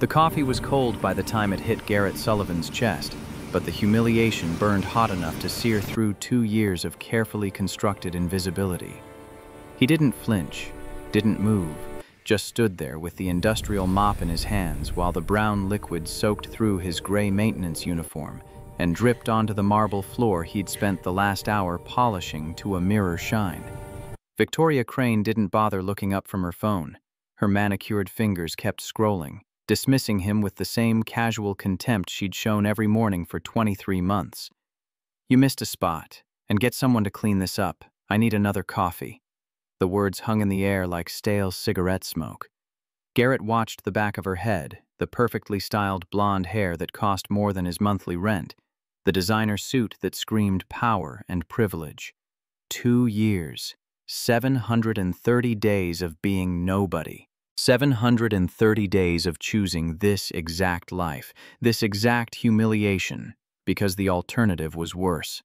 The coffee was cold by the time it hit Garrett Sullivan's chest, but the humiliation burned hot enough to sear through 2 years of carefully constructed invisibility. He didn't flinch, didn't move, just stood there with the industrial mop in his hands while the brown liquid soaked through his gray maintenance uniform and dripped onto the marble floor he'd spent the last hour polishing to a mirror shine. Victoria Crane didn't bother looking up from her phone. Her manicured fingers kept scrolling, dismissing him with the same casual contempt she'd shown every morning for 23 months. "You missed a spot, and get someone to clean this up. I need another coffee." The words hung in the air like stale cigarette smoke. Garrett watched the back of her head, the perfectly styled blonde hair that cost more than his monthly rent, the designer suit that screamed power and privilege. 2 years, 730 days of being nobody. 730 days of choosing this exact life, this exact humiliation, because the alternative was worse.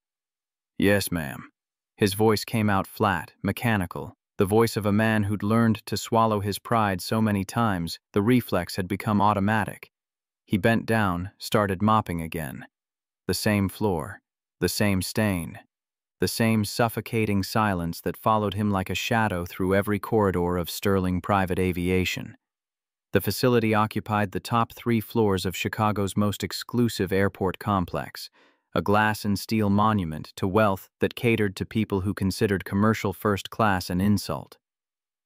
"Yes, ma'am." His voice came out flat, mechanical, the voice of a man who'd learned to swallow his pride so many times the reflex had become automatic. He bent down, started mopping again. The same floor, the same stain, the same suffocating silence that followed him like a shadow through every corridor of Sterling Private Aviation. The facility occupied the top 3 floors of Chicago's most exclusive airport complex, a glass and steel monument to wealth that catered to people who considered commercial first class an insult.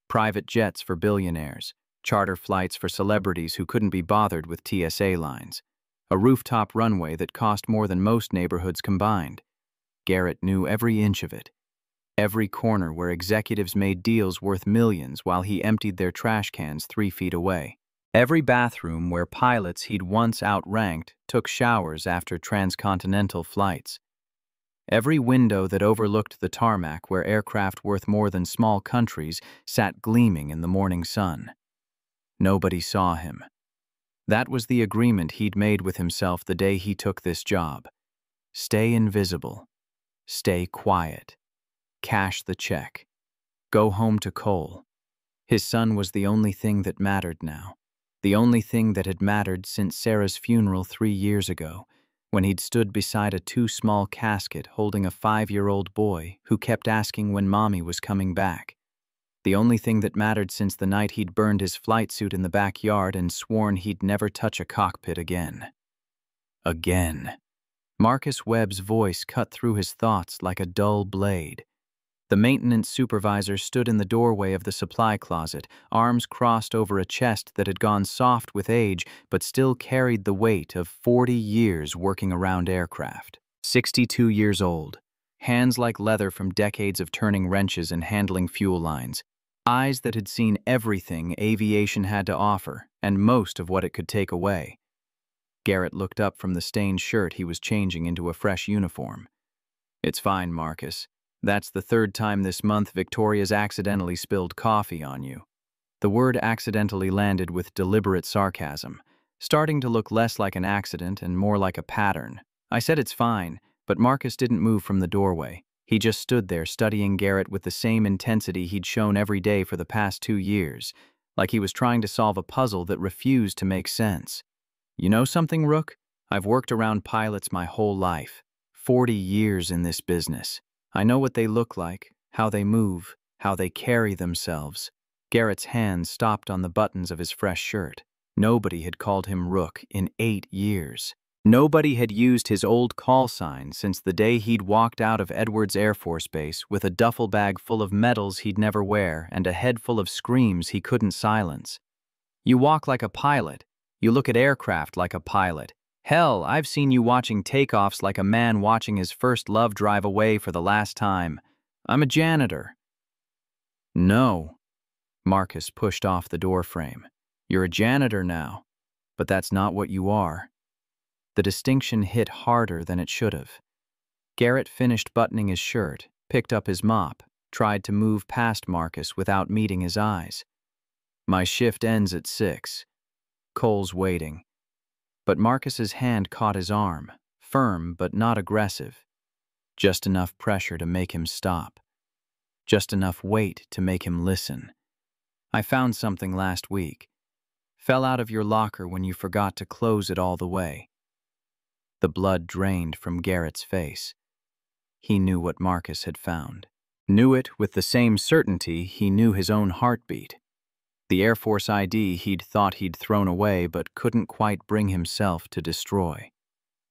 Private jets for billionaires, charter flights for celebrities who couldn't be bothered with TSA lines, a rooftop runway that cost more than most neighborhoods combined. Garrett knew every inch of it. Every corner where executives made deals worth millions while he emptied their trash cans 3 feet away. Every bathroom where pilots he'd once outranked took showers after transcontinental flights. Every window that overlooked the tarmac where aircraft worth more than small countries sat gleaming in the morning sun. Nobody saw him. That was the agreement he'd made with himself the day he took this job. Stay invisible. Stay quiet. Cash the check. Go home to Cole. His son was the only thing that mattered now. The only thing that had mattered since Sarah's funeral 3 years ago, when he'd stood beside a too small casket holding a 5-year-old boy who kept asking when Mommy was coming back. The only thing that mattered since the night he'd burned his flight suit in the backyard and sworn he'd never touch a cockpit again. Again. Marcus Webb's voice cut through his thoughts like a dull blade. The maintenance supervisor stood in the doorway of the supply closet, arms crossed over a chest that had gone soft with age but still carried the weight of 40 years working around aircraft. 62 years old, hands like leather from decades of turning wrenches and handling fuel lines, eyes that had seen everything aviation had to offer and most of what it could take away. Garrett looked up from the stained shirt he was changing into a fresh uniform. "It's fine, Marcus. That's the 3rd time this month Victoria's accidentally spilled coffee on you." The word accidentally landed with deliberate sarcasm, starting to look less like an accident and more like a pattern. I said it's fine, but Marcus didn't move from the doorway. He just stood there studying Garrett with the same intensity he'd shown every day for the past 2 years, like he was trying to solve a puzzle that refused to make sense. "You know something, Rook? I've worked around pilots my whole life. 40 years in this business. I know what they look like, how they move, how they carry themselves." Garrett's hand stopped on the buttons of his fresh shirt. Nobody had called him Rook in 8 years. Nobody had used his old call sign since the day he'd walked out of Edwards Air Force Base with a duffel bag full of medals he'd never wear and a head full of screams he couldn't silence. "You walk like a pilot. You look at aircraft like a pilot. Hell, I've seen you watching takeoffs like a man watching his first love drive away for the last time. I'm a janitor." "No." Marcus pushed off the doorframe. "You're a janitor now, but that's not what you are." The distinction hit harder than it should have. Garrett finished buttoning his shirt, picked up his mop, tried to move past Marcus without meeting his eyes. "My shift ends at 6. Cole's waiting." But Marcus's hand caught his arm, firm but not aggressive. Just enough pressure to make him stop. Just enough weight to make him listen. "I found something last week. Fell out of your locker when you forgot to close it all the way. The blood drained from Garrett's face. He knew what Marcus had found. Knew it with the same certainty he knew his own heartbeat. The Air Force ID he'd thought he'd thrown away but couldn't quite bring himself to destroy.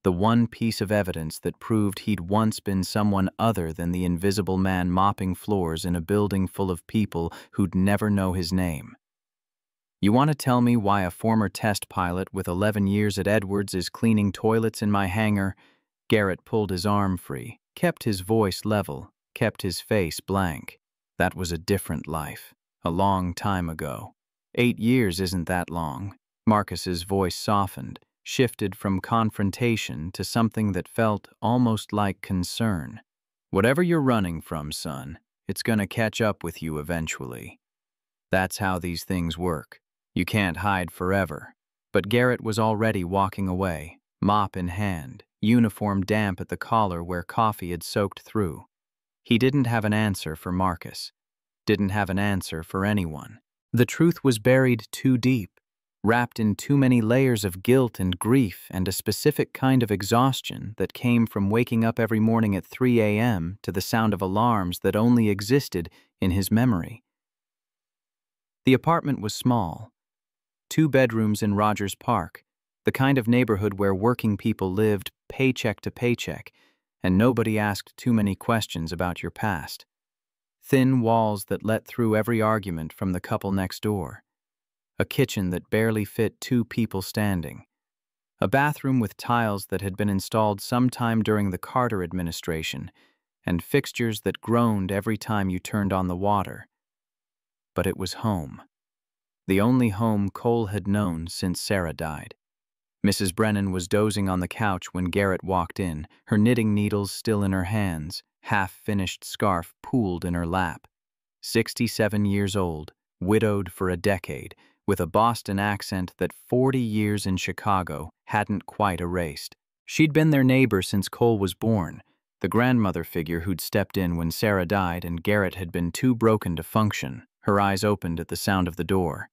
The one piece of evidence that proved he'd once been someone other than the invisible man mopping floors in a building full of people who'd never know his name. You want to tell me why a former test pilot with 11 years at Edwards is cleaning toilets in my hangar? Garrett pulled his arm free, kept his voice level, kept his face blank. That was a different life, a long time ago. 8 years isn't that long. Marcus's voice softened, shifted from confrontation to something that felt almost like concern. Whatever you're running from, son, it's gonna catch up with you eventually. That's how these things work. You can't hide forever. But Garrett was already walking away, mop in hand, uniform damp at the collar where coffee had soaked through. He didn't have an answer for Marcus. Didn't have an answer for anyone. The truth was buried too deep, wrapped in too many layers of guilt and grief and a specific kind of exhaustion that came from waking up every morning at 3 a.m. to the sound of alarms that only existed in his memory. The apartment was small. 2 bedrooms in Rogers Park, the kind of neighborhood where working people lived paycheck to paycheck, and nobody asked too many questions about your past. Thin walls that let through every argument from the couple next door. A kitchen that barely fit 2 people standing. A bathroom with tiles that had been installed sometime during the Carter administration, and fixtures that groaned every time you turned on the water. But it was home. The only home Cole had known since Sarah died. Mrs. Brennan was dozing on the couch when Garrett walked in, her knitting needles still in her hands, half-finished scarf pooled in her lap. 67 years old, widowed for a decade, with a Boston accent that 40 years in Chicago hadn't quite erased. She'd been their neighbor since Cole was born, the grandmother figure who'd stepped in when Sarah died and Garrett had been too broken to function. Her eyes opened at the sound of the door.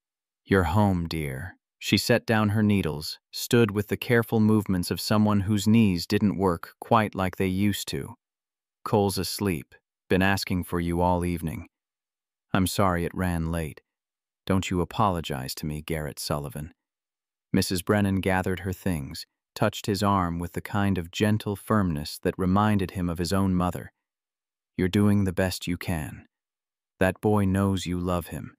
"You're home, dear." She set down her needles, stood with the careful movements of someone whose knees didn't work quite like they used to. "Cole's asleep. Been asking for you all evening. I'm sorry it ran late. Don't you apologize to me, Garrett Sullivan." Mrs. Brennan gathered her things, touched his arm with the kind of gentle firmness that reminded him of his own mother. "You're doing the best you can. That boy knows you love him.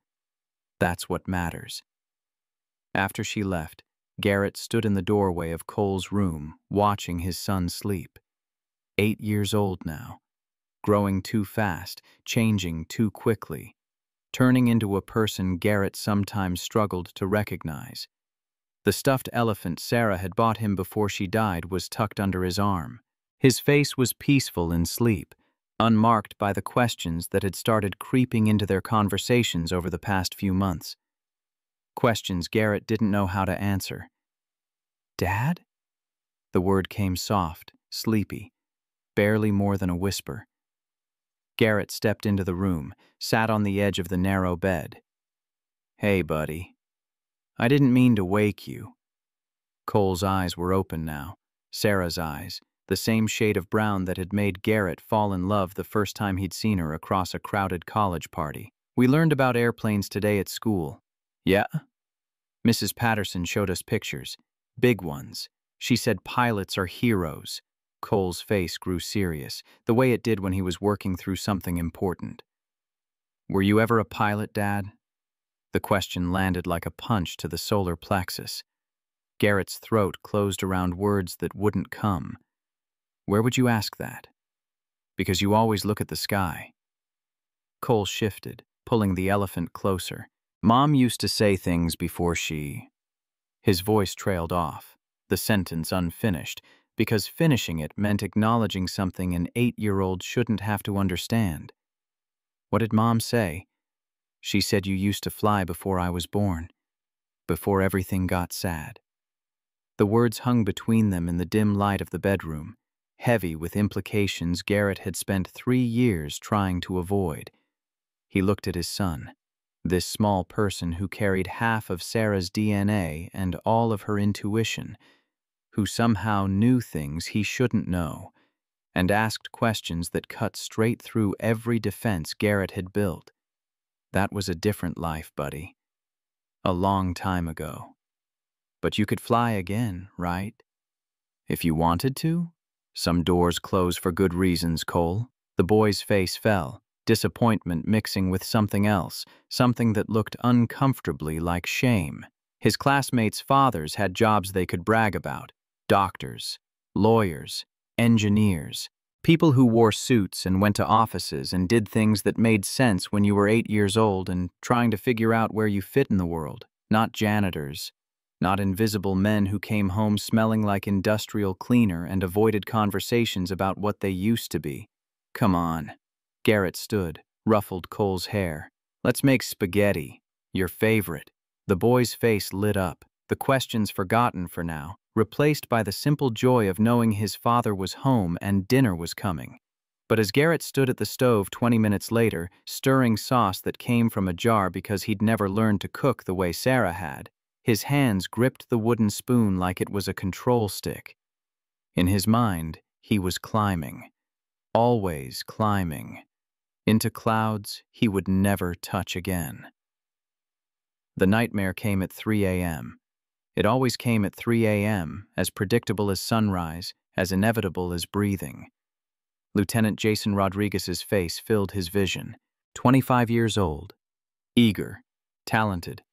That's what matters." After she left, Garrett stood in the doorway of Cole's room, watching his son sleep. 8 years old now, growing too fast, changing too quickly, turning into a person Garrett sometimes struggled to recognize. The stuffed elephant Sarah had bought him before she died was tucked under his arm. His face was peaceful in sleep, unmarked by the questions that had started creeping into their conversations over the past few months. Questions Garrett didn't know how to answer. "Dad?" The word came soft, sleepy, barely more than a whisper. Garrett stepped into the room, sat on the edge of the narrow bed. "Hey, buddy. I didn't mean to wake you." Cole's eyes were open now, Sarah's eyes, the same shade of brown that had made Garrett fall in love the first time he'd seen her across a crowded college party. "We learned about airplanes today at school." "Yeah?" Mrs. Patterson showed us pictures. Big ones. She said pilots are heroes. Cole's face grew serious, the way it did when he was working through something important. "Were you ever a pilot, Dad?" The question landed like a punch to the solar plexus. Garrett's throat closed around words that wouldn't come. "Where would you ask that?" "Because you always look at the sky." Cole shifted, pulling the elephant closer. "Mom used to say things before she—" His voice trailed off, the sentence unfinished, because finishing it meant acknowledging something an 8-year-old shouldn't have to understand. "What did Mom say?" "She said you used to fly before I was born, before everything got sad." The words hung between them in the dim light of the bedroom, heavy with implications Garrett had spent 3 years trying to avoid. He looked at his son. This small person who carried half of Sarah's DNA and all of her intuition, who somehow knew things he shouldn't know, and asked questions that cut straight through every defense Garrett had built. That was a different life, buddy. A long time ago. But you could fly again, right? If you wanted to? Some doors close for good reasons, Cole. The boy's face fell, disappointment mixing with something else, something that looked uncomfortably like shame. His classmates' fathers had jobs they could brag about. Doctors, lawyers, engineers, people who wore suits and went to offices and did things that made sense when you were 8 years old and trying to figure out where you fit in the world. Not janitors, not invisible men who came home smelling like industrial cleaner and avoided conversations about what they used to be. Come on. Garrett stood, ruffled Cole's hair. Let's make spaghetti. Your favorite. The boy's face lit up, the questions forgotten for now, replaced by the simple joy of knowing his father was home and dinner was coming. But as Garrett stood at the stove 20 minutes later, stirring sauce that came from a jar because he'd never learned to cook the way Sarah had, his hands gripped the wooden spoon like it was a control stick. In his mind, he was climbing. Always climbing. Into clouds he would never touch again. The nightmare came at 3 a.m. It always came at 3 a.m., as predictable as sunrise, as inevitable as breathing. Lieutenant Jason Rodriguez's face filled his vision. 25 years old, eager, talented,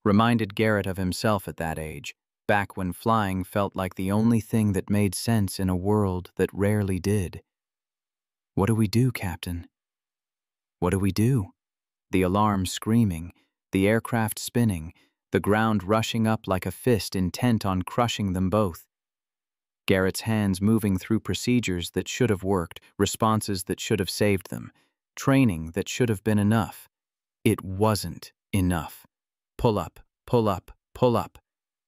reminded Garrett of himself at that age, back when flying felt like the only thing that made sense in a world that rarely did. What do we do, Captain? What do we do? The alarm screaming, the aircraft spinning, the ground rushing up like a fist intent on crushing them both. Garrett's hands moving through procedures that should have worked, responses that should have saved them, training that should have been enough. It wasn't enough. Pull up, pull up, pull up.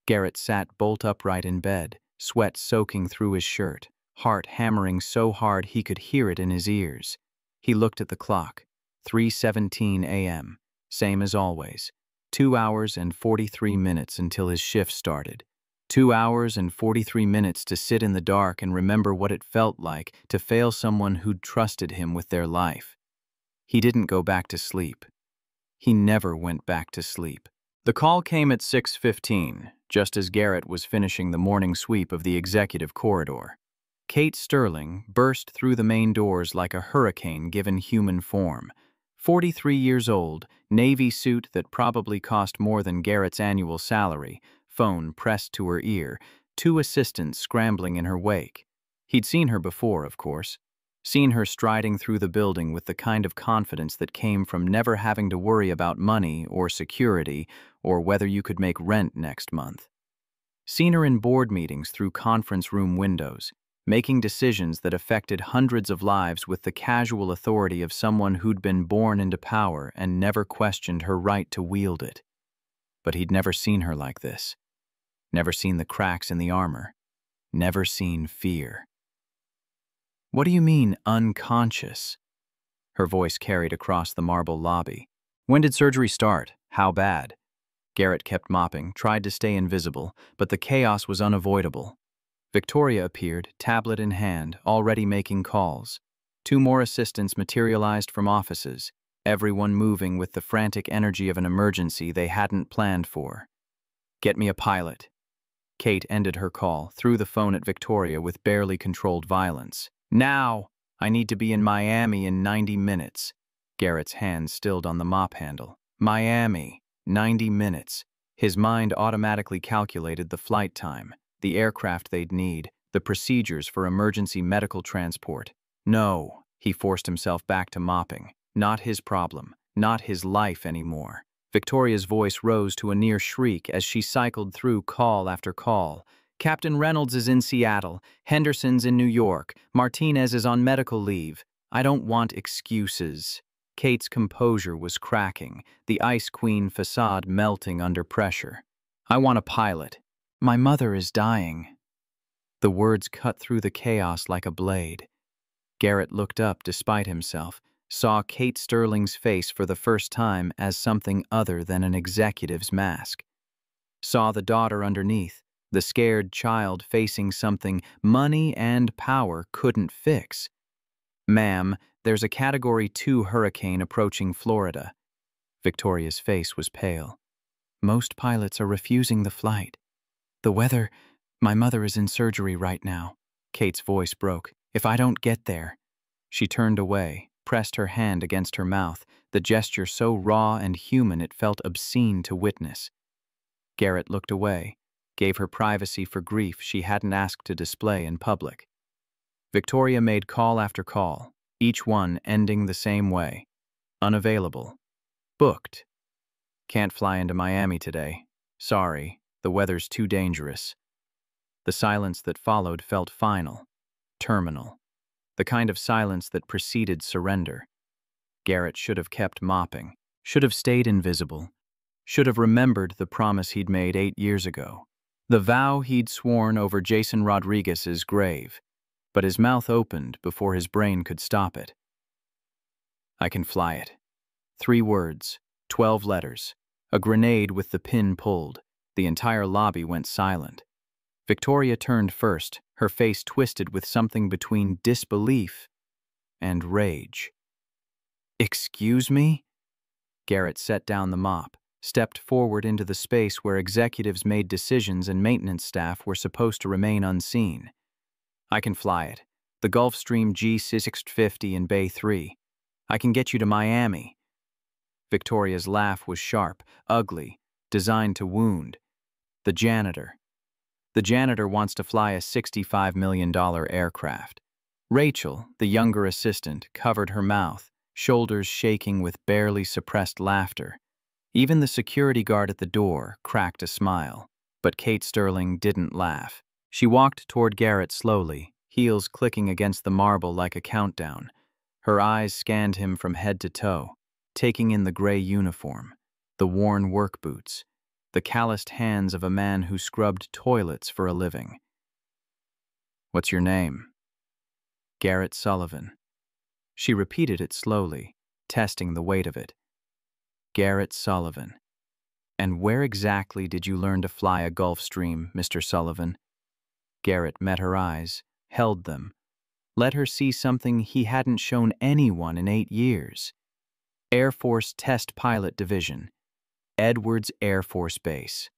Garrett sat bolt upright in bed, sweat soaking through his shirt, heart hammering so hard he could hear it in his ears. He looked at the clock. 3:17 a.m., same as always. 2 hours and 43 minutes until his shift started. 2 hours and 43 minutes to sit in the dark and remember what it felt like to fail someone who'd trusted him with their life. He didn't go back to sleep. He never went back to sleep. The call came at 6:15, just as Garrett was finishing the morning sweep of the executive corridor. Kate Sterling burst through the main doors like a hurricane given human form. 43 years old, navy suit that probably cost more than Garrett's annual salary, phone pressed to her ear, 2 assistants scrambling in her wake. He'd seen her before, of course. Seen her striding through the building with the kind of confidence that came from never having to worry about money or security or whether you could make rent next month. Seen her in board meetings through conference room windows, making decisions that affected hundreds of lives with the casual authority of someone who'd been born into power and never questioned her right to wield it. But he'd never seen her like this. Never seen the cracks in the armor. Never seen fear. What do you mean, unconscious? Her voice carried across the marble lobby. When did surgery start? How bad? Garrett kept mopping, tried to stay invisible, but the chaos was unavoidable. Victoria appeared, tablet in hand, already making calls. 2 more assistants materialized from offices, everyone moving with the frantic energy of an emergency they hadn't planned for. Get me a pilot. Kate ended her call, threw the phone at Victoria with barely controlled violence. Now! I need to be in Miami in 90 minutes. Garrett's hand stilled on the mop handle. Miami. 90 minutes. His mind automatically calculated the flight time, the aircraft they'd need, the procedures for emergency medical transport. No, he forced himself back to mopping. Not his problem, not his life anymore. Victoria's voice rose to a near shriek as she cycled through call after call. Captain Reynolds is in Seattle. Henderson's in New York. Martinez is on medical leave. I don't want excuses. Kate's composure was cracking, the Ice Queen facade melting under pressure. I want a pilot. My mother is dying. The words cut through the chaos like a blade. Garrett looked up despite himself, saw Kate Sterling's face for the first time as something other than an executive's mask. Saw the daughter underneath, the scared child facing something money and power couldn't fix. "Ma'am, there's a Category 2 hurricane approaching Florida." Victoria's face was pale. "Most pilots are refusing the flight. The weather, my mother is in surgery right now." Kate's voice broke. "If I don't get there." She turned away, pressed her hand against her mouth, the gesture so raw and human it felt obscene to witness. Garrett looked away, gave her privacy for grief she hadn't asked to display in public. Victoria made call after call, each one ending the same way. "Unavailable. Booked. Can't fly into Miami today. Sorry, the weather's too dangerous." The silence that followed felt final, terminal, the kind of silence that preceded surrender. Garrett should have kept mopping, should have stayed invisible, should have remembered the promise he'd made 8 years ago, the vow he'd sworn over Jason Rodriguez's grave. But his mouth opened before his brain could stop it. "I can fly it." 3 words, 12 letters, a grenade with the pin pulled. The entire lobby went silent. Victoria turned first, her face twisted with something between disbelief and rage. "Excuse me?" Garrett set down the mop, stepped forward into the space where executives made decisions and maintenance staff were supposed to remain unseen. "I can fly it. The Gulfstream G650 in Bay 3. I can get you to Miami." Victoria's laugh was sharp, ugly, designed to wound. "The janitor. The janitor wants to fly a $65 million aircraft." Rachel, the younger assistant, covered her mouth, shoulders shaking with barely suppressed laughter. Even the security guard at the door cracked a smile, but Kate Sterling didn't laugh. She walked toward Garrett slowly, heels clicking against the marble like a countdown. Her eyes scanned him from head to toe, taking in the gray uniform, the worn work boots, the calloused hands of a man who scrubbed toilets for a living. "What's your name?" "Garrett Sullivan." She repeated it slowly, testing the weight of it. "Garrett Sullivan. And where exactly did you learn to fly a Gulfstream, Mr. Sullivan?" Garrett met her eyes, held them, let her see something he hadn't shown anyone in 8 years. "Air Force Test Pilot Division, Edwards Air Force Base.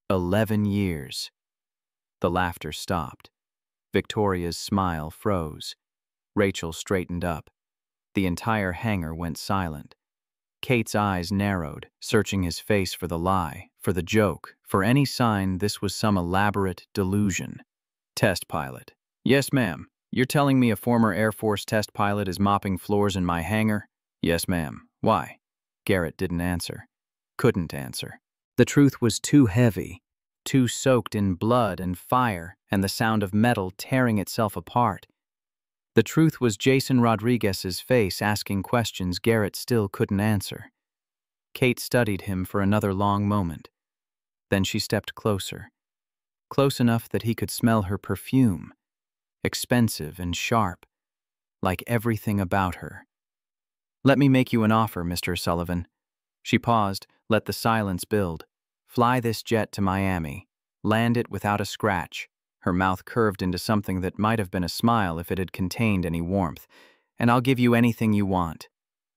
11 years. The laughter stopped. Victoria's smile froze. Rachel straightened up. The entire hangar went silent. Kate's eyes narrowed, searching his face for the lie, for the joke, for any sign this was some elaborate delusion. "Test pilot. Yes, ma'am. You're telling me a former Air Force test pilot is mopping floors in my hangar?" "Yes, ma'am. Why?" Garrett didn't answer. Couldn't answer. The truth was too heavy, too soaked in blood and fire and the sound of metal tearing itself apart. The truth was Jason Rodriguez's face asking questions Garrett still couldn't answer. Kate studied him for another long moment. Then she stepped closer, close enough that he could smell her perfume, expensive and sharp, like everything about her. "Let me make you an offer, Mr. Sullivan." She paused, let the silence build. "Fly this jet to Miami. Land it without a scratch." Her mouth curved into something that might have been a smile if it had contained any warmth. "And I'll give you anything you want."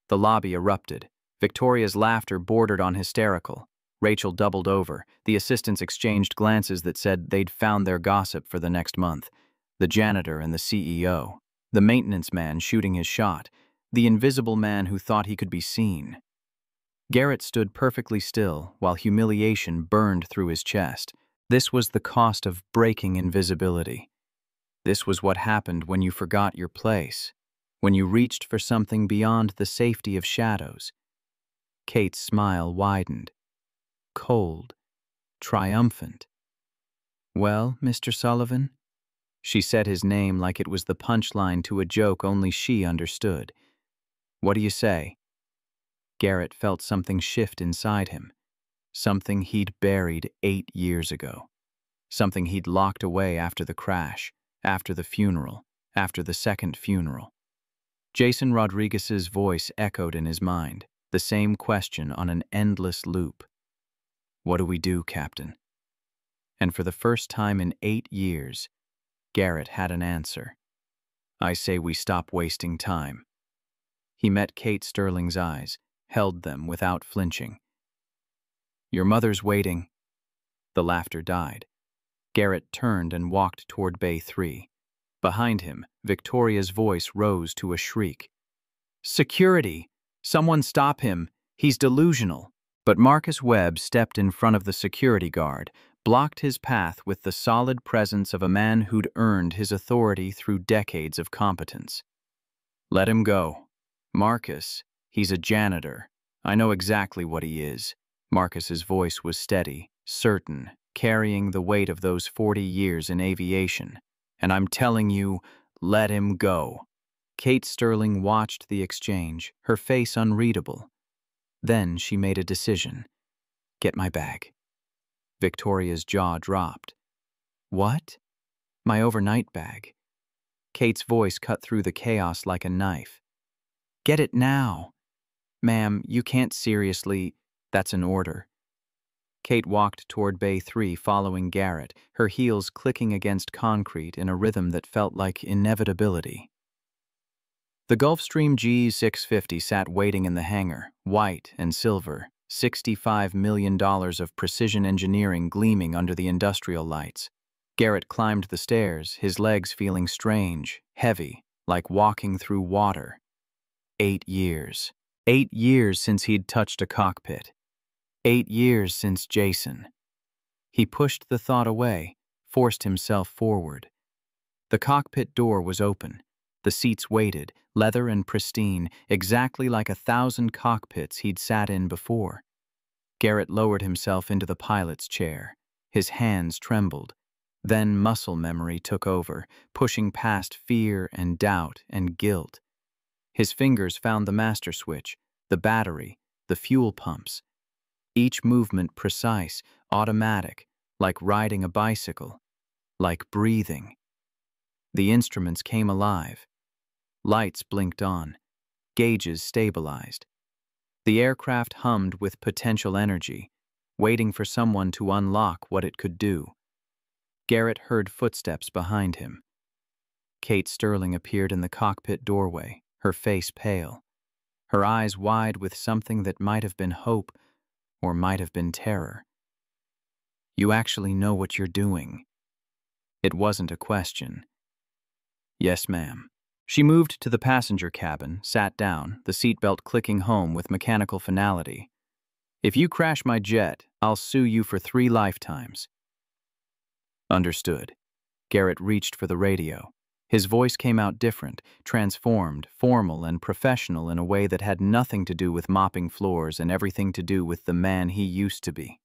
The lobby erupted. Victoria's laughter bordered on hysterical. Rachel doubled over. The assistants exchanged glances that said they'd found their gossip for the next month. The janitor and the CEO. The maintenance man shooting his shot. The invisible man who thought he could be seen. Garrett stood perfectly still while humiliation burned through his chest. This was the cost of breaking invisibility. This was what happened when you forgot your place, when you reached for something beyond the safety of shadows. Kate's smile widened. Cold, triumphant. "Well, Mr. Sullivan?" She said his name like it was the punchline to a joke only she understood. "What do you say?" Garrett felt something shift inside him, something he'd buried 8 years ago, something he'd locked away after the crash, after the funeral, after the second funeral. Jason Rodriguez's voice echoed in his mind, the same question on an endless loop. What do we do, Captain? And for the first time in 8 years, Garrett had an answer. I say we stop wasting time. He met Kate Sterling's eyes, held them without flinching. Your mother's waiting. The laughter died. Garrett turned and walked toward Bay 3. Behind him, Victoria's voice rose to a shriek. Security! Someone stop him! He's delusional! But Marcus Webb stepped in front of the security guard, blocked his path with the solid presence of a man who'd earned his authority through decades of competence. Let him go. Marcus, he's a janitor. I know exactly what he is. Marcus's voice was steady, certain, carrying the weight of those 40 years in aviation. And I'm telling you, let him go. Kate Sterling watched the exchange, her face unreadable. Then she made a decision. Get my bag. Victoria's jaw dropped. What? My overnight bag. Kate's voice cut through the chaos like a knife. Get it now. Ma'am, you can't seriously. That's an order. Kate walked toward Bay 3 following Garrett, her heels clicking against concrete in a rhythm that felt like inevitability. The Gulfstream G650 sat waiting in the hangar, white and silver, $65 million of precision engineering gleaming under the industrial lights. Garrett climbed the stairs, his legs feeling strange, heavy, like walking through water. 8 years. 8 years since he'd touched a cockpit. 8 years since Jason. He pushed the thought away, forced himself forward. The cockpit door was open. The seats waited, leather and pristine, exactly like 1,000 cockpits he'd sat in before. Garrett lowered himself into the pilot's chair. His hands trembled. Then muscle memory took over, pushing past fear and doubt and guilt. His fingers found the master switch, the battery, the fuel pumps. Each movement precise, automatic, like riding a bicycle, like breathing. The instruments came alive. Lights blinked on. Gauges stabilized. The aircraft hummed with potential energy, waiting for someone to unlock what it could do. Garrett heard footsteps behind him. Kate Sterling appeared in the cockpit doorway, her face pale, her eyes wide with something that might have been hope or might have been terror. You actually know what you're doing. It wasn't a question. Yes, ma'am. She moved to the passenger cabin, sat down, the seatbelt clicking home with mechanical finality. If you crash my jet, I'll sue you for 3 lifetimes. Understood. Garrett reached for the radio. His voice came out different, transformed, formal and professional in a way that had nothing to do with mopping floors and everything to do with the man he used to be.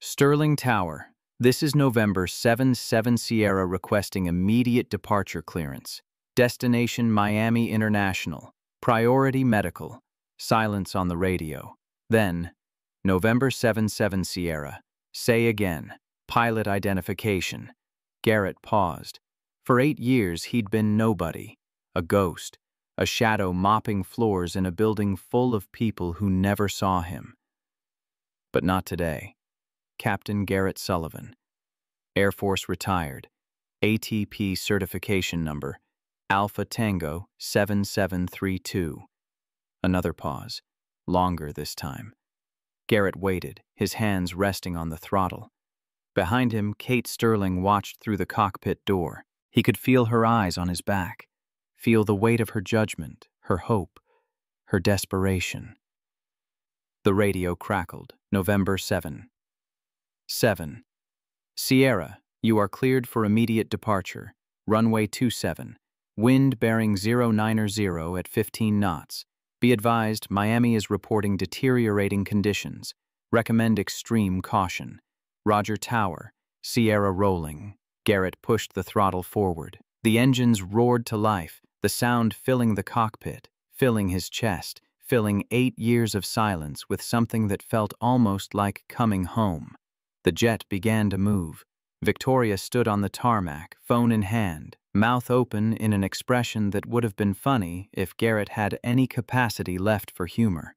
Sterling Tower, this is November 7-7 Sierra requesting immediate departure clearance. Destination Miami International. Priority medical. Silence on the radio. Then, November 7-7 Sierra. Say again. Pilot identification. Garrett paused. For 8 years, he'd been nobody. A ghost. A shadow mopping floors in a building full of people who never saw him. But not today. Captain Garrett Sullivan. Air Force retired. ATP certification number. Alpha Tango 7732. Another pause. Longer this time. Garrett waited, his hands resting on the throttle. Behind him, Kate Sterling watched through the cockpit door. He could feel her eyes on his back, feel the weight of her judgment, her hope, her desperation. The radio crackled. November 7. 7. Sierra, you are cleared for immediate departure. Runway 27. Wind bearing 090 at 15 knots. Be advised, Miami is reporting deteriorating conditions. Recommend extreme caution. Roger Tower. Sierra rolling. Garrett pushed the throttle forward. The engines roared to life, the sound filling the cockpit, filling his chest, filling 8 years of silence with something that felt almost like coming home. The jet began to move. Victoria stood on the tarmac, phone in hand, mouth open in an expression that would have been funny if Garrett had any capacity left for humor.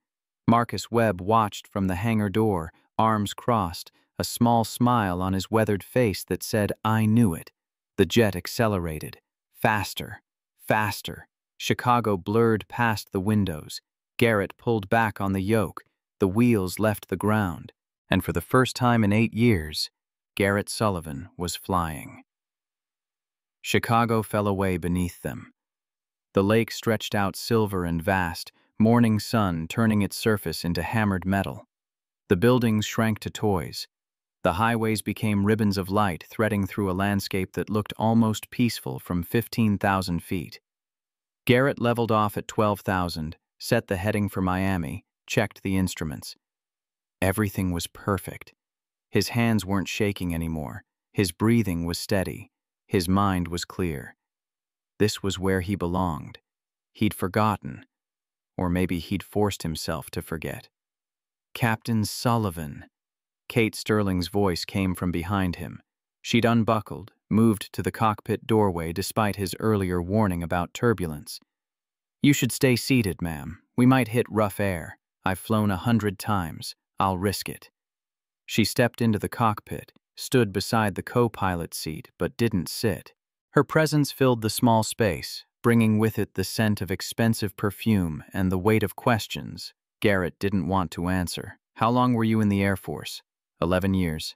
Marcus Webb watched from the hangar door, arms crossed, a small smile on his weathered face that said, "I knew it." The jet accelerated. Faster. Faster. Chicago blurred past the windows. Garrett pulled back on the yoke. The wheels left the ground. And for the first time in 8 years, Garrett Sullivan was flying. Chicago fell away beneath them. The lake stretched out silver and vast, morning sun turning its surface into hammered metal. The buildings shrank to toys. The highways became ribbons of light threading through a landscape that looked almost peaceful from 15,000 feet. Garrett leveled off at 12,000, set the heading for Miami, checked the instruments. Everything was perfect. His hands weren't shaking anymore. His breathing was steady. His mind was clear. This was where he belonged. He'd forgotten. Or maybe he'd forced himself to forget. "Captain Sullivan." Kate Sterling's voice came from behind him. She'd unbuckled, moved to the cockpit doorway despite his earlier warning about turbulence. "You should stay seated, ma'am. We might hit rough air. I've flown 100 times. I'll risk it." She stepped into the cockpit, stood beside the co-pilot seat, but didn't sit. Her presence filled the small space, bringing with it the scent of expensive perfume and the weight of questions Garrett didn't want to answer. "How long were you in the Air Force?" 11 years.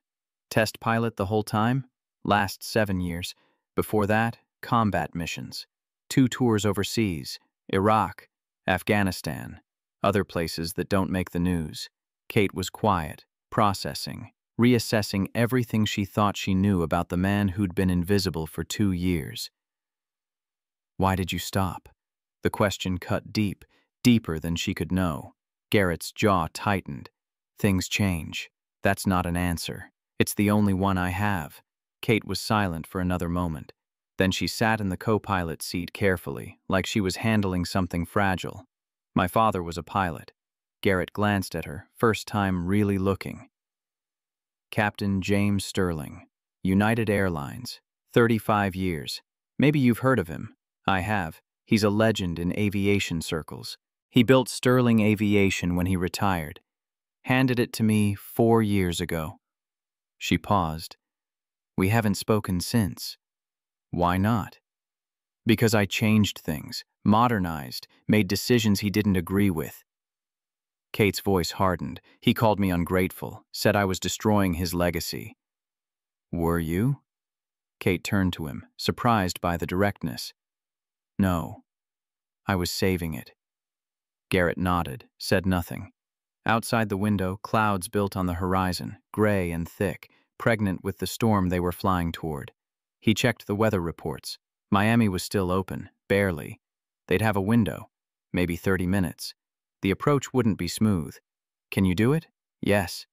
"Test pilot the whole time?" "Last 7 years. Before that, combat missions. 2 tours overseas, Iraq, Afghanistan, other places that don't make the news." Kate was quiet, processing, reassessing everything she thought she knew about the man who'd been invisible for 2 years. "Why did you stop?" The question cut deep, deeper than she could know. Garrett's jaw tightened. "Things change. That's not an answer. It's the only one I have." Kate was silent for another moment. Then she sat in the co-pilot seat carefully, like she was handling something fragile. "My father was a pilot." Garrett glanced at her, first time really looking. "Captain James Sterling, United Airlines, 35 years. Maybe you've heard of him." "I have. He's a legend in aviation circles. He built Sterling Aviation when he retired. Handed it to me 4 years ago." She paused. "We haven't spoken since." "Why not?" "Because I changed things, modernized, made decisions he didn't agree with." Kate's voice hardened. "He called me ungrateful, said I was destroying his legacy." "Were you?" Kate turned to him, surprised by the directness. "No. I was saving it." Garrett nodded, said nothing. Outside the window, clouds built on the horizon, gray and thick, pregnant with the storm they were flying toward. He checked the weather reports. Miami was still open, barely. They'd have a window, maybe 30 minutes. The approach wouldn't be smooth. "Can you do it?" "Yes."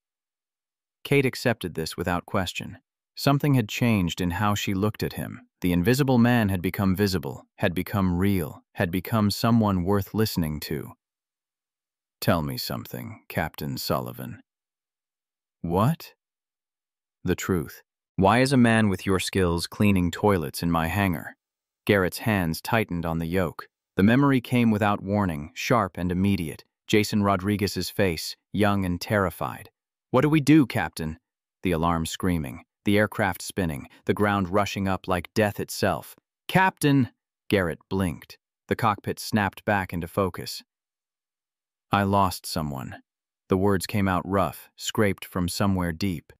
Kate accepted this without question. Something had changed in how she looked at him. The invisible man had become visible, had become real, had become someone worth listening to. "Tell me something, Captain Sullivan." "What?" "The truth. Why is a man with your skills cleaning toilets in my hangar?" Garrett's hands tightened on the yoke. The memory came without warning, sharp and immediate. Jason Rodriguez's face, young and terrified. "What do we do, Captain?" The alarm screaming, the aircraft spinning, the ground rushing up like death itself. "Captain!" Garrett blinked. The cockpit snapped back into focus. "I lost someone." The words came out rough, scraped from somewhere deep.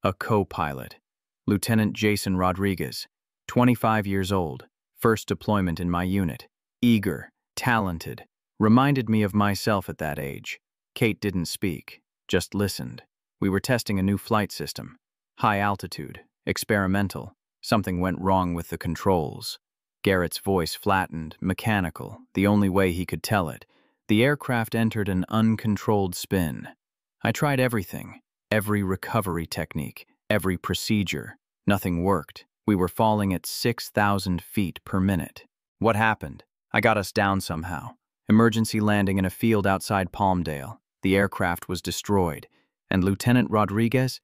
"A co-pilot. Lieutenant Jason Rodriguez, 25 years old, first deployment in my unit. Eager, talented, reminded me of myself at that age." Kate didn't speak, just listened. "We were testing a new flight system. High altitude, experimental. Something went wrong with the controls." Garrett's voice flattened, mechanical, the only way he could tell it. The aircraft entered an uncontrolled spin. "I tried everything, every recovery technique, every procedure. Nothing worked. We were falling at 6,000 feet per minute." "What happened?" "I got us down somehow. Emergency landing in a field outside Palmdale. The aircraft was destroyed. And Lieutenant Rodriguez?"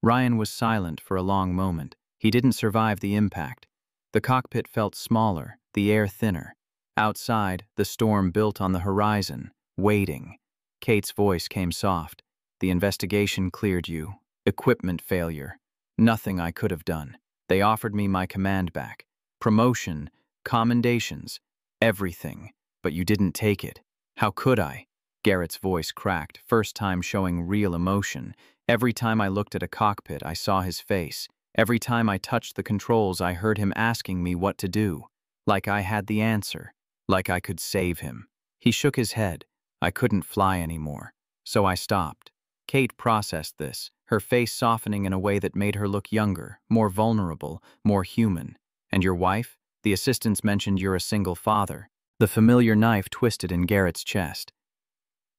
Ryan was silent for a long moment. "He didn't survive the impact. The cockpit felt smaller, the air thinner. Outside, the storm built on the horizon, waiting. Kate's voice came soft. The investigation cleared you. Equipment failure. Nothing I could have done. They offered me my command back. Promotion, commendations, everything. But you didn't take it. How could I? Garrett's voice cracked, first time showing real emotion. Every time I looked at a cockpit, I saw his face. Every time I touched the controls, I heard him asking me what to do. Like I had the answer. Like I could save him. He shook his head. I couldn't fly anymore. So I stopped. Kate processed this, her face softening in a way that made her look younger, more vulnerable, more human. And your wife? The assistants mentioned you're a single father. The familiar knife twisted in Garrett's chest.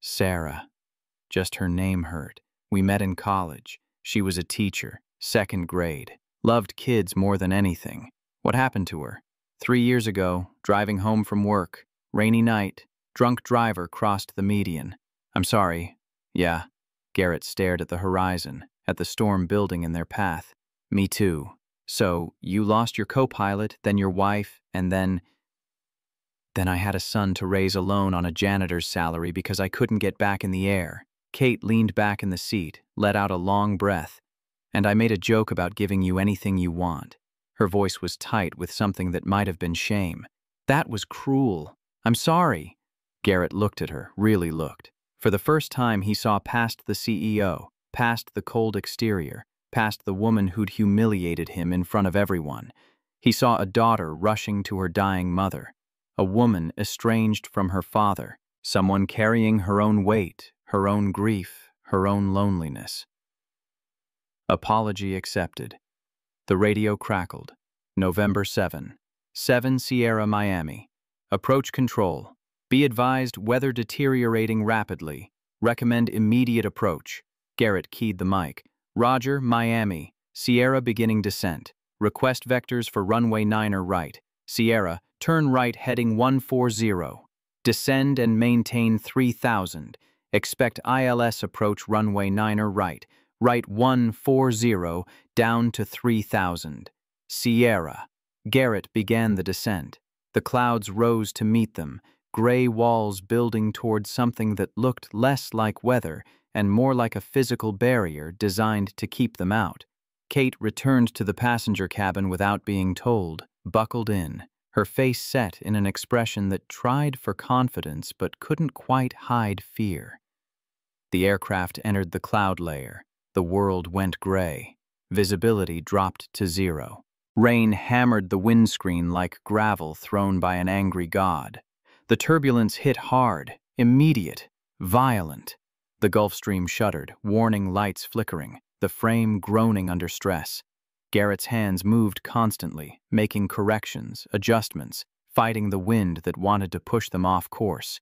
Sarah. Just her name hurt. We met in college. She was a teacher, 2nd grade. Loved kids more than anything. What happened to her? 3 years ago, driving home from work. Rainy night. Drunk driver crossed the median. I'm sorry. Yeah. Garrett stared at the horizon, at the storm building in their path. Me too. So, you lost your co-pilot, then your wife, and then I had a son to raise alone on a janitor's salary because I couldn't get back in the air. Kate leaned back in the seat, let out a long breath. And I made a joke about giving you anything you want. Her voice was tight with something that might have been shame. That was cruel. I'm sorry. Garrett looked at her, really looked. For the first time, he saw past the CEO, past the cold exterior, past the woman who'd humiliated him in front of everyone. He saw a daughter rushing to her dying mother, a woman estranged from her father, someone carrying her own weight, her own grief, her own loneliness. Apology accepted. The radio crackled. November 7. 7 Sierra, Miami. Approach control. Be advised weather deteriorating rapidly. Recommend immediate approach. Garrett keyed the mic. Roger, Miami. Sierra beginning descent. Request vectors for runway 9er right. Sierra, turn right heading 140. Descend and maintain 3000. Expect ILS approach runway 9er right. Right 140, down to 3000. Sierra. Garrett began the descent. The clouds rose to meet them, gray walls building toward something that looked less like weather and more like a physical barrier designed to keep them out. Kate returned to the passenger cabin without being told, buckled in, her face set in an expression that tried for confidence but couldn't quite hide fear. The aircraft entered the cloud layer. The world went gray. Visibility dropped to 0. Rain hammered the windscreen like gravel thrown by an angry god. The turbulence hit hard, immediate, violent. The Gulf Stream shuddered, warning lights flickering, the frame groaning under stress. Garrett's hands moved constantly, making corrections, adjustments, fighting the wind that wanted to push them off course.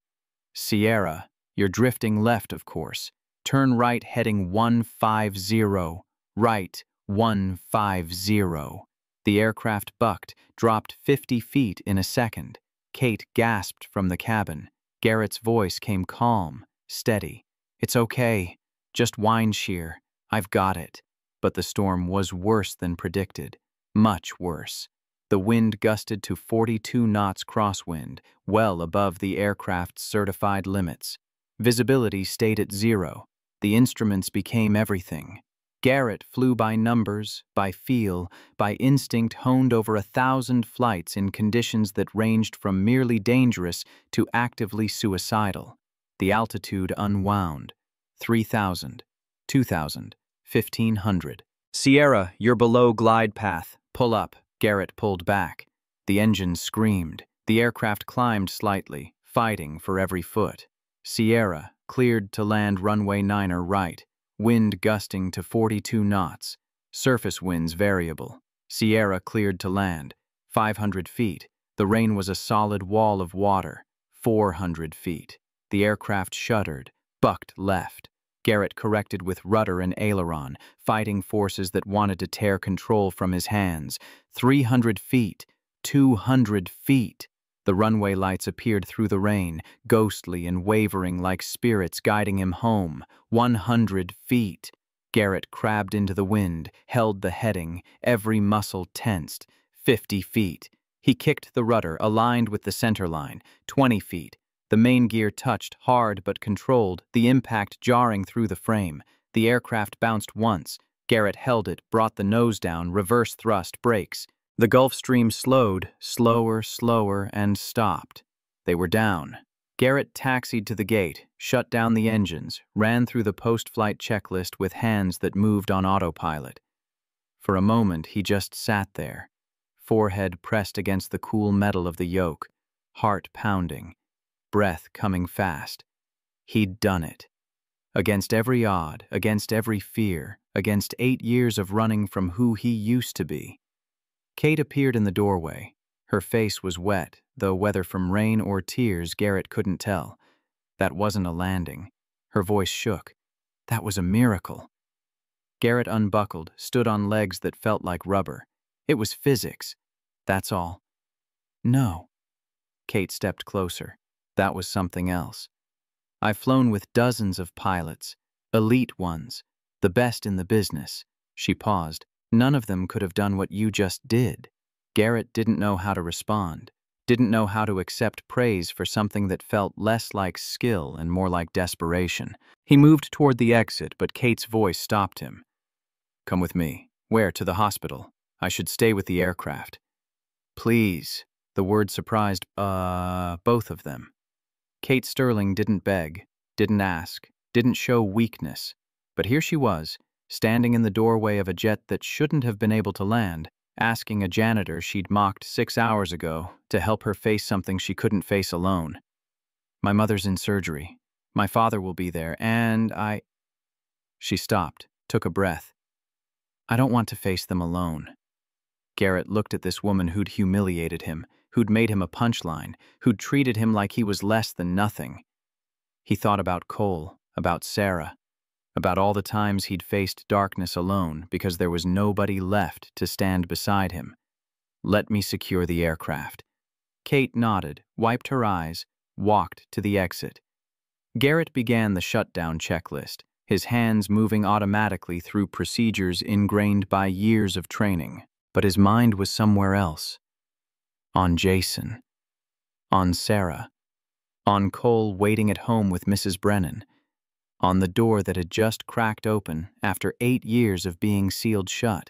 Sierra, you're drifting left, of course. Turn right heading 150. Right, 150. The aircraft bucked, dropped 50 feet in a second. Kate gasped from the cabin. Garrett's voice came calm, steady. It's okay. Just wind shear. I've got it. But the storm was worse than predicted. Much worse. The wind gusted to 42 knots crosswind, well above the aircraft's certified limits. Visibility stayed at 0. The instruments became everything. Garrett flew by numbers, by feel, by instinct, honed over 1,000 flights in conditions that ranged from merely dangerous to actively suicidal. The altitude unwound. 3,000, 2,000, 1,500. Sierra, you're below glide path. Pull up. Garrett pulled back. The engine screamed. The aircraft climbed slightly, fighting for every foot. Sierra, cleared to land runway 9er right. Wind gusting to 42 knots. Surface winds variable. Sierra cleared to land. 500 feet. The rain was a solid wall of water. 400 feet. The aircraft shuddered, bucked left. Garrett corrected with rudder and aileron, fighting forces that wanted to tear control from his hands. 300 feet. 200 feet. The runway lights appeared through the rain, ghostly and wavering like spirits guiding him home. 100 feet. Garrett crabbed into the wind, held the heading, every muscle tensed. 50 feet. He kicked the rudder, aligned with the center line. 20 feet. The main gear touched, hard but controlled, the impact jarring through the frame. The aircraft bounced once. Garrett held it, brought the nose down, reverse thrust, brakes. The Gulf Stream slowed, slower, and stopped. They were down. Garrett taxied to the gate, shut down the engines, ran through the post-flight checklist with hands that moved on autopilot. For a moment, he just sat there, forehead pressed against the cool metal of the yoke, heart pounding, breath coming fast. He'd done it. Against every odd, against every fear, against 8 years of running from who he used to be. Kate appeared in the doorway. Her face was wet, though whether from rain or tears, Garrett couldn't tell. That wasn't a landing. Her voice shook. That was a miracle. Garrett unbuckled, stood on legs that felt like rubber. It was physics. That's all. No. Kate stepped closer. That was something else. I've flown with dozens of pilots, elite ones, the best in the business. She paused. None of them could have done what you just did. Garrett didn't know how to respond, didn't know how to accept praise for something that felt less like skill and more like desperation. He moved toward the exit, but Kate's voice stopped him. Come with me. Where? To the hospital. I should stay with the aircraft. Please. The word surprised, both of them. Kate Sterling didn't beg, didn't ask, didn't show weakness. But here she was, standing in the doorway of a jet that shouldn't have been able to land, asking a janitor she'd mocked 6 hours ago to help her face something she couldn't face alone. My mother's in surgery. My father will be there, and I... She stopped, took a breath. I don't want to face them alone. Garrett looked at this woman who'd humiliated him, who'd made him a punchline, who'd treated him like he was less than nothing. He thought about Cole, about Sarah, about all the times he'd faced darkness alone because there was nobody left to stand beside him. Let me secure the aircraft. Kate nodded, wiped her eyes, walked to the exit. Garrett began the shutdown checklist, his hands moving automatically through procedures ingrained by years of training. But his mind was somewhere else. On Jason. On Sarah. On Cole waiting at home with Mrs. Brennan. On the door that had just cracked open after 8 years of being sealed shut.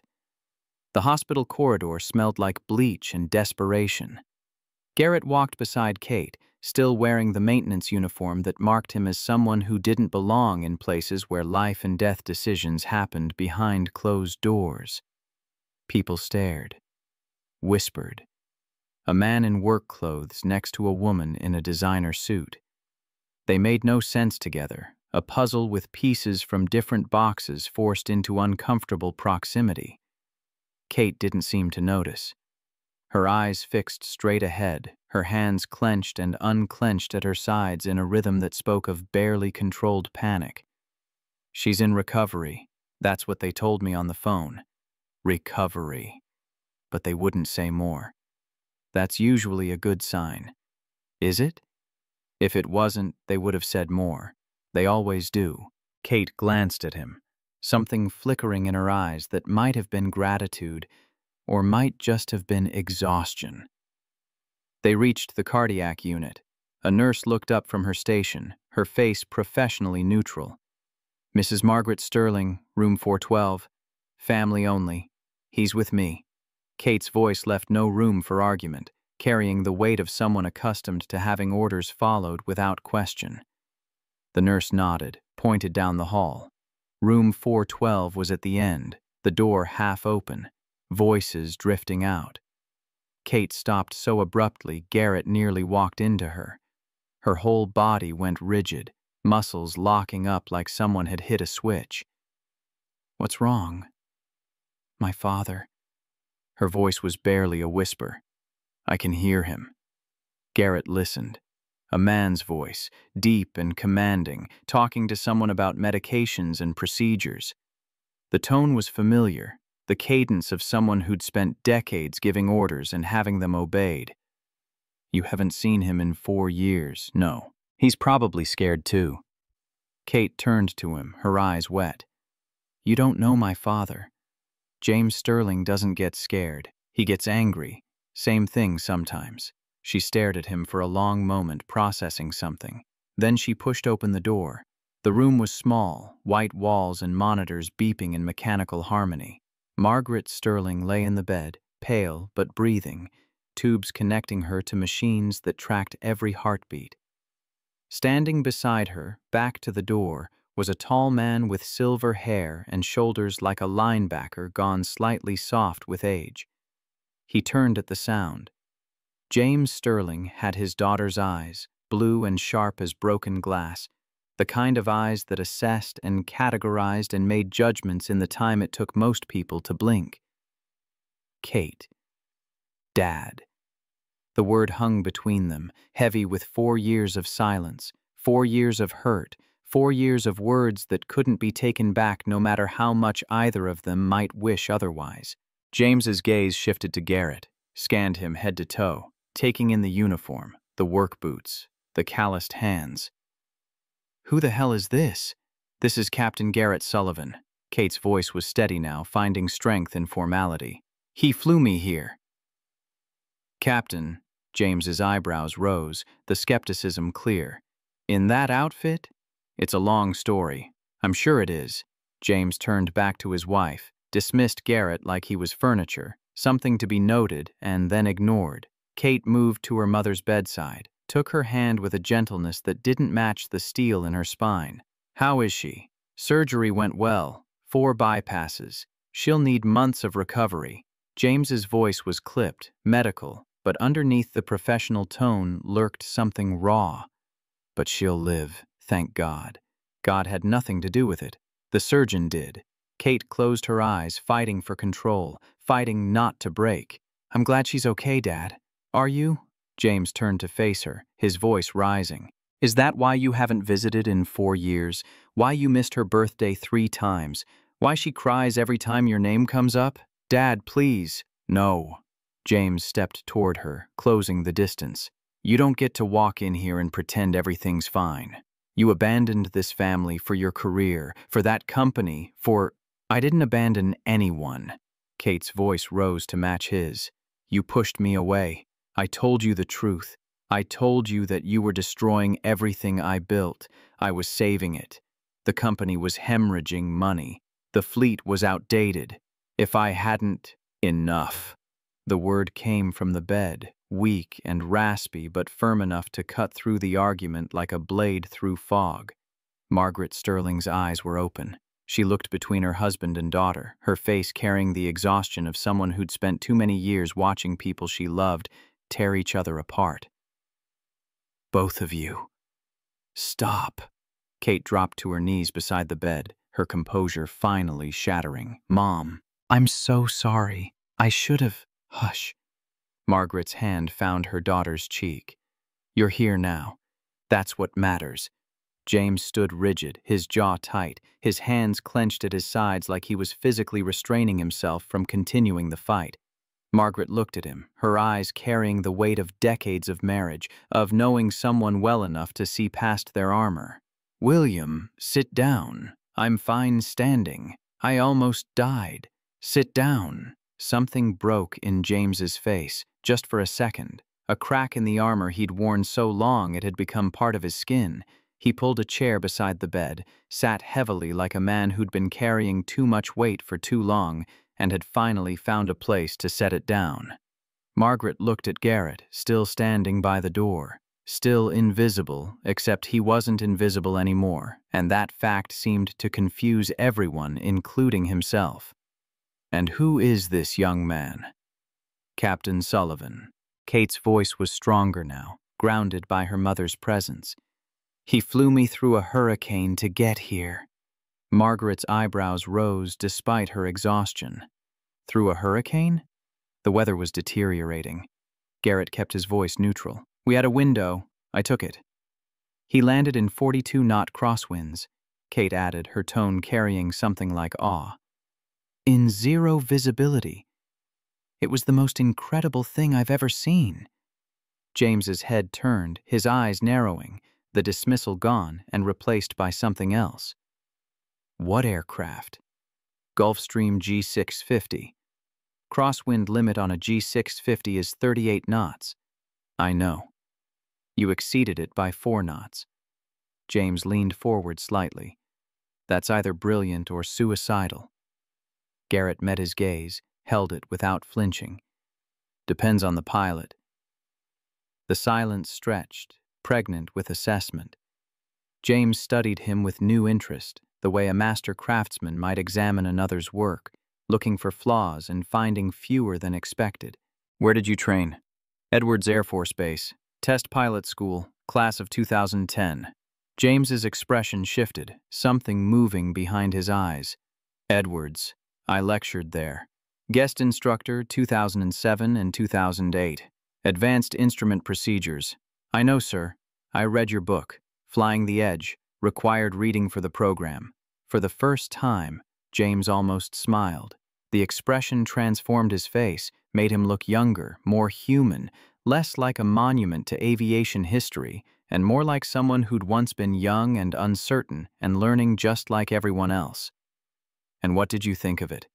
The hospital corridor smelled like bleach and desperation. Garrett walked beside Kate, still wearing the maintenance uniform that marked him as someone who didn't belong in places where life and death decisions happened behind closed doors. People stared, whispered. A man in work clothes next to a woman in a designer suit. They made no sense together, a puzzle with pieces from different boxes forced into uncomfortable proximity. Kate didn't seem to notice. Her eyes fixed straight ahead, her hands clenched and unclenched at her sides in a rhythm that spoke of barely controlled panic. She's in recovery. That's what they told me on the phone. Recovery. But they wouldn't say more. That's usually a good sign. Is it? If it wasn't, they would have said more. They always do. Kate glanced at him, something flickering in her eyes that might have been gratitude, or might just have been exhaustion. They reached the cardiac unit. A nurse looked up from her station, her face professionally neutral. Mrs. Margaret Sterling, room 412. Family only. He's with me. Kate's voice left no room for argument, carrying the weight of someone accustomed to having orders followed without question. The nurse nodded, pointed down the hall. Room 412 was at the end, the door half open, voices drifting out. Kate stopped so abruptly Garrett nearly walked into her. Her whole body went rigid, muscles locking up like someone had hit a switch. What's wrong? My father. Her voice was barely a whisper. I can hear him. Garrett listened. A man's voice, deep and commanding, talking to someone about medications and procedures. The tone was familiar, the cadence of someone who'd spent decades giving orders and having them obeyed. You haven't seen him in 4 years, no. He's probably scared too. Kate turned to him, her eyes wet. You don't know my father. James Sterling doesn't get scared. He gets angry. Same thing sometimes. She stared at him for a long moment, processing something. Then she pushed open the door. The room was small, white walls and monitors beeping in mechanical harmony. Margaret Sterling lay in the bed, pale but breathing, tubes connecting her to machines that tracked every heartbeat. Standing beside her, back to the door, was a tall man with silver hair and shoulders like a linebacker gone slightly soft with age. He turned at the sound. James Sterling had his daughter's eyes, blue and sharp as broken glass, the kind of eyes that assessed and categorized and made judgments in the time it took most people to blink. Kate. Dad. The word hung between them, heavy with 4 years of silence, 4 years of hurt, 4 years of words that couldn't be taken back no matter how much either of them might wish otherwise. James's gaze shifted to Garrett, scanned him head to toe, taking in the uniform, the work boots, the calloused hands. "Who the hell is this?" "This is Captain Garrett Sullivan." Kate's voice was steady now, finding strength in formality. "He flew me here." "Captain," James's eyebrows rose, the skepticism clear. "In that outfit? It's a long story. I'm sure it is." James turned back to his wife, dismissed Garrett like he was furniture, something to be noted and then ignored. Kate moved to her mother's bedside, took her hand with a gentleness that didn't match the steel in her spine. "How is she?" "Surgery went well. 4 bypasses. She'll need months of recovery." James's voice was clipped, medical, but underneath the professional tone lurked something raw. "But she'll live, thank God." God had nothing to do with it. The surgeon did. Kate closed her eyes, fighting for control, fighting not to break. "I'm glad she's okay, Dad." "Are you?" James turned to face her, his voice rising. "Is that why you haven't visited in 4 years? Why you missed her birthday 3 times? Why she cries every time your name comes up? Dad, please." "No." James stepped toward her, closing the distance. "You don't get to walk in here and pretend everything's fine. You abandoned this family for your career, for that company, for—" "I didn't abandon anyone." Kate's voice rose to match his. "You pushed me away. I told you the truth. I told you that you were destroying everything I built. I was saving it. The company was hemorrhaging money. The fleet was outdated. If I hadn't—" "Enough." The word came from the bed, weak and raspy but firm enough to cut through the argument like a blade through fog. Margaret Sterling's eyes were open. She looked between her husband and daughter, her face carrying the exhaustion of someone who'd spent too many years watching people she loved tear each other apart. "Both of you. Stop." Kate dropped to her knees beside the bed, her composure finally shattering. "Mom, I'm so sorry. I should have—" "Hush." Margaret's hand found her daughter's cheek. "You're here now. That's what matters." James stood rigid, his jaw tight, his hands clenched at his sides like he was physically restraining himself from continuing the fight. Margaret looked at him, her eyes carrying the weight of decades of marriage, of knowing someone well enough to see past their armor. "William, sit down. I'm fine standing. I almost died. Sit down." Something broke in James's face, just for a second. A crack in the armor he'd worn so long it had become part of his skin. He pulled a chair beside the bed, sat heavily like a man who'd been carrying too much weight for too long, and had finally found a place to set it down. Margaret looked at Garrett, still standing by the door, still invisible, except he wasn't invisible anymore, and that fact seemed to confuse everyone, including himself. "And who is this young man?" "Captain Sullivan." Kate's voice was stronger now, grounded by her mother's presence. "He flew me through a hurricane to get here." Margaret's eyebrows rose despite her exhaustion. "Through a hurricane?" The weather was deteriorating. Garrett kept his voice neutral. "We had a window. I took it." "He landed in 42-knot crosswinds," Kate added, her tone carrying something like awe. "In 0 visibility. It was the most incredible thing I've ever seen." James's head turned, his eyes narrowing, the dismissal gone and replaced by something else. "What aircraft?" "Gulfstream G650. Crosswind limit on a G650 is 38 knots. I know. You exceeded it by 4 knots. James leaned forward slightly. That's either brilliant or suicidal. Garrett met his gaze, held it without flinching. Depends on the pilot. The silence stretched, pregnant with assessment. James studied him with new interest, the way a master craftsman might examine another's work, looking for flaws and finding fewer than expected. Where did you train? Edwards Air Force Base, Test Pilot School, class of 2010. James's expression shifted, something moving behind his eyes. Edwards. I lectured there. Guest instructor 2007 and 2008. Advanced Instrument Procedures. I know, sir. I read your book, Flying the Edge, required reading for the program. For the first time, James almost smiled. The expression transformed his face, made him look younger, more human, less like a monument to aviation history, and more like someone who'd once been young and uncertain and learning just like everyone else. And what did you think of it?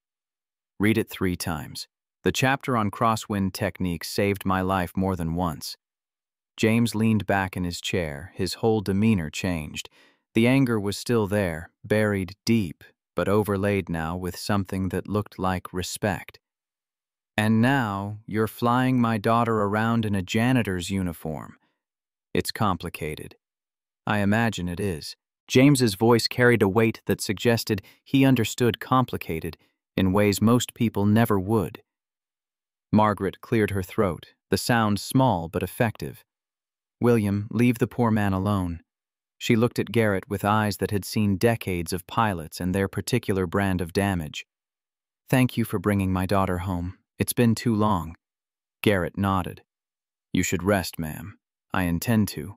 Read it 3 times. The chapter on crosswind techniques saved my life more than once. James leaned back in his chair, his whole demeanor changed. The anger was still there, buried deep, but overlaid now with something that looked like respect. And now, you're flying my daughter around in a janitor's uniform. It's complicated. I imagine it is. James's voice carried a weight that suggested he understood complicated in ways most people never would. Margaret cleared her throat, the sound small but effective. William, leave the poor man alone. She looked at Garrett with eyes that had seen decades of pilots and their particular brand of damage. Thank you for bringing my daughter home. It's been too long. Garrett nodded. You should rest, ma'am. I intend to.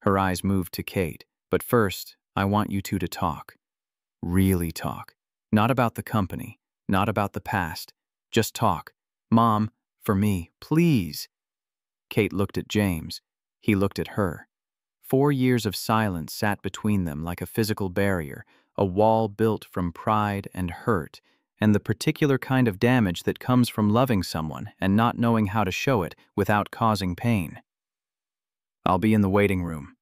Her eyes moved to Kate. But first, I want you two to talk. Really talk. Not about the company, not about the past. Just talk. Mom, for me, please. Kate looked at James. He looked at her. 4 years of silence sat between them like a physical barrier, a wall built from pride and hurt, and the particular kind of damage that comes from loving someone and not knowing how to show it without causing pain. I'll be in the waiting room.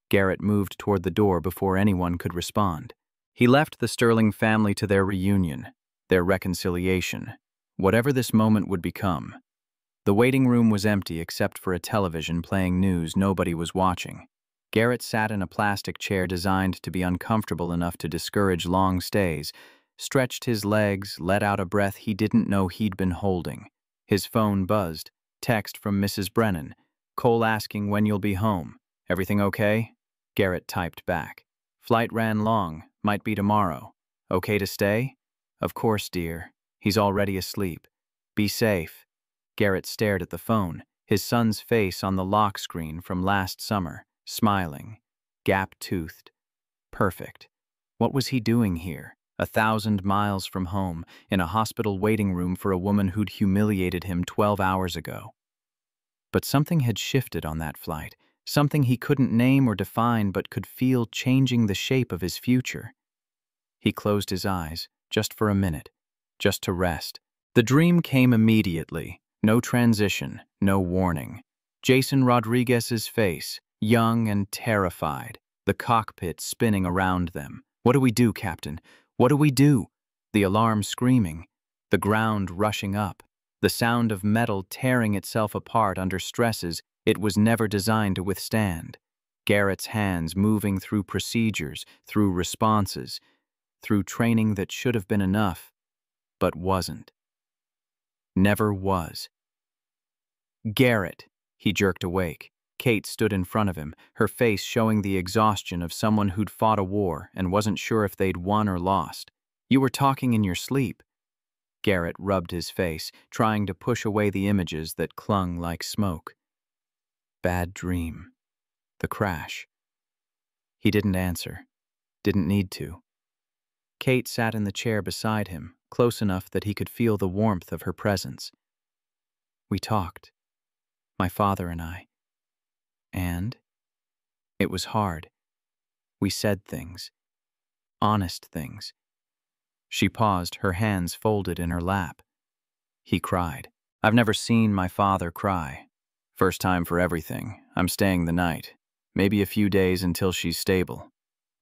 Garrett moved toward the door before anyone could respond. He left the Sterling family to their reunion, their reconciliation, whatever this moment would become. The waiting room was empty except for a television playing news nobody was watching. Garrett sat in a plastic chair designed to be uncomfortable enough to discourage long stays, stretched his legs, let out a breath he didn't know he'd been holding. His phone buzzed. Text from Mrs. Brennan. Cole asking when you'll be home. Everything okay? Garrett typed back. Flight ran long. Might be tomorrow. Okay to stay? Of course, dear. He's already asleep. Be safe. Garrett stared at the phone, his son's face on the lock screen from last summer, smiling, gap-toothed. Perfect. What was he doing here, 1,000 miles from home, in a hospital waiting room for a woman who'd humiliated him 12 hours ago? But something had shifted on that flight, something he couldn't name or define but could feel changing the shape of his future. He closed his eyes, just for a minute, just to rest. The dream came immediately, no transition, no warning. Jason Rodriguez's face, young and terrified, the cockpit spinning around them. What do we do, Captain? What do we do? The alarm screaming, the ground rushing up, the sound of metal tearing itself apart under stresses it was never designed to withstand. Garrett's hands moving through procedures, through responses, through training that should have been enough, but wasn't. Never was. Garrett, he jerked awake. Kate stood in front of him, her face showing the exhaustion of someone who'd fought a war and wasn't sure if they'd won or lost. You were talking in your sleep. Garrett rubbed his face, trying to push away the images that clung like smoke. Bad dream. The crash. He didn't answer. Didn't need to. Kate sat in the chair beside him, close enough that he could feel the warmth of her presence. We talked. My father and I. And it was hard. We said things. Honest things. She paused, her hands folded in her lap. he cried. I've never seen my father cry. First time for everything. I'm staying the night. Maybe a few days until she's stable.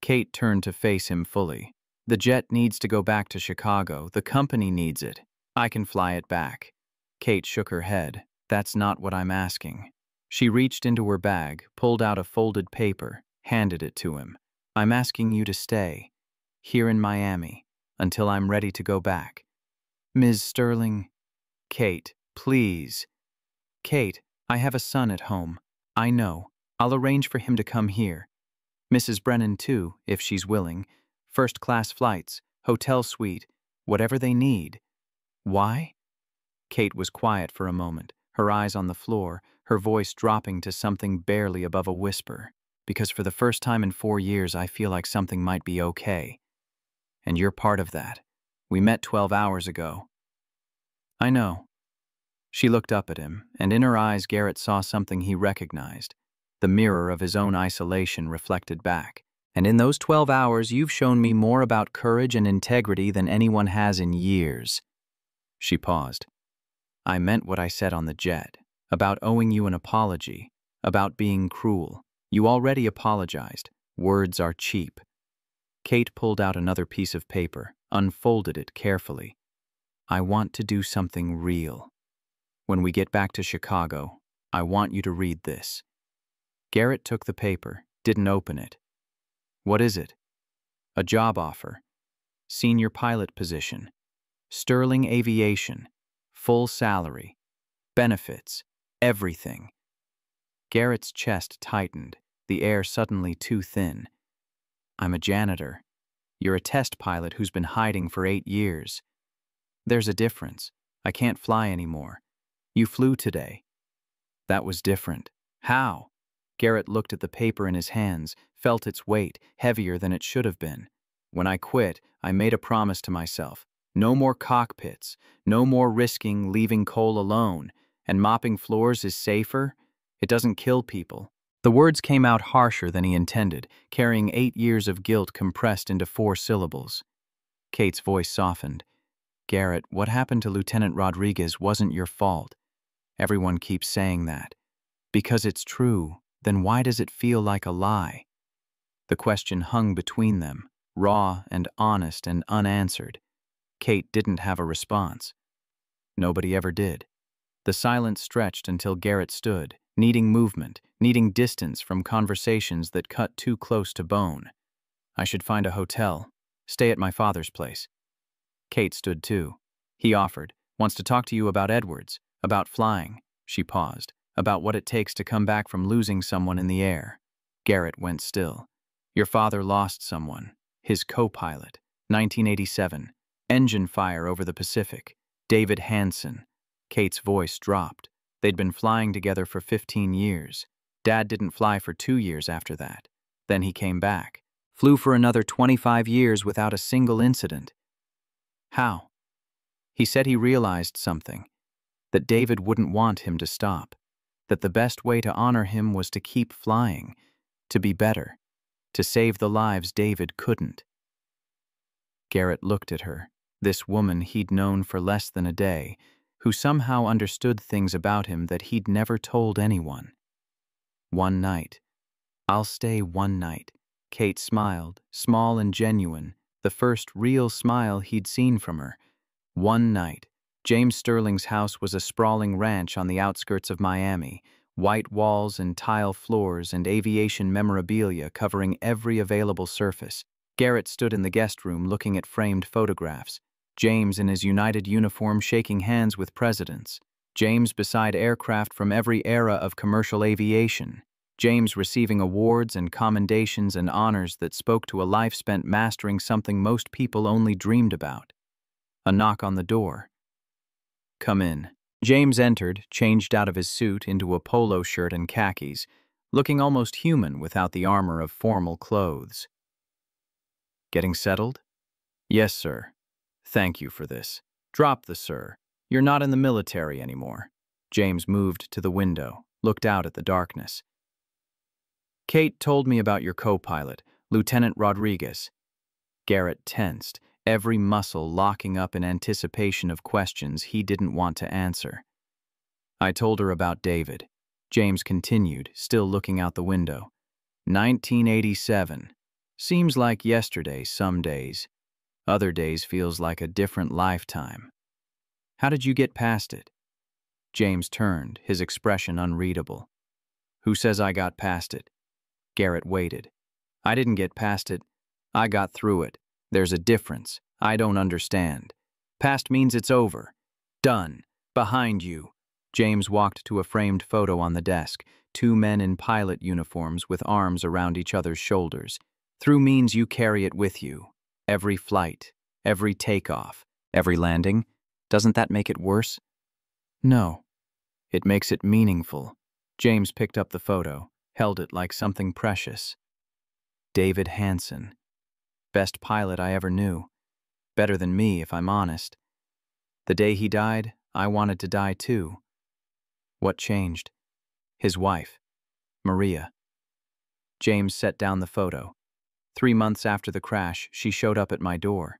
Kate turned to face him fully. The jet needs to go back to Chicago. The company needs it. I can fly it back. Kate shook her head. That's not what I'm asking. She reached into her bag, pulled out a folded paper, handed it to him. I'm asking you to stay, here in Miami, until I'm ready to go back. Ms. Sterling. Kate, please. Kate, I have a son at home. I know. I'll arrange for him to come here. Mrs. Brennan, too, if she's willing. First-class flights, hotel suite, whatever they need. Why? Kate was quiet for a moment, her eyes on the floor, her voice dropping to something barely above a whisper. Because for the first time in 4 years, I feel like something might be okay. And you're part of that. We met 12 hours ago. I know. She looked up at him, and in her eyes Garrett saw something he recognized, the mirror of his own isolation reflected back. And in those 12 hours, you've shown me more about courage and integrity than anyone has in years. She paused. I meant what I said on the jet, about owing you an apology, about being cruel. You already apologized. Words are cheap. Kate pulled out another piece of paper, unfolded it carefully. I want to do something real. When we get back to Chicago, I want you to read this. Garrett took the paper, didn't open it. What is it? A job offer. Senior pilot position. Sterling Aviation. Full salary. Benefits. Everything. Garrett's chest tightened, the air suddenly too thin. I'm a janitor. You're a test pilot who's been hiding for 8 years. There's a difference. I can't fly anymore. You flew today. That was different. How? Garrett looked at the paper in his hands, felt its weight, heavier than it should have been. When I quit, I made a promise to myself. No more cockpits, no more risking leaving Cole alone, and mopping floors is safer. It doesn't kill people. The words came out harsher than he intended, carrying 8 years of guilt compressed into 4 syllables. Kate's voice softened. Garrett, what happened to Lieutenant Rodriguez wasn't your fault. Everyone keeps saying that. Because it's true, then why does it feel like a lie? The question hung between them, raw and honest and unanswered. Kate didn't have a response. Nobody ever did. The silence stretched until Garrett stood, needing movement, needing distance from conversations that cut too close to bone. I should find a hotel, stay at my father's place. Kate stood too. He offered, wants to talk to you about Edwards, about flying. She paused, about what it takes to come back from losing someone in the air. Garrett went still. Your father lost someone, his co-pilot, 1987, engine fire over the Pacific, David Hansen. Kate's voice dropped. They'd been flying together for 15 years. Dad didn't fly for 2 years after that. Then he came back. Flew for another 25 years without a single incident. How? He said he realized something. That David wouldn't want him to stop. That the best way to honor him was to keep flying. To be better. To save the lives David couldn't. Garrett looked at her, this woman he'd known for less than a day, who somehow understood things about him that he'd never told anyone. One night. I'll stay one night. Kate smiled, small and genuine, the first real smile he'd seen from her. One night. James Sterling's house was a sprawling ranch on the outskirts of Miami, white walls and tile floors and aviation memorabilia covering every available surface. Garrett stood in the guest room looking at framed photographs. James in his United uniform shaking hands with presidents. James beside aircraft from every era of commercial aviation. James receiving awards and commendations and honors that spoke to a life spent mastering something most people only dreamed about. A knock on the door. Come in. James entered, changed out of his suit into a polo shirt and khakis, looking almost human without the armor of formal clothes. Getting settled? Yes, sir. Thank you for this. Drop the sir. You're not in the military anymore. James moved to the window, looked out at the darkness. Kate told me about your co-pilot, Lieutenant Rodriguez. Garrett tensed, every muscle locking up in anticipation of questions he didn't want to answer. I told her about David. James continued, still looking out the window. 1987. Seems like yesterday some days. Other days feels like a different lifetime. How did you get past it? James turned, his expression unreadable. Who says I got past it? Garrett waited. I didn't get past it. I got through it. There's a difference. I don't understand. Past means it's over. Done. Behind you. James walked to a framed photo on the desk, two men in pilot uniforms with arms around each other's shoulders. Through means you carry it with you. Every flight, every takeoff, every landing. Doesn't that make it worse? No. It makes it meaningful. James picked up the photo, held it like something precious. David Hansen. Best pilot I ever knew. Better than me, if I'm honest. The day he died, I wanted to die too. What changed? His wife, Maria. James set down the photo. 3 months after the crash, she showed up at my door.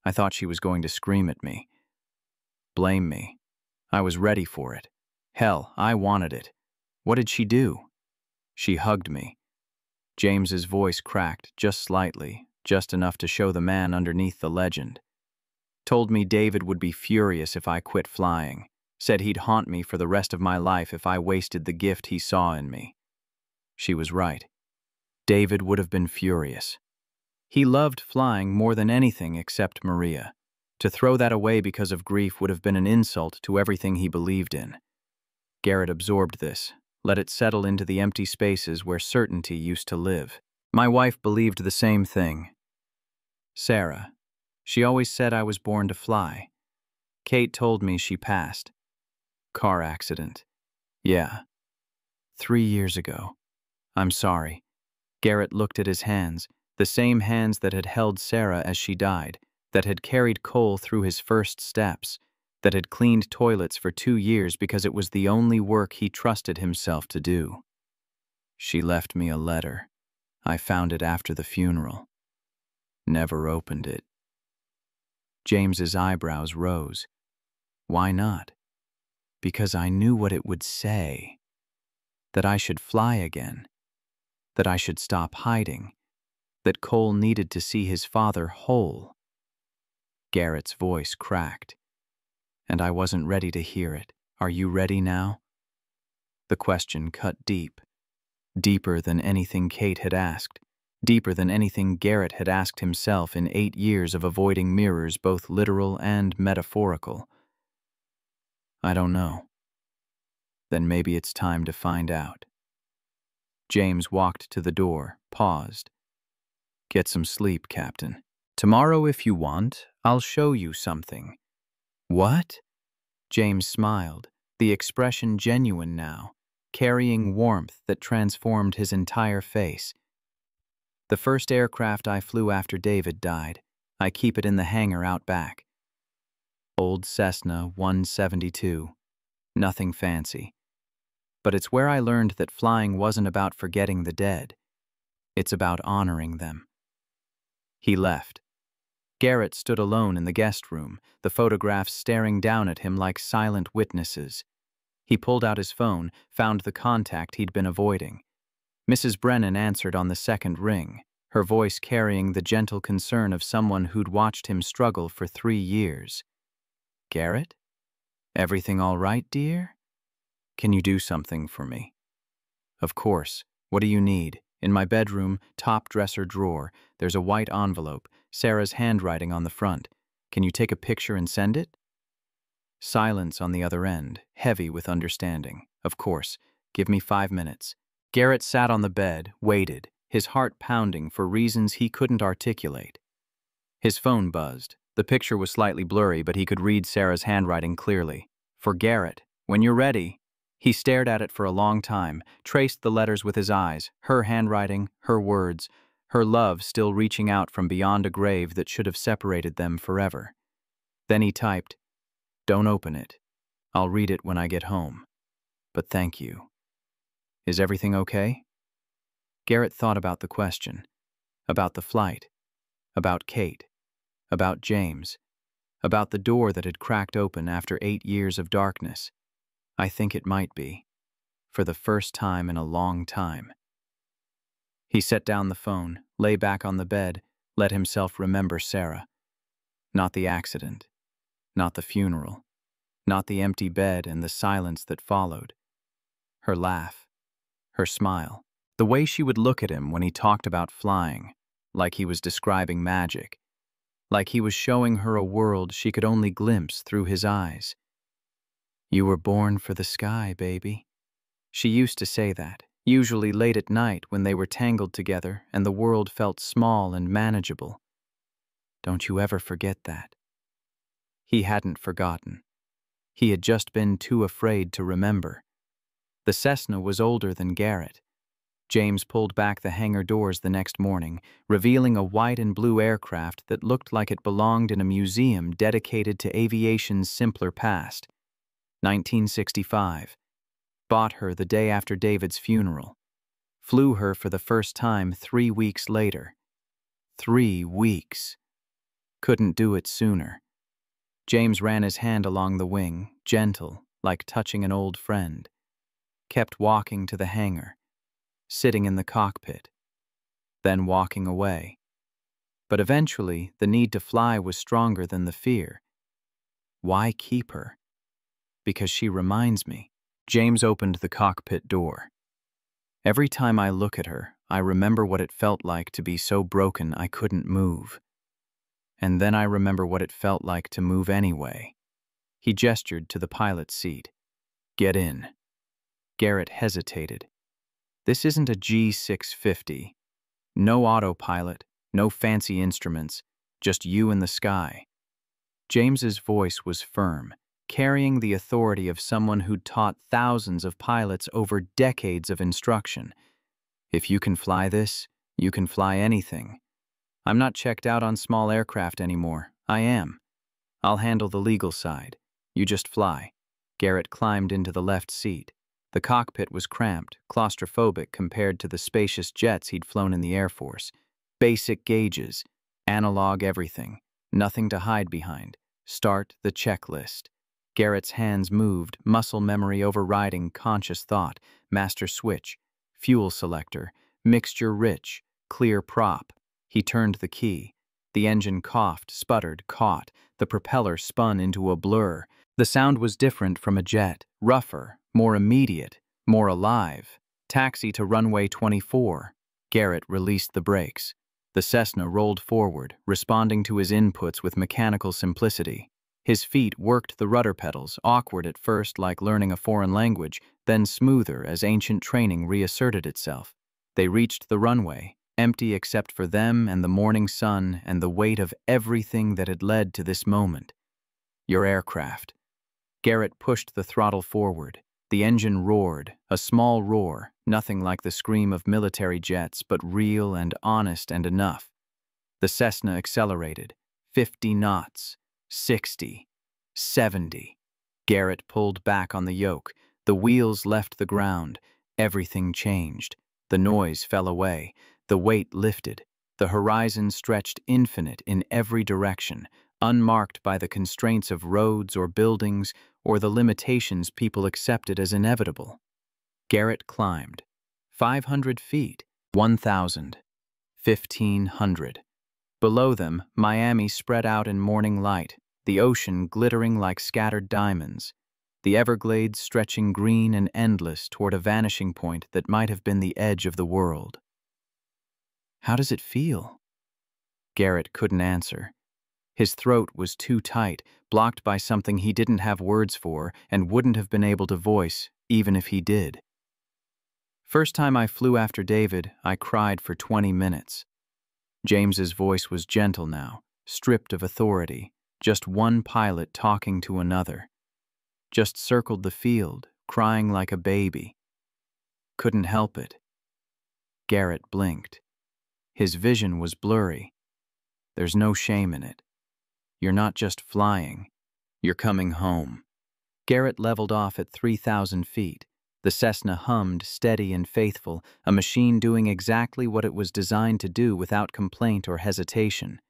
I thought she was going to scream at me. Blame me. I was ready for it. Hell, I wanted it. What did she do? She hugged me. James's voice cracked just slightly, just enough to show the man underneath the legend. Told me David would be furious if I quit flying. Said he'd haunt me for the rest of my life if I wasted the gift he saw in me. She was right. David would have been furious. He loved flying more than anything except Maria. To throw that away because of grief would have been an insult to everything he believed in. Garrett absorbed this, let it settle into the empty spaces where certainty used to live. My wife believed the same thing. Sarah. She always said I was born to fly. Kate told me she passed. Car accident. Yeah. 3 years ago. I'm sorry. Garrett looked at his hands, the same hands that had held Sarah as she died, that had carried Cole through his first steps, that had cleaned toilets for 2 years because it was the only work he trusted himself to do. She left me a letter. I found it after the funeral. Never opened it. James's eyebrows rose. Why not? Because I knew what it would say. That I should fly again. That I should stop hiding. That Cole needed to see his father whole. Garrett's voice cracked. And I wasn't ready to hear it. Are you ready now? The question cut deep. Deeper than anything Kate had asked. Deeper than anything Garrett had asked himself in 8 years of avoiding mirrors, both literal and metaphorical. I don't know. Then maybe it's time to find out. James walked to the door, paused. Get some sleep, Captain. Tomorrow, if you want, I'll show you something. What? James smiled, the expression genuine now, carrying warmth that transformed his entire face. The first aircraft I flew after David died. I keep it in the hangar out back. Old Cessna 172. Nothing fancy. But it's where I learned that flying wasn't about forgetting the dead. It's about honoring them. He left. Garrett stood alone in the guest room, the photographs staring down at him like silent witnesses. He pulled out his phone, found the contact he'd been avoiding. Mrs. Brennan answered on the second ring, her voice carrying the gentle concern of someone who'd watched him struggle for 3 years. Garrett? Everything all right, dear? Can you do something for me? Of course. What do you need? In my bedroom, top dresser drawer, there's a white envelope, Sarah's handwriting on the front. Can you take a picture and send it? Silence on the other end, heavy with understanding. Of course. Give me 5 minutes. Garrett sat on the bed, waited, his heart pounding for reasons he couldn't articulate. His phone buzzed. The picture was slightly blurry, but he could read Sarah's handwriting clearly. For Garrett, when you're ready. He stared at it for a long time, traced the letters with his eyes, her handwriting, her words, her love still reaching out from beyond a grave that should have separated them forever. Then he typed, "Don't open it. I'll read it when I get home. But thank you. Is everything okay?" Garrett thought about the question, about the flight, about Kate. about James, about the door that had cracked open after 8 years of darkness. I think it might be, for the first time in a long time. He set down the phone, lay back on the bed, let himself remember Sarah. Not the accident, not the funeral, not the empty bed and the silence that followed. Her laugh, her smile, the way she would look at him when he talked about flying, like he was describing magic, like he was showing her a world she could only glimpse through his eyes. "You were born for the sky, baby." She used to say that, usually late at night when they were tangled together and the world felt small and manageable. Don't you ever forget that. He hadn't forgotten. He had just been too afraid to remember. The Cessna was older than Garrett. James pulled back the hangar doors the next morning, revealing a white and blue aircraft that looked like it belonged in a museum dedicated to aviation's simpler past. 1965. Bought her the day after David's funeral. Flew her for the first time 3 weeks later. 3 weeks. Couldn't do it sooner. James ran his hand along the wing, gentle, like touching an old friend. Kept walking to the hangar, sitting in the cockpit, then walking away. But eventually, the need to fly was stronger than the fear. Why keep her? Because she reminds me. James opened the cockpit door. Every time I look at her, I remember what it felt like to be so broken I couldn't move. And then I remember what it felt like to move anyway. He gestured to the pilot's seat. "Get in." Garrett hesitated. This isn't a G650. No autopilot, no fancy instruments, just you in the sky. James's voice was firm, carrying the authority of someone who'd taught thousands of pilots over decades of instruction. "If you can fly this, you can fly anything. I'm not checked out on small aircraft anymore. I am. I'll handle the legal side. You just fly." Garrett climbed into the left seat. The cockpit was cramped, claustrophobic compared to the spacious jets he'd flown in the Air Force. Basic gauges, analog everything, nothing to hide behind. Start the checklist. Garrett's hands moved, muscle memory overriding conscious thought. Master switch, fuel selector, mixture rich, clear prop. He turned the key. The engine coughed, sputtered, caught. The propeller spun into a blur. The sound was different from a jet, rougher, more immediate, more alive. Taxi to runway 24. Garrett released the brakes. The Cessna rolled forward, responding to his inputs with mechanical simplicity. His feet worked the rudder pedals, awkward at first like learning a foreign language, then smoother as ancient training reasserted itself. They reached the runway, empty except for them and the morning sun and the weight of everything that had led to this moment. "Your aircraft." Garrett pushed the throttle forward. The engine roared, a small roar, nothing like the scream of military jets, but real and honest and enough. The Cessna accelerated. 50 knots. 60. 70. Garrett pulled back on the yoke. The wheels left the ground. Everything changed. The noise fell away. The weight lifted. The horizon stretched infinite in every direction, unmarked by the constraints of roads or buildings or the limitations people accepted as inevitable. Garrett climbed. 500 feet. 1,000. 1,500. Below them, Miami spread out in morning light, the ocean glittering like scattered diamonds, the Everglades stretching green and endless toward a vanishing point that might have been the edge of the world. "How does it feel?" Garrett couldn't answer. His throat was too tight, blocked by something he didn't have words for and wouldn't have been able to voice, even if he did. "First time I flew after David, I cried for 20 minutes. James's voice was gentle now, stripped of authority, just one pilot talking to another. Just circled the field, crying like a baby. Couldn't help it. Garrett blinked. His vision was blurry. There's no shame in it. You're not just flying. You're coming home. Garrett leveled off at 3,000 feet. The Cessna hummed, steady and faithful, a machine doing exactly what it was designed to do without complaint or hesitation.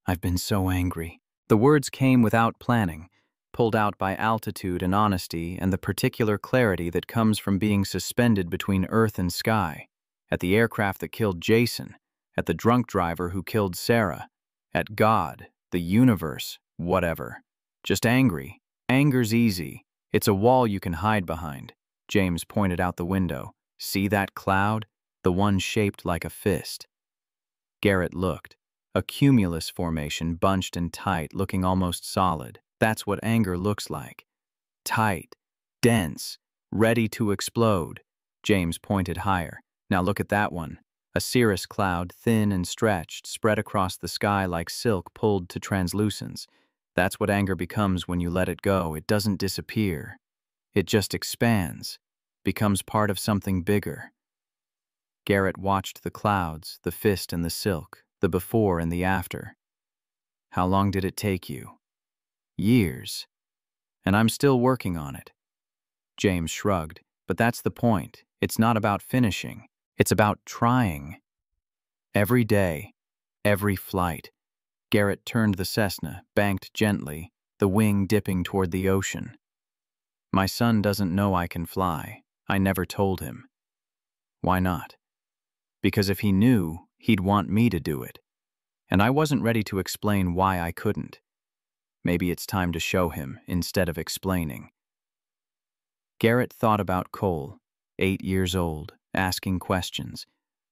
I've been so angry. The words came without planning, pulled out by altitude and honesty and the particular clarity that comes from being suspended between earth and sky. At the aircraft that killed Jason, at the drunk driver who killed Sarah, at God, the universe, whatever. Just angry. Anger's easy. It's a wall you can hide behind. James pointed out the window. See that cloud? The one shaped like a fist. Garrett looked. A cumulus formation, bunched and tight, looking almost solid. That's what anger looks like. Tight, dense, ready to explode. James pointed higher. Now look at that one. A cirrus cloud, thin and stretched, spread across the sky like silk pulled to translucence. That's what anger becomes when you let it go. It doesn't disappear. It just expands, becomes part of something bigger. Garrett watched the clouds, the fist and the silk, the before and the after. How long did it take you? Years. And I'm still working on it. James shrugged. But that's the point. It's not about finishing. It's about trying. Every day, every flight. Garrett turned the Cessna, banked gently, the wing dipping toward the ocean. My son doesn't know I can fly. I never told him. Why not? Because if he knew, he'd want me to do it. And I wasn't ready to explain why I couldn't. Maybe it's time to show him instead of explaining. Garrett thought about Cole, 8 years old, asking questions,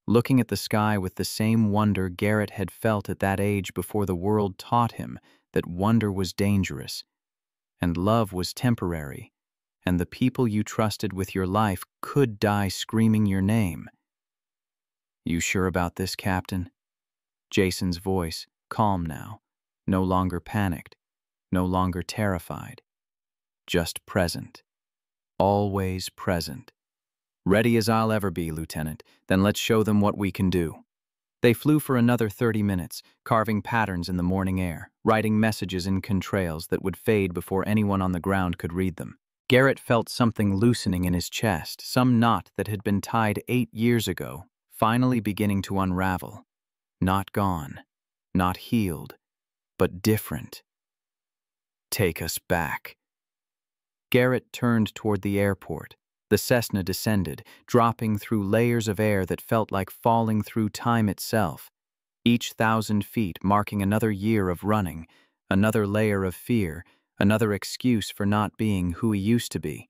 looking at the sky with the same wonder Garrett had felt at that age before the world taught him that wonder was dangerous, and love was temporary, and the people you trusted with your life could die screaming your name. You sure about this, Captain? Jason's voice, calm now, no longer panicked, no longer terrified, just present. Always present. Ready as I'll ever be, Lieutenant. Then let's show them what we can do. They flew for another 30 minutes, carving patterns in the morning air, writing messages in contrails that would fade before anyone on the ground could read them. Garrett felt something loosening in his chest, some knot that had been tied 8 years ago, finally beginning to unravel. Not gone, not healed, but different. Take us back. Garrett turned toward the airport. The Cessna descended, dropping through layers of air that felt like falling through time itself. Each 1,000 feet marking another year of running, another layer of fear, another excuse for not being who he used to be.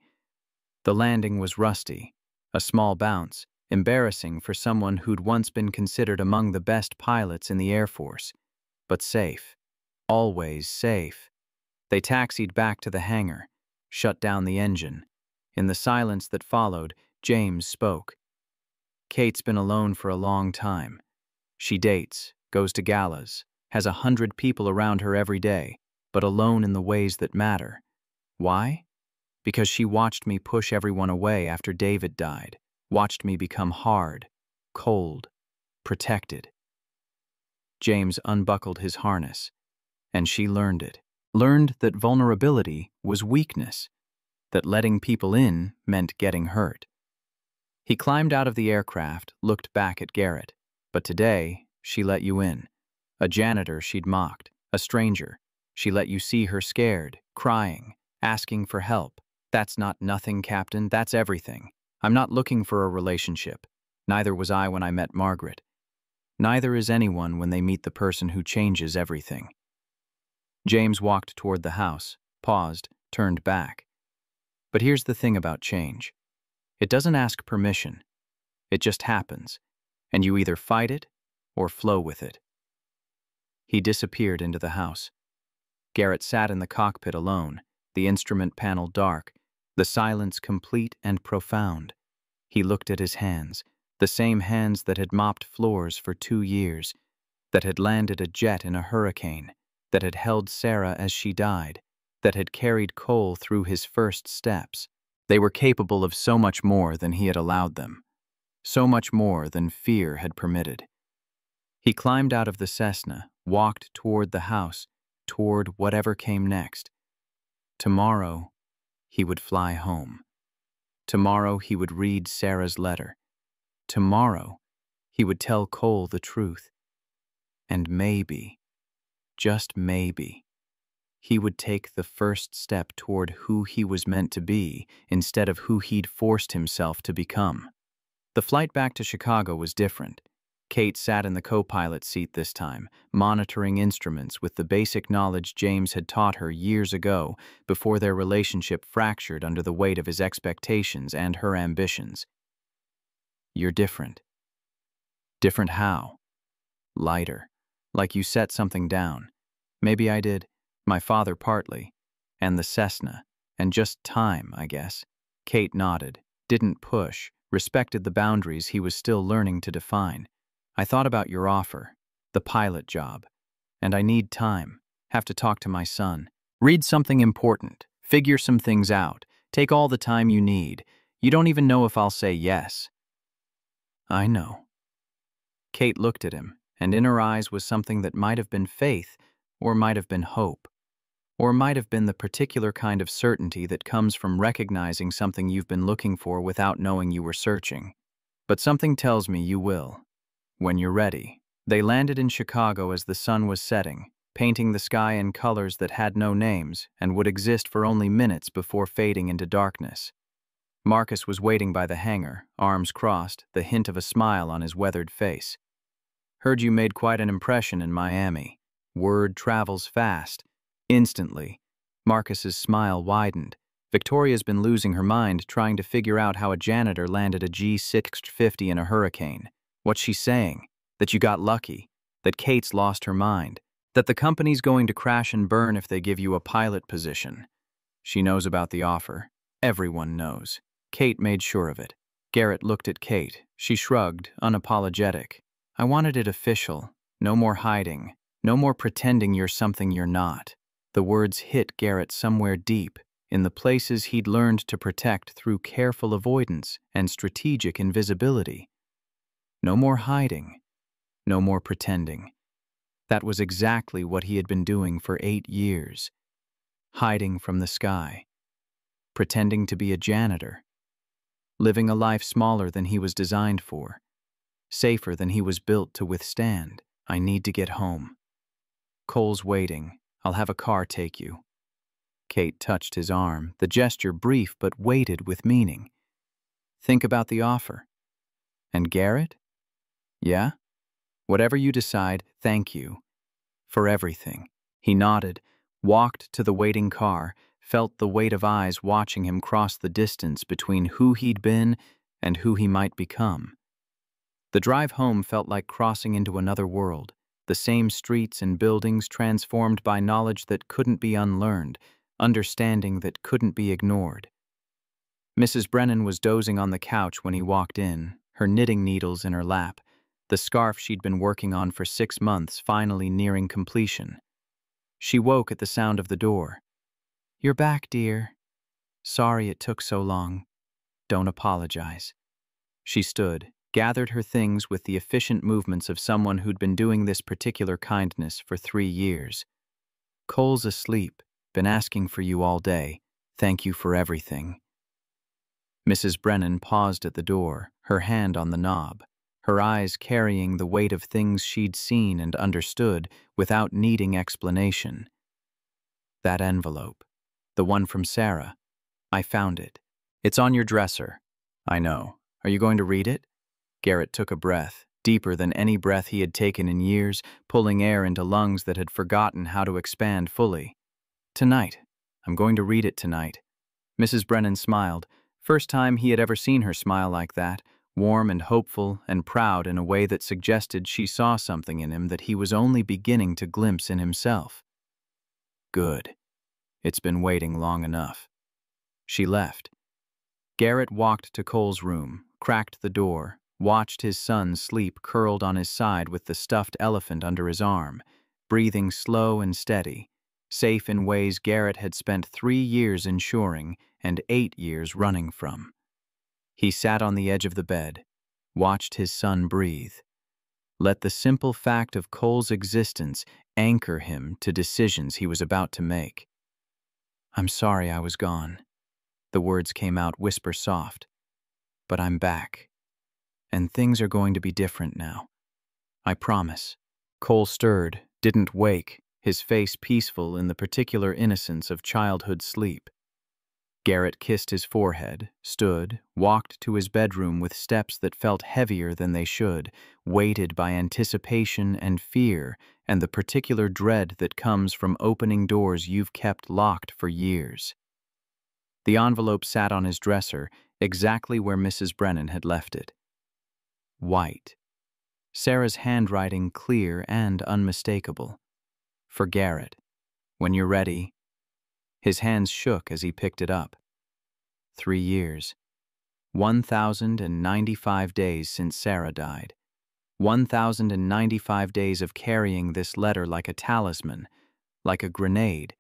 The landing was rusty, a small bounce, embarrassing for someone who'd once been considered among the best pilots in the Air Force. But safe. Always safe. They taxied back to the hangar, shut down the engine. In the silence that followed, James spoke. Kate's been alone for a long time. She dates, goes to galas, has 100 people around her every day, but alone in the ways that matter. Why? Because she watched me push everyone away after David died, watched me become hard, cold, protected. James unbuckled his harness, and she learned it. Learned that vulnerability was weakness, that letting people in meant getting hurt. He climbed out of the aircraft, looked back at Garrett. But today, she let you in. A janitor she'd mocked, a stranger. She let you see her scared, crying, asking for help. That's not nothing, Captain, that's everything. I'm not looking for a relationship. Neither was I when I met Margaret. Neither is anyone when they meet the person who changes everything. James walked toward the house, paused, turned back. But here's the thing about change. It doesn't ask permission. It just happens, and you either fight it or flow with it. He disappeared into the house. Garrett sat in the cockpit alone, the instrument panel dark, the silence complete and profound. He looked at his hands, the same hands that had mopped floors for 2 years, that had landed a jet in a hurricane, that had held Sarah as she died, that had carried Cole through his first steps. They were capable of so much more than he had allowed them, so much more than fear had permitted. He climbed out of the Cessna, walked toward the house, toward whatever came next. Tomorrow, he would fly home. Tomorrow, he would read Sarah's letter. Tomorrow, he would tell Cole the truth. And maybe, just maybe, he would take the first step toward who he was meant to be instead of who he'd forced himself to become. The flight back to Chicago was different. Kate sat in the co-pilot seat this time, monitoring instruments with the basic knowledge James had taught her years ago before their relationship fractured under the weight of his expectations and her ambitions. "You're different." "Different how?" "Lighter. Like you set something down." "Maybe I did. My father partly. And the Cessna. And just time, I guess." Kate nodded, didn't push, respected the boundaries he was still learning to define. "I thought about your offer, the pilot job. And I need time. Have to talk to my son. Read something important. Figure some things out. Take all the time you need. You don't even know if I'll say yes." "I know." Kate looked at him, and in her eyes was something that might have been faith, or might have been hope, or might have been the particular kind of certainty that comes from recognizing something you've been looking for without knowing you were searching. "But something tells me you will. When you're ready." They landed in Chicago as the sun was setting, painting the sky in colors that had no names and would exist for only minutes before fading into darkness. Marcus was waiting by the hangar, arms crossed, the hint of a smile on his weathered face. "Heard you made quite an impression in Miami. Word travels fast." Instantly, Marcus's smile widened. Victoria's been losing her mind trying to figure out how a janitor landed a G650 in a hurricane. What's she saying? That you got lucky? That Kate's lost her mind? That the company's going to crash and burn if they give you a pilot position? She knows about the offer. Everyone knows. Kate made sure of it. Garrett looked at Kate. She shrugged, unapologetic. "I wanted it official. No more hiding. No more pretending you're something you're not." The words hit Garrett somewhere deep, in the places he'd learned to protect through careful avoidance and strategic invisibility. No more hiding. No more pretending. That was exactly what he had been doing for 8 years. Hiding from the sky. Pretending to be a janitor. Living a life smaller than he was designed for. Safer than he was built to withstand. "I need to get home. Cole's waiting. I'll have a car take you." Kate touched his arm, the gesture brief but weighted with meaning. "Think about the offer." "And Garrett?" "Yeah? Whatever you decide, thank you. For everything." He nodded, walked to the waiting car, felt the weight of eyes watching him cross the distance between who he'd been and who he might become. The drive home felt like crossing into another world, the same streets and buildings transformed by knowledge that couldn't be unlearned, understanding that couldn't be ignored. Mrs. Brennan was dozing on the couch when he walked in, her knitting needles in her lap, the scarf she'd been working on for 6 months finally nearing completion. She woke at the sound of the door. "You're back, dear. Sorry it took so long. Don't apologize." She stood, gathered her things with the efficient movements of someone who'd been doing this particular kindness for 3 years. "Cole's asleep. Been asking for you all day. Thank you for everything." Mrs. Brennan paused at the door, her hand on the knob, her eyes carrying the weight of things she'd seen and understood without needing explanation. "That envelope. The one from Sarah. I found it. It's on your dresser." "I know. Are you going to read it?" Garrett took a breath, deeper than any breath he had taken in years, pulling air into lungs that had forgotten how to expand fully. "Tonight. I'm going to read it tonight." Mrs. Brennan smiled. First time he had ever seen her smile like that, warm and hopeful and proud in a way that suggested she saw something in him that he was only beginning to glimpse in himself. "Good. It's been waiting long enough." She left. Garrett walked to Cole's room, cracked the door, watched his son sleep curled on his side with the stuffed elephant under his arm, breathing slow and steady, safe in ways Garrett had spent 3 years ensuring and 8 years running from. He sat on the edge of the bed, watched his son breathe. Let the simple fact of Cole's existence anchor him to decisions he was about to make. "I'm sorry I was gone." The words came out whisper soft. "But I'm back. And things are going to be different now. I promise." Cole stirred, didn't wake, his face peaceful in the particular innocence of childhood sleep. Garrett kissed his forehead, stood, walked to his bedroom with steps that felt heavier than they should, weighted by anticipation and fear and the particular dread that comes from opening doors you've kept locked for years. The envelope sat on his dresser, exactly where Mrs. Brennan had left it. White. Sarah's handwriting clear and unmistakable. For Garrett. When you're ready. His hands shook as he picked it up. 3 years. 1,095 days since Sarah died. 1,095 days of carrying this letter like a talisman, like a grenade,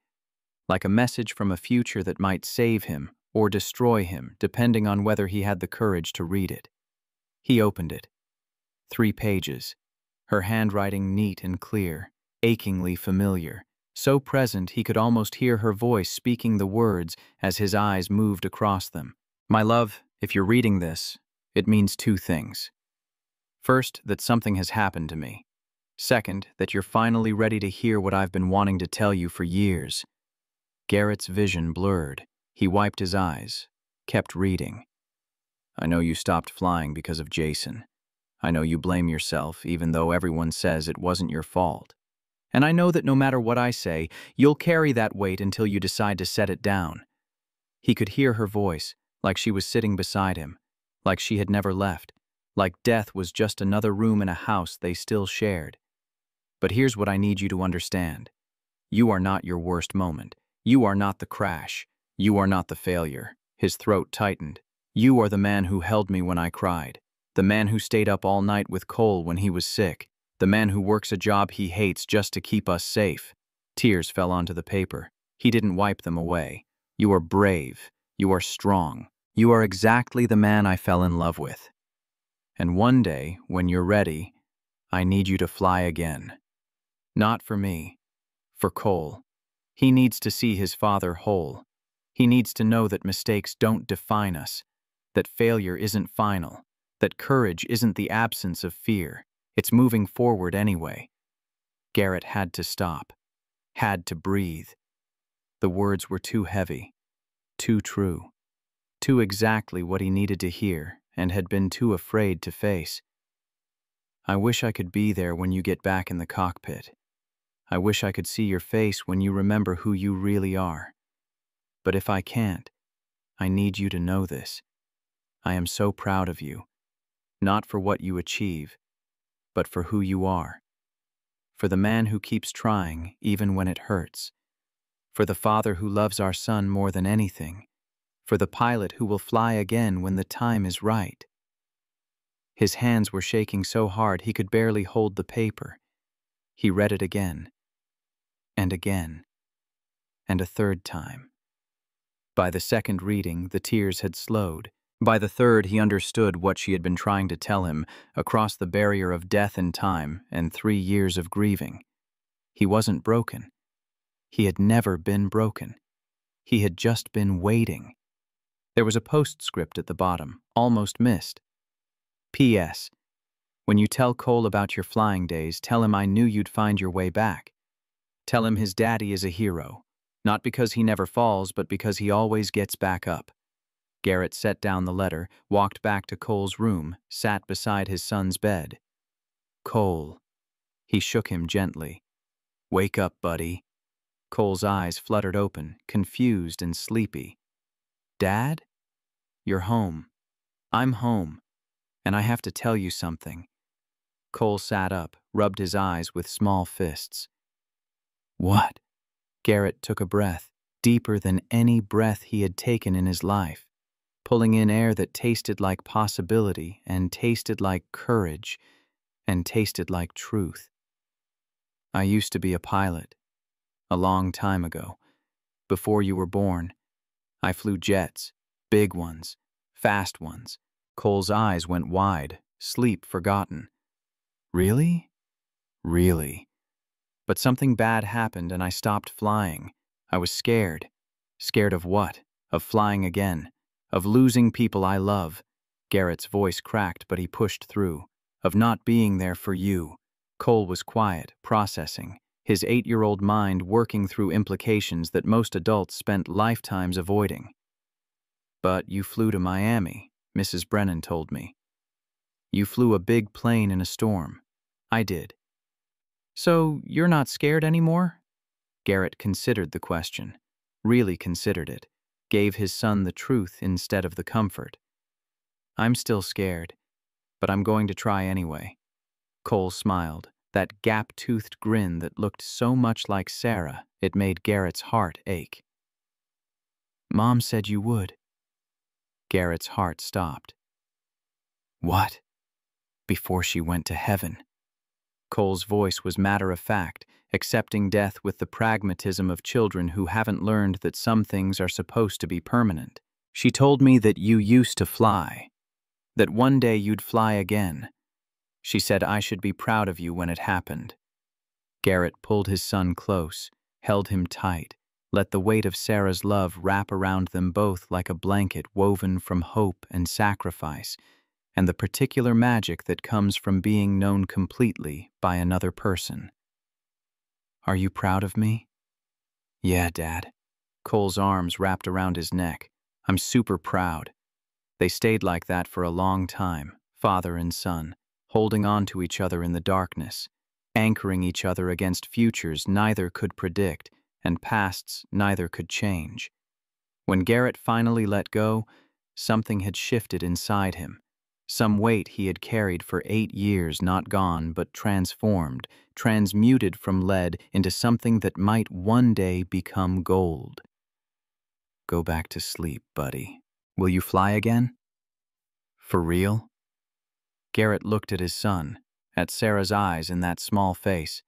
like a message from a future that might save him or destroy him, depending on whether he had the courage to read it. He opened it. 3 pages. Her handwriting neat and clear, achingly familiar, so present he could almost hear her voice speaking the words as his eyes moved across them. My love, if you're reading this, it means 2 things. First, that something has happened to me. Second, that you're finally ready to hear what I've been wanting to tell you for years. Garrett's vision blurred. He wiped his eyes, kept reading. I know you stopped flying because of Jason. I know you blame yourself, even though everyone says it wasn't your fault. And I know that no matter what I say, you'll carry that weight until you decide to set it down. He could hear her voice, like she was sitting beside him, like she had never left, like death was just another room in a house they still shared. But here's what I need you to understand. You are not your worst moment. You are not the crash. You are not the failure. His throat tightened. You are the man who held me when I cried. The man who stayed up all night with Cole when he was sick. The man who works a job he hates just to keep us safe. Tears fell onto the paper. He didn't wipe them away. You are brave. You are strong. You are exactly the man I fell in love with. And one day, when you're ready, I need you to fly again. Not for me. For Cole. He needs to see his father whole. He needs to know that mistakes don't define us, that failure isn't final, that courage isn't the absence of fear. It's moving forward anyway. Garrett had to stop, had to breathe. The words were too heavy, too true, too exactly what he needed to hear and had been too afraid to face. I wish I could be there when you get back in the cockpit. I wish I could see your face when you remember who you really are. But if I can't, I need you to know this. I am so proud of you, not for what you achieve, but for who you are. For the man who keeps trying even when it hurts. For the father who loves our son more than anything. For the pilot who will fly again when the time is right. His hands were shaking so hard he could barely hold the paper. He read it again, and again, and a third time. By the second reading, the tears had slowed. By the third, he understood what she had been trying to tell him across the barrier of death and time and 3 years of grieving. He wasn't broken. He had never been broken. He had just been waiting. There was a postscript at the bottom, almost missed. P.S. When you tell Cole about your flying days, tell him I knew you'd find your way back. Tell him his daddy is a hero, not because he never falls, but because he always gets back up. Garrett set down the letter, walked back to Cole's room, sat beside his son's bed. Cole. He shook him gently. Wake up, buddy. Cole's eyes fluttered open, confused and sleepy. Dad? You're home. I'm home. And I have to tell you something. Cole sat up, rubbed his eyes with small fists. What? Garrett took a breath, deeper than any breath he had taken in his life, pulling in air that tasted like possibility and tasted like courage and tasted like truth. I used to be a pilot, a long time ago, before you were born. I flew jets, big ones, fast ones. Cole's eyes went wide, sleep forgotten. Really? Really. But something bad happened and I stopped flying. I was scared. Scared of what? Of flying again. Of losing people I love. Garrett's voice cracked, but he pushed through. Of not being there for you. Cole was quiet, processing. his 8-year-old mind working through implications that most adults spent lifetimes avoiding. "But you flew to Miami," Mrs. Brennan told me. "You flew a big plane in a storm." "I did." "So you're not scared anymore?" Garrett considered the question, really considered it, gave his son the truth instead of the comfort. "I'm still scared, but I'm going to try anyway." Cole smiled, that gap-toothed grin that looked so much like Sarah it made Garrett's heart ache. "Mom said you would." Garrett's heart stopped. "What?" "Before she went to heaven." Cole's voice was matter-of-fact, accepting death with the pragmatism of children who haven't learned that some things are supposed to be permanent. "She told me that you used to fly, that one day you'd fly again. She said I should be proud of you when it happened." Garrett pulled his son close, held him tight, let the weight of Sarah's love wrap around them both like a blanket woven from hope and sacrifice, and the particular magic that comes from being known completely by another person. "Are you proud of me?" "Yeah, Dad." Cole's arms wrapped around his neck. "I'm super proud." They stayed like that for a long time, father and son, holding on to each other in the darkness, anchoring each other against futures neither could predict and pasts neither could change. When Garrett finally let go, something had shifted inside him. Some weight he had carried for 8 years not gone but transformed, transmuted from lead into something that might one day become gold. "Go back to sleep, buddy. Will you fly again?" "For real?" Garrett looked at his son, at Sarah's eyes in that small face,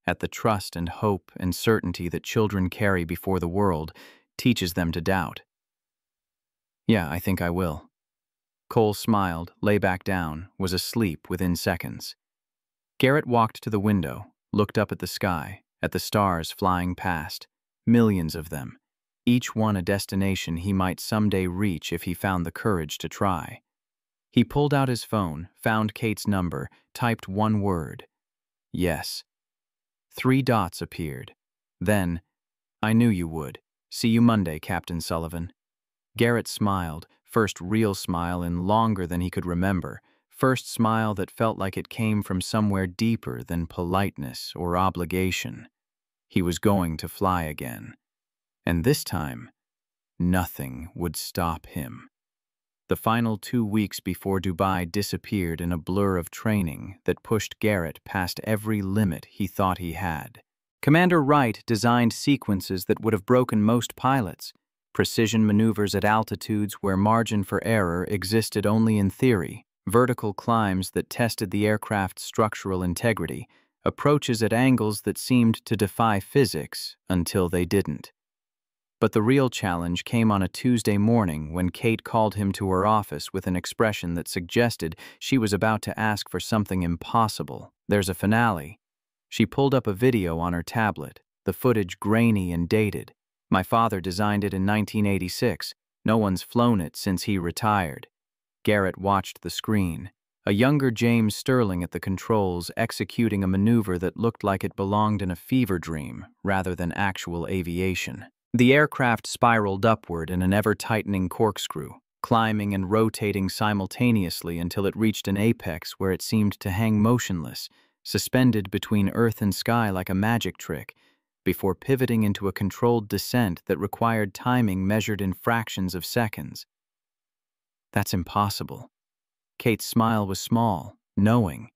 at the trust and hope and certainty that children carry before the world teaches them to doubt. "Yeah, I think I will." Cole smiled, lay back down, was asleep within seconds. Garrett walked to the window, looked up at the sky, at the stars flying past, millions of them, each one a destination he might someday reach if he found the courage to try. He pulled out his phone, found Kate's number, typed one word. "Yes." 3 dots appeared. Then, "I knew you would. See you Monday, Captain Sullivan." Garrett smiled, first real smile in longer than he could remember, first smile that felt like it came from somewhere deeper than politeness or obligation. He was going to fly again. And this time, nothing would stop him. The final 2 weeks before Dubai disappeared in a blur of training that pushed Garrett past every limit he thought he had. Commander Wright designed sequences that would have broken most pilots, precision maneuvers at altitudes where margin for error existed only in theory, vertical climbs that tested the aircraft's structural integrity, approaches at angles that seemed to defy physics until they didn't. But the real challenge came on a Tuesday morning when Kate called him to her office with an expression that suggested she was about to ask for something impossible. "There's a finale." She pulled up a video on her tablet, the footage grainy and dated. "My father designed it in 1986. No one's flown it since he retired." Garrett watched the screen. A younger James Sterling at the controls executing a maneuver that looked like it belonged in a fever dream rather than actual aviation. The aircraft spiraled upward in an ever-tightening corkscrew, climbing and rotating simultaneously until it reached an apex where it seemed to hang motionless, suspended between earth and sky like a magic trick, before pivoting into a controlled descent that required timing measured in fractions of seconds. "That's impossible." Kate's smile was small, knowing.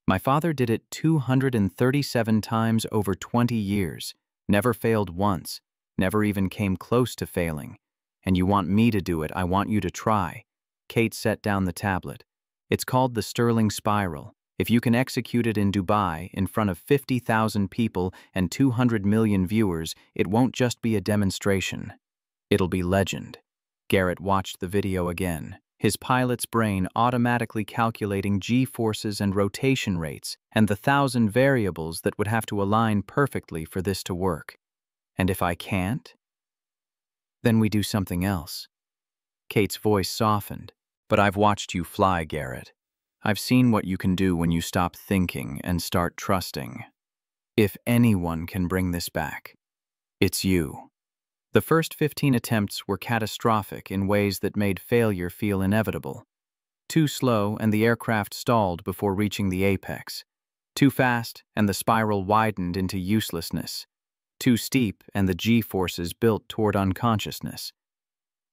"My father did it 237 times over 20 years, never failed once. Never even came close to failing. And you want me to do it, I want you to try." Kate set down the tablet. "It's called the Sterling Spiral. If you can execute it in Dubai, in front of 50,000 people and 200 million viewers, it won't just be a demonstration. It'll be legend." Garrett watched the video again, his pilot's brain automatically calculating G-forces and rotation rates and the 1,000 variables that would have to align perfectly for this to work. "And if I can't?" "Then we do something else." Kate's voice softened. "But I've watched you fly, Garrett. I've seen what you can do when you stop thinking and start trusting." If anyone can bring this back, it's you. The first 15 attempts were catastrophic in ways that made failure feel inevitable. Too slow and the aircraft stalled before reaching the apex. Too fast and the spiral widened into uselessness. Too steep and the G-forces built toward unconsciousness.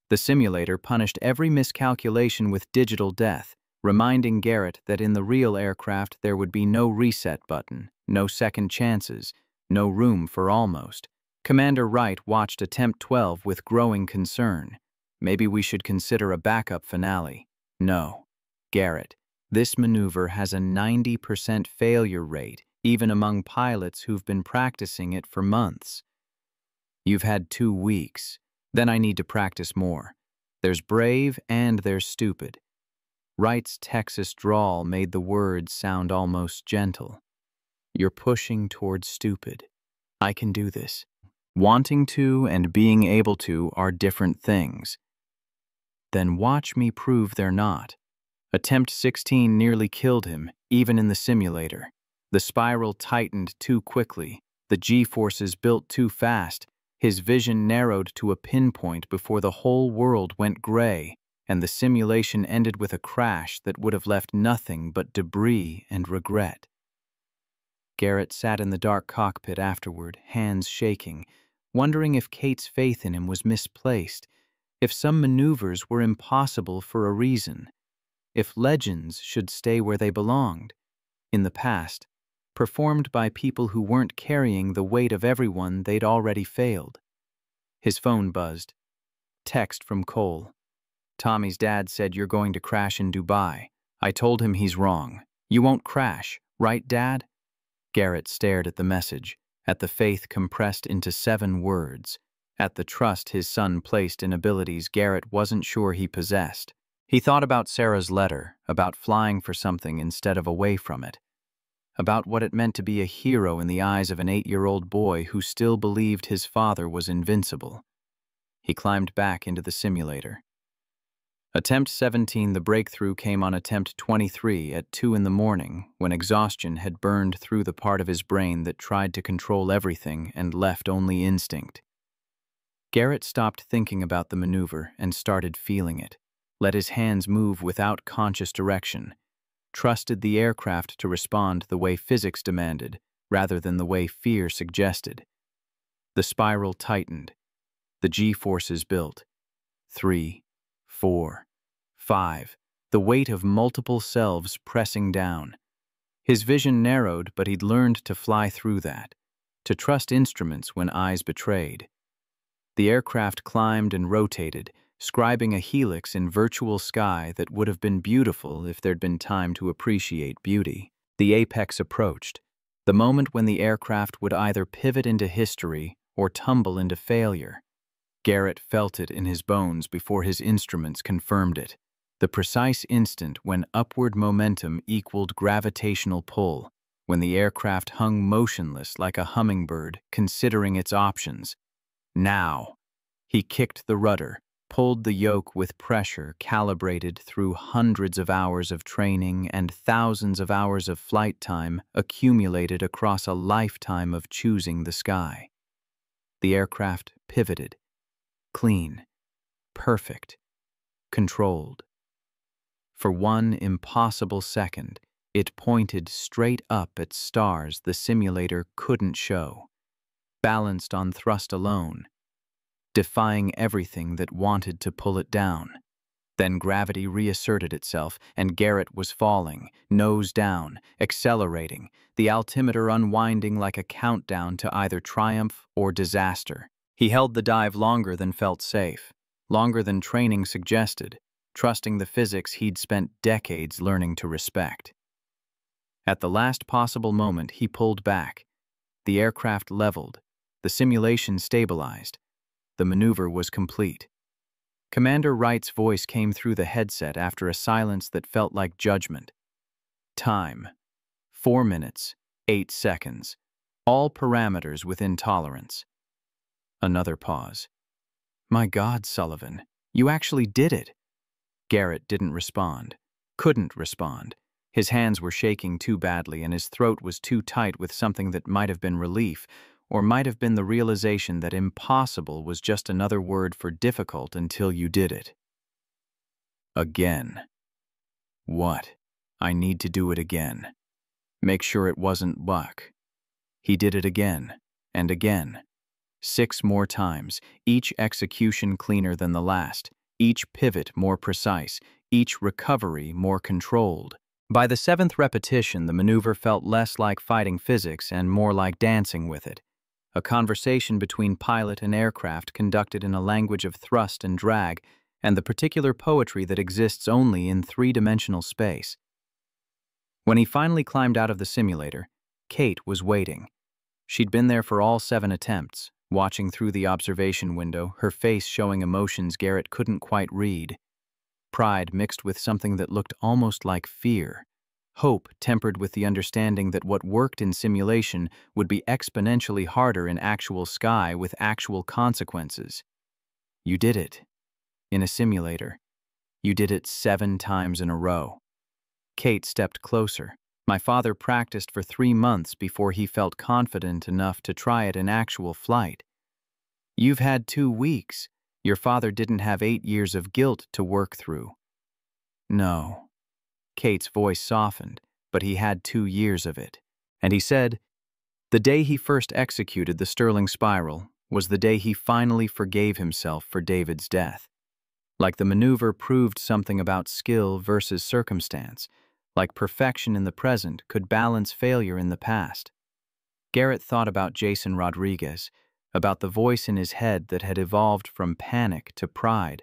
The simulator punished every miscalculation with digital death, reminding Garrett that in the real aircraft there would be no reset button, no second chances, no room for almost. Commander Wright watched Attempt 12 with growing concern. Maybe we should consider a backup finale. No. Garrett, this maneuver has a 90% failure rate, even among pilots who've been practicing it for months. You've had 2 weeks. Then I need to practice more. There's brave and there's stupid. Wright's Texas drawl made the words sound almost gentle. You're pushing towards stupid. I can do this. Wanting to and being able to are different things. Then watch me prove they're not. Attempt 16 nearly killed him, even in the simulator. The spiral tightened too quickly. The G-forces built too fast. His vision narrowed to a pinpoint before the whole world went gray, and the simulation ended with a crash that would have left nothing but debris and regret. Garrett sat in the dark cockpit afterward, hands shaking, wondering if Kate's faith in him was misplaced, if some maneuvers were impossible for a reason, if legends should stay where they belonged, in the past, performed by people who weren't carrying the weight of everyone they'd already failed. His phone buzzed. Text from Cole. Tommy's dad said you're going to crash in Dubai. I told him he's wrong. You won't crash, right, Dad? Garrett stared at the message, at the faith compressed into 7 words, at the trust his son placed in abilities Garrett wasn't sure he possessed. He thought about Sarah's letter, about flying for something instead of away from it, about what it meant to be a hero in the eyes of an 8-year-old boy who still believed his father was invincible. He climbed back into the simulator. Attempt 17, the breakthrough came on attempt 23 at 2 in the morning, when exhaustion had burned through the part of his brain that tried to control everything and left only instinct. Garrett stopped thinking about the maneuver and started feeling it, let his hands move without conscious direction, trusted the aircraft to respond the way physics demanded, rather than the way fear suggested. The spiral tightened. The G-forces built. 3, 4, 5, the weight of multiple selves pressing down. His vision narrowed, but he'd learned to fly through that, to trust instruments when eyes betrayed. The aircraft climbed and rotated, scribing a helix in virtual sky that would have been beautiful if there'd been time to appreciate beauty. The apex approached, the moment when the aircraft would either pivot into history or tumble into failure. Garrett felt it in his bones before his instruments confirmed it, the precise instant when upward momentum equaled gravitational pull, when the aircraft hung motionless like a hummingbird, considering its options. Now! He kicked the rudder, pulled the yoke with pressure calibrated through hundreds of hours of training and thousands of hours of flight time accumulated across a lifetime of choosing the sky. The aircraft pivoted. Clean, perfect, controlled. For one impossible second, it pointed straight up at stars the simulator couldn't show, balanced on thrust alone, defying everything that wanted to pull it down. Then gravity reasserted itself, and Garrett was falling, nose down, accelerating, the altimeter unwinding like a countdown to either triumph or disaster. He held the dive longer than felt safe, longer than training suggested, trusting the physics he'd spent decades learning to respect. At the last possible moment, he pulled back. The aircraft leveled. The simulation stabilized. The maneuver was complete. Commander Wright's voice came through the headset after a silence that felt like judgment. Time: 4 minutes, 8 seconds. All parameters within tolerance. Another pause. My God, Sullivan, you actually did it. Garrett didn't respond, couldn't respond. His hands were shaking too badly, and his throat was too tight with something that might have been relief, or might have been the realization that impossible was just another word for difficult until you did it. Again. What? I need to do it again. Make sure it wasn't Buck. He did it again, and again. 6 more times, each execution cleaner than the last, each pivot more precise, each recovery more controlled. By the 7th repetition, the maneuver felt less like fighting physics and more like dancing with it. A conversation between pilot and aircraft conducted in a language of thrust and drag, and the particular poetry that exists only in 3-dimensional space. When he finally climbed out of the simulator, Kate was waiting. She'd been there for all 7 attempts, watching through the observation window, her face showing emotions Garrett couldn't quite read. Pride mixed with something that looked almost like fear. Hope tempered with the understanding that what worked in simulation would be exponentially harder in actual sky with actual consequences. You did it. In a simulator. You did it 7 times in a row. Kate stepped closer. My father practiced for 3 months before he felt confident enough to try it in actual flight. You've had 2 weeks. Your father didn't have 8 years of guilt to work through. No. Kate's voice softened, but he had 2 years of it. And he said, the day he first executed the Sterling Spiral was the day he finally forgave himself for David's death. Like the maneuver proved something about skill versus circumstance, like perfection in the present could balance failure in the past. Garrett thought about Jason Rodriguez, about the voice in his head that had evolved from panic to pride,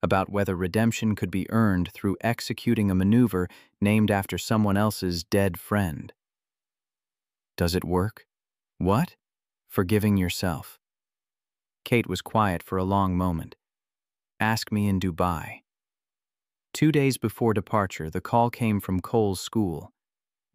about whether redemption could be earned through executing a maneuver named after someone else's dead friend. Does it work? What? Forgiving yourself. Kate was quiet for a long moment. Ask me in Dubai. 2 days before departure, the call came from Cole's school.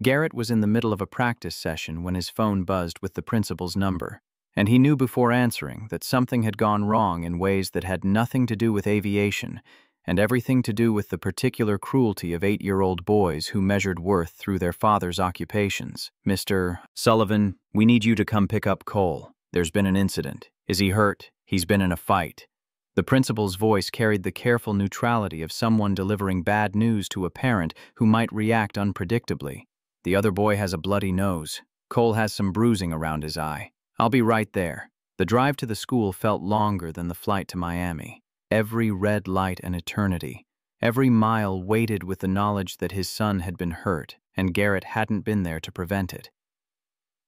Garrett was in the middle of a practice session when his phone buzzed with the principal's number, and he knew before answering that something had gone wrong in ways that had nothing to do with aviation and everything to do with the particular cruelty of 8-year-old boys who measured worth through their father's occupations. Mr. Sullivan, we need you to come pick up Cole. There's been an incident. Is he hurt? He's been in a fight. The principal's voice carried the careful neutrality of someone delivering bad news to a parent who might react unpredictably. The other boy has a bloody nose. Cole has some bruising around his eye. I'll be right there. The drive to the school felt longer than the flight to Miami. Every red light an eternity. Every mile weighted with the knowledge that his son had been hurt, and Garrett hadn't been there to prevent it.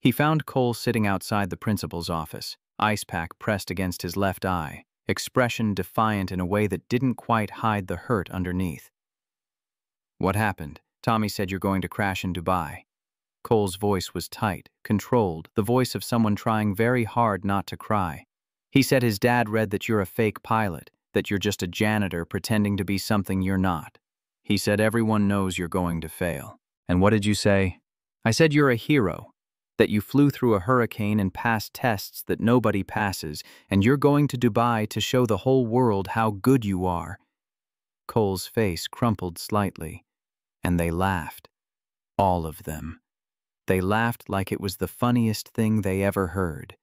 He found Cole sitting outside the principal's office, ice pack pressed against his left eye, expression defiant in a way that didn't quite hide the hurt underneath. What happened? Tommy said you're going to crash in Dubai. Cole's voice was tight, controlled, the voice of someone trying very hard not to cry. He said his dad read that you're a fake pilot, that you're just a janitor pretending to be something you're not. He said everyone knows you're going to fail. And what did you say? I said you're a hero, that you flew through a hurricane and passed tests that nobody passes, and you're going to Dubai to show the whole world how good you are. Cole's face crumpled slightly, and they laughed. All of them. They laughed like it was the funniest thing they ever heard.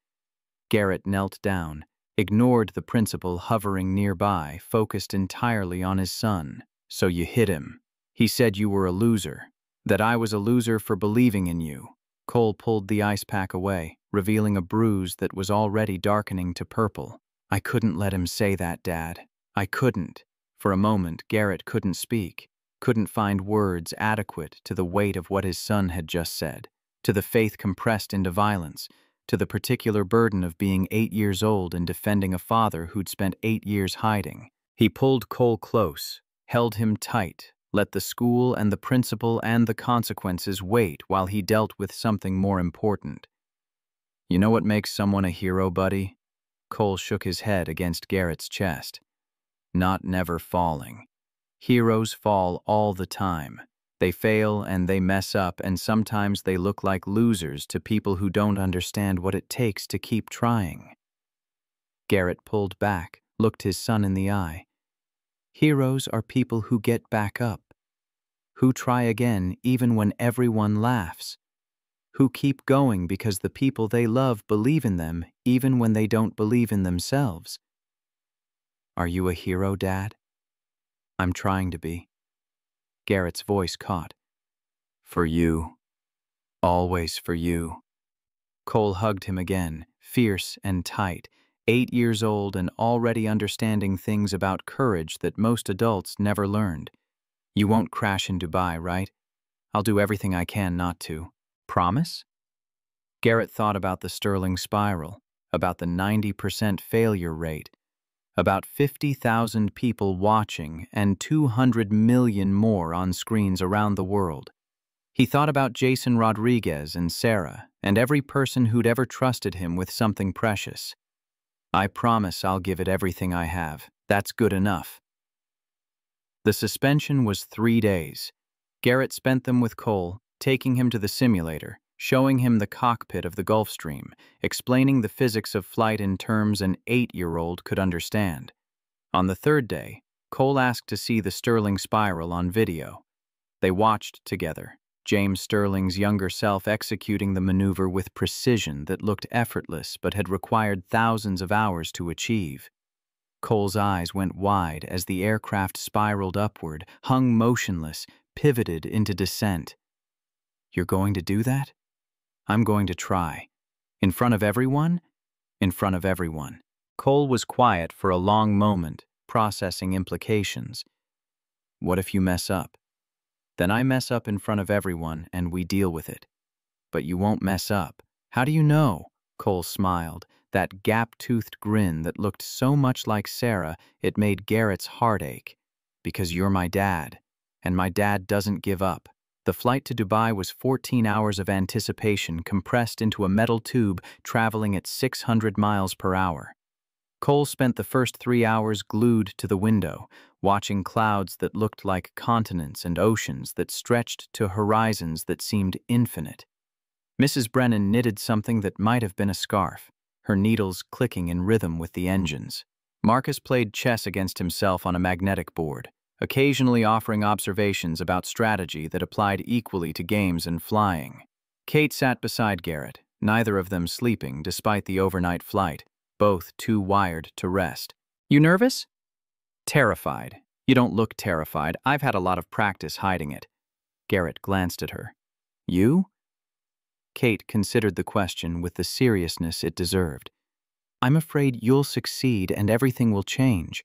Garrett knelt down, ignored the principal hovering nearby, focused entirely on his son. So you hit him. He said you were a loser, that I was a loser for believing in you. Cole pulled the ice pack away, revealing a bruise that was already darkening to purple. I couldn't let him say that, Dad. I couldn't. For a moment, Garrett couldn't speak, couldn't find words adequate to the weight of what his son had just said, to the faith compressed into violence, to the particular burden of being 8 years old and defending a father who'd spent 8 years hiding. He pulled Cole close, held him tight, let the school and the principal and the consequences wait while he dealt with something more important. You know what makes someone a hero, buddy? Cole shook his head against Garrett's chest. Not never falling. Heroes fall all the time. They fail and they mess up, and sometimes they look like losers to people who don't understand what it takes to keep trying. Garrett pulled back, looked his son in the eye. Heroes are people who get back up, Who try again even when everyone laughs? Who keep going because the people they love believe in them even when they don't believe in themselves? Are you a hero, Dad? I'm trying to be. Garrett's voice caught. For you. Always for you. Cole hugged him again, fierce and tight, 8 years old and already understanding things about courage that most adults never learned. You won't crash in Dubai, right? I'll do everything I can not to. Promise? Garrett thought about the Sterling spiral, about the 90% failure rate, about 50,000 people watching and 200 million more on screens around the world. He thought about Jason Rodriguez and Sarah and every person who'd ever trusted him with something precious. I promise I'll give it everything I have. That's good enough. The suspension was 3 days. Garrett spent them with Cole, taking him to the simulator, showing him the cockpit of the Gulfstream, explaining the physics of flight in terms an 8-year-old could understand. On the 3rd day, Cole asked to see the Sterling spiral on video. They watched together, James Sterling's younger self executing the maneuver with precision that looked effortless but had required thousands of hours to achieve. Cole's eyes went wide as the aircraft spiraled upward, hung motionless, pivoted into descent. You're going to do that? I'm going to try. In front of everyone? In front of everyone. Cole was quiet for a long moment, processing implications. What if you mess up? Then I mess up in front of everyone and we deal with it. But you won't mess up. How do you know? Cole smiled, that gap-toothed grin that looked so much like Sarah it made Garrett's heart ache. Because you're my dad, and my dad doesn't give up. The flight to Dubai was 14 hours of anticipation compressed into a metal tube traveling at 600 miles per hour. Cole spent the first 3 hours glued to the window, watching clouds that looked like continents and oceans that stretched to horizons that seemed infinite. Mrs. Brennan knitted something that might have been a scarf, her needles clicking in rhythm with the engines. Marcus played chess against himself on a magnetic board, occasionally offering observations about strategy that applied equally to games and flying. Kate sat beside Garrett, neither of them sleeping despite the overnight flight, both too wired to rest. You nervous? Terrified. You don't look terrified. I've had a lot of practice hiding it. Garrett glanced at her. You? Kate considered the question with the seriousness it deserved. I'm afraid you'll succeed and everything will change.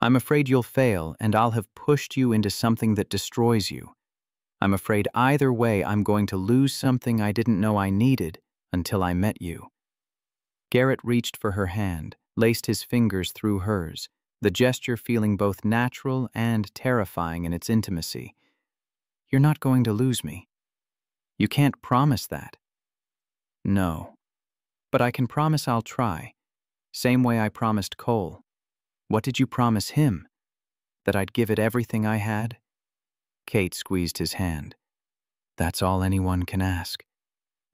I'm afraid you'll fail and I'll have pushed you into something that destroys you. I'm afraid either way I'm going to lose something I didn't know I needed until I met you. Garrett reached for her hand, laced his fingers through hers, the gesture feeling both natural and terrifying in its intimacy. You're not going to lose me. You can't promise that. No. But I can promise I'll try. Same way I promised Cole. What did you promise him? That I'd give it everything I had? Kate squeezed his hand. That's all anyone can ask.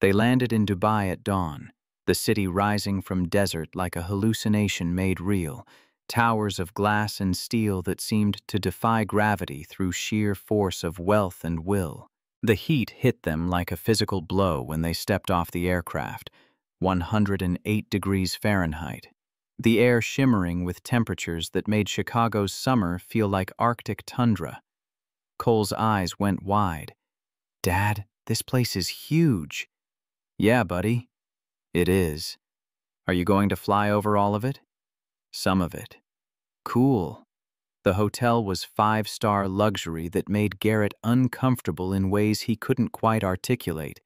They landed in Dubai at dawn, the city rising from desert like a hallucination made real, towers of glass and steel that seemed to defy gravity through sheer force of wealth and will. The heat hit them like a physical blow when they stepped off the aircraft, 108 degrees Fahrenheit. The air shimmering with temperatures that made Chicago's summer feel like Arctic tundra. Cole's eyes went wide. Dad, this place is huge. Yeah, buddy. It is. Are you going to fly over all of it? Some of it. Cool. The hotel was 5-star luxury that made Garrett uncomfortable in ways he couldn't quite articulate.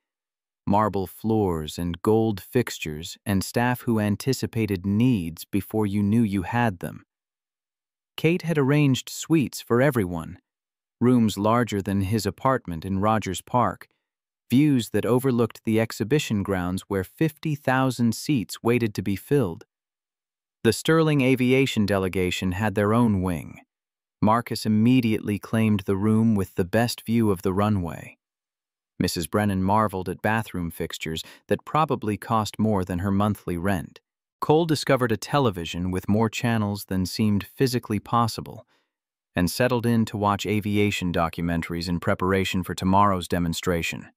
Marble floors and gold fixtures and staff who anticipated needs before you knew you had them. Kate had arranged suites for everyone, rooms larger than his apartment in Rogers Park, views that overlooked the exhibition grounds where 50,000 seats waited to be filled. The Sterling Aviation delegation had their own wing. Marcus immediately claimed the room with the best view of the runway. Mrs. Brennan marveled at bathroom fixtures that probably cost more than her monthly rent. Cole discovered a television with more channels than seemed physically possible. and settled in to watch aviation documentaries in preparation for tomorrow's demonstration.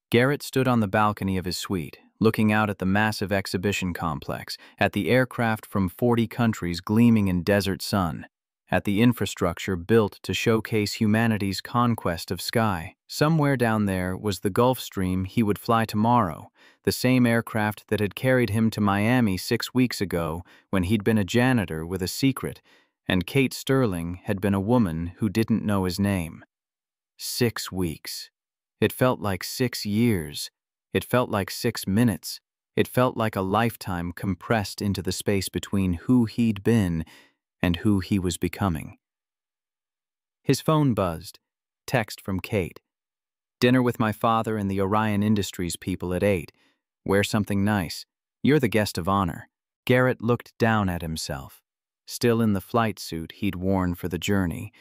Garrett stood on the balcony of his suite, looking out at the massive exhibition complex, at the aircraft from 40 countries gleaming in desert sun, at the infrastructure built to showcase humanity's conquest of sky. Somewhere down there was the Gulf Stream he would fly tomorrow, the same aircraft that had carried him to Miami 6 weeks ago when he'd been a janitor with a secret, and Kate Sterling had been a woman who didn't know his name. 6 weeks. It felt like 6 years. It felt like 6 minutes. It felt like a lifetime compressed into the space between who he'd been and who he was becoming. His phone buzzed. Text from Kate. "Dinner with my father and the Orion Industries people at 8. Wear something nice. You're the guest of honor." Garrett looked down at himself, still in the flight suit he'd worn for the journey,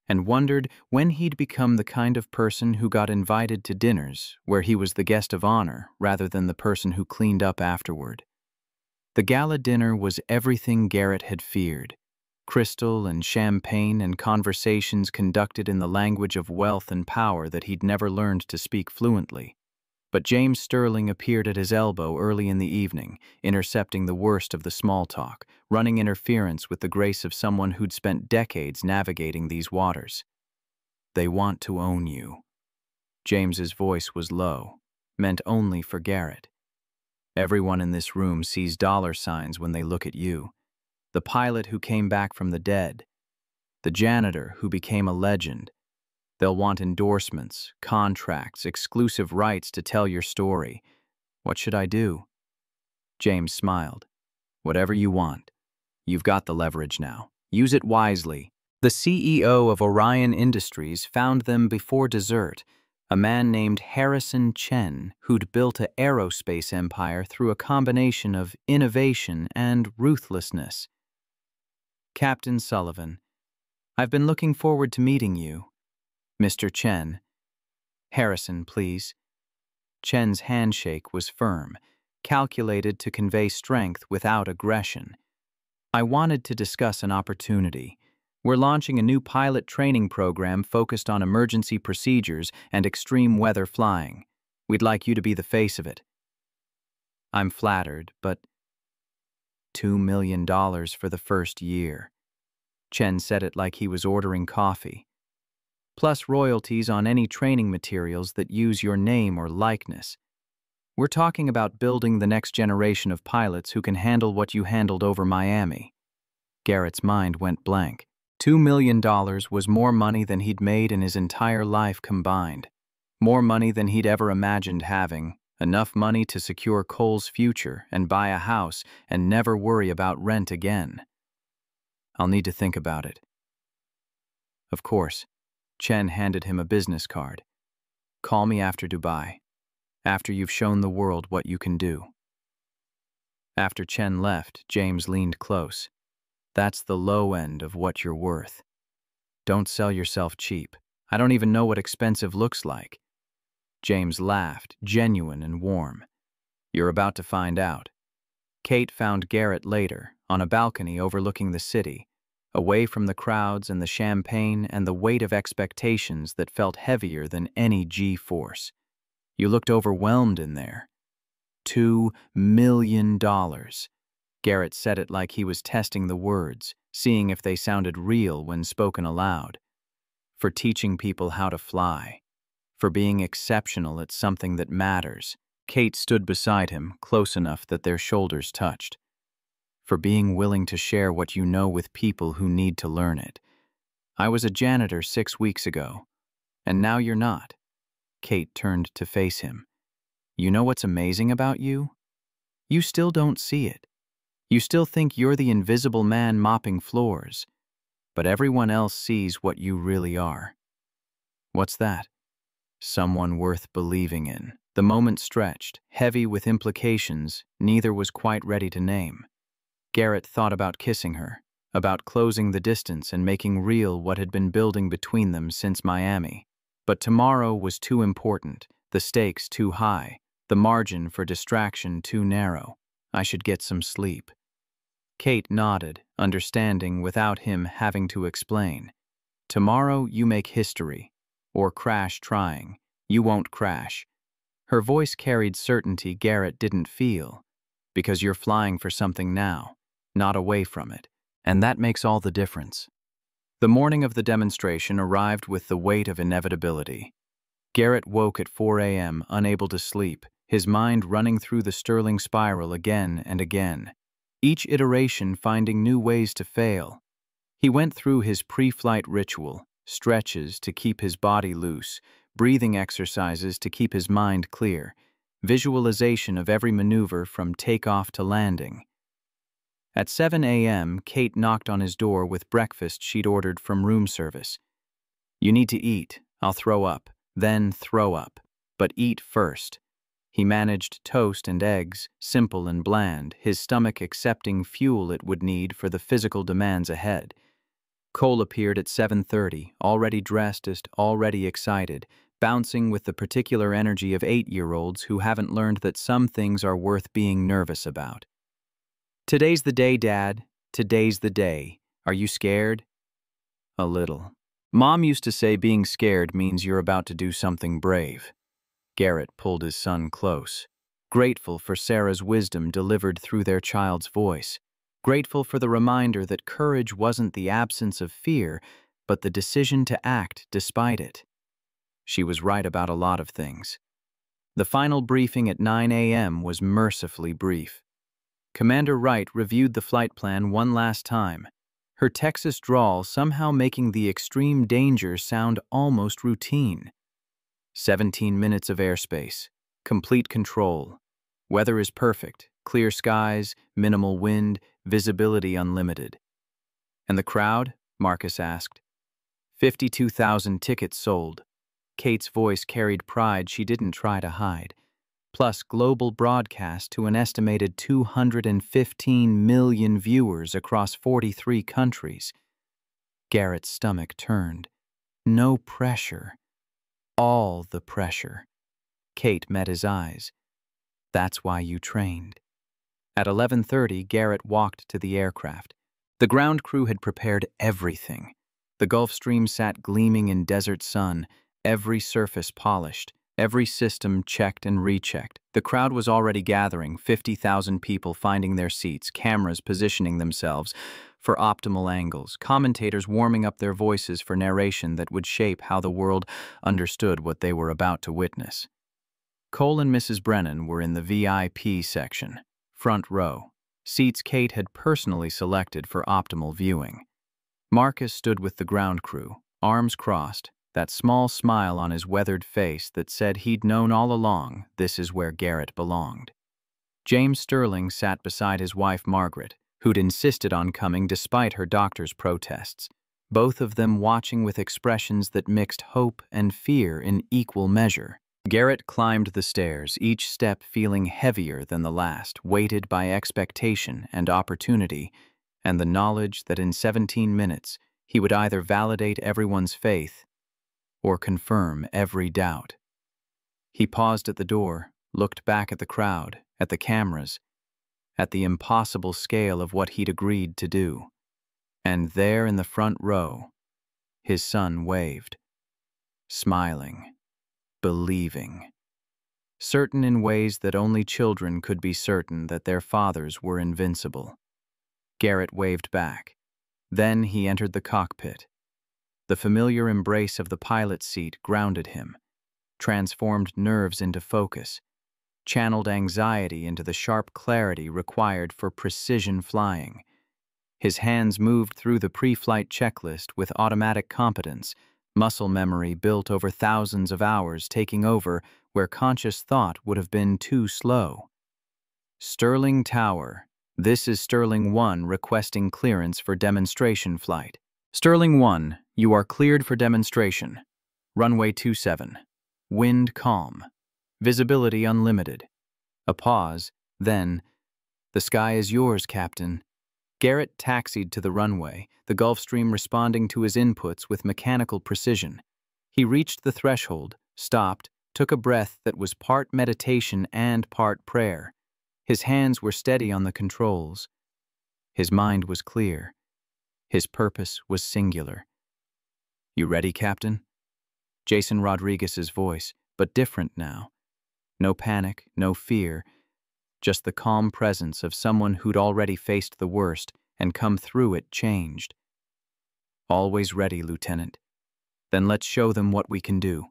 and wondered when he'd become the kind of person who got invited to dinners where he was the guest of honor rather than the person who cleaned up afterward. The gala dinner was everything Garrett had feared. Crystal and champagne and conversations conducted in the language of wealth and power that he'd never learned to speak fluently. But James Sterling appeared at his elbow early in the evening, intercepting the worst of the small talk, running interference with the grace of someone who'd spent decades navigating these waters. "They want to own you." James's voice was low, meant only for Garrett. "Everyone in this room sees dollar signs when they look at you. The pilot who came back from the dead, the janitor who became a legend. They'll want endorsements, contracts, exclusive rights to tell your story. What should I do?" James smiled. "Whatever you want. You've got the leverage now. Use it wisely." The CEO of Orion Industries found them before dessert, a man named Harrison Chen, who'd built an aerospace empire through a combination of innovation and ruthlessness. "Captain Sullivan, I've been looking forward to meeting you." "Mr. Chen." "Harrison, please." Chen's handshake was firm, calculated to convey strength without aggression. "I wanted to discuss an opportunity. We're launching a new pilot training program focused on emergency procedures and extreme weather flying. We'd like you to be the face of it." "I'm flattered, but $2 million for the first year." Chen said it like he was ordering coffee. "Plus royalties on any training materials that use your name or likeness. We're talking about building the next generation of pilots who can handle what you handled over Miami." Garrett's mind went blank. $2 million was more money than he'd made in his entire life combined. More money than he'd ever imagined having. Enough money to secure Cole's future and buy a house and never worry about rent again. "I'll need to think about it." "Of course." Chen handed him a business card. "Call me after Dubai, after you've shown the world what you can do." After Chen left, James leaned close. "That's the low end of what you're worth. Don't sell yourself cheap. I don't even know what expensive looks like." James laughed, genuine and warm. "You're about to find out." Kate found Garrett later, on a balcony overlooking the city, away from the crowds and the champagne and the weight of expectations that felt heavier than any G-force. "You looked overwhelmed in there." $2 million. Garrett said it like he was testing the words, seeing if they sounded real when spoken aloud. "For teaching people how to fly. For being exceptional at something that matters." Kate stood beside him, close enough that their shoulders touched. "For being willing to share what you know with people who need to learn it. I was a janitor 6 weeks ago, and now you're not." Kate turned to face him. "You know what's amazing about you? You still don't see it. You still think you're the invisible man mopping floors, but everyone else sees what you really are." "What's that?" "Someone worth believing in." The moment stretched, heavy with implications neither was quite ready to name. Garrett thought about kissing her, about closing the distance and making real what had been building between them since Miami. But tomorrow was too important, the stakes too high, the margin for distraction too narrow. "I should get some sleep." Kate nodded, understanding without him having to explain. Tomorrow you make history, or crash trying. You won't crash. Her voice carried certainty Garrett didn't feel, because you're flying for something now, not away from it, and that makes all the difference. The morning of the demonstration arrived with the weight of inevitability. Garrett woke at 4 a.m., unable to sleep, his mind running through the Stirling spiral again and again, each iteration finding new ways to fail. He went through his pre-flight ritual, stretches to keep his body loose, breathing exercises to keep his mind clear, visualization of every maneuver from takeoff to landing. At 7 a.m., Kate knocked on his door with breakfast she'd ordered from room service. "You need to eat. I'll throw up. Then throw up. But eat first." He managed toast and eggs, simple and bland, his stomach accepting fuel it would need for the physical demands ahead. Cole appeared at 7:30, already dressed, already excited, bouncing with the particular energy of 8-year-olds who haven't learned that some things are worth being nervous about. "Today's the day, Dad. Today's the day. Are you scared?" "A little. Mom used to say being scared means you're about to do something brave." Garrett pulled his son close, grateful for Sarah's wisdom delivered through their child's voice, grateful for the reminder that courage wasn't the absence of fear, but the decision to act despite it. She was right about a lot of things. The final briefing at 9 a.m. was mercifully brief. Commander Wright reviewed the flight plan one last time, her Texas drawl somehow making the extreme danger sound almost routine. 17 minutes of airspace, complete control. Weather is perfect, clear skies, minimal wind, visibility unlimited. "And the crowd?" Marcus asked. 52,000 tickets sold. Kate's voice carried pride she didn't try to hide. Plus global broadcast to an estimated 215 million viewers across 43 countries. Garrett's stomach turned. No pressure. All the pressure. Kate met his eyes. "That's why you trained." At 11:30, Garrett walked to the aircraft. The ground crew had prepared everything. The Gulf Stream sat gleaming in desert sun, every surface polished, every system checked and rechecked. The crowd was already gathering, 50,000 people finding their seats, cameras positioning themselves for optimal angles, commentators warming up their voices for narration that would shape how the world understood what they were about to witness. Cole and Mrs. Brennan were in the VIP section, front row, seats Kate had personally selected for optimal viewing. Marcus stood with the ground crew, arms crossed, that small smile on his weathered face that said he'd known all along this is where Garrett belonged. James Stirling sat beside his wife Margaret, who'd insisted on coming despite her doctor's protests, both of them watching with expressions that mixed hope and fear in equal measure. Garrett climbed the stairs, each step feeling heavier than the last, weighted by expectation and opportunity, and the knowledge that in 17 minutes he would either validate everyone's faith or confirm every doubt. He paused at the door, looked back at the crowd, at the cameras, at the impossible scale of what he'd agreed to do. And there in the front row, his son waved, smiling, believing, certain in ways that only children could be certain that their fathers were invincible. Garrett waved back. Then he entered the cockpit. The familiar embrace of the pilot's seat grounded him, transformed nerves into focus, channeled anxiety into the sharp clarity required for precision flying. His hands moved through the pre-flight checklist with automatic competence, muscle memory built over thousands of hours taking over where conscious thought would have been too slow. Stirling Tower. This is Stirling 1 requesting clearance for demonstration flight. Stirling 1, you are cleared for demonstration. Runway 27. Wind calm. Visibility unlimited. A pause, then, "The sky is yours, Captain." Garrett taxied to the runway, the Gulfstream responding to his inputs with mechanical precision. He reached the threshold, stopped, took a breath that was part meditation and part prayer. His hands were steady on the controls. His mind was clear. His purpose was singular. "You ready, Captain?" Jason Rodriguez's voice, but different now. No panic, no fear, just the calm presence of someone who'd already faced the worst and come through it changed. "Always ready, Lieutenant. Then let's show them what we can do."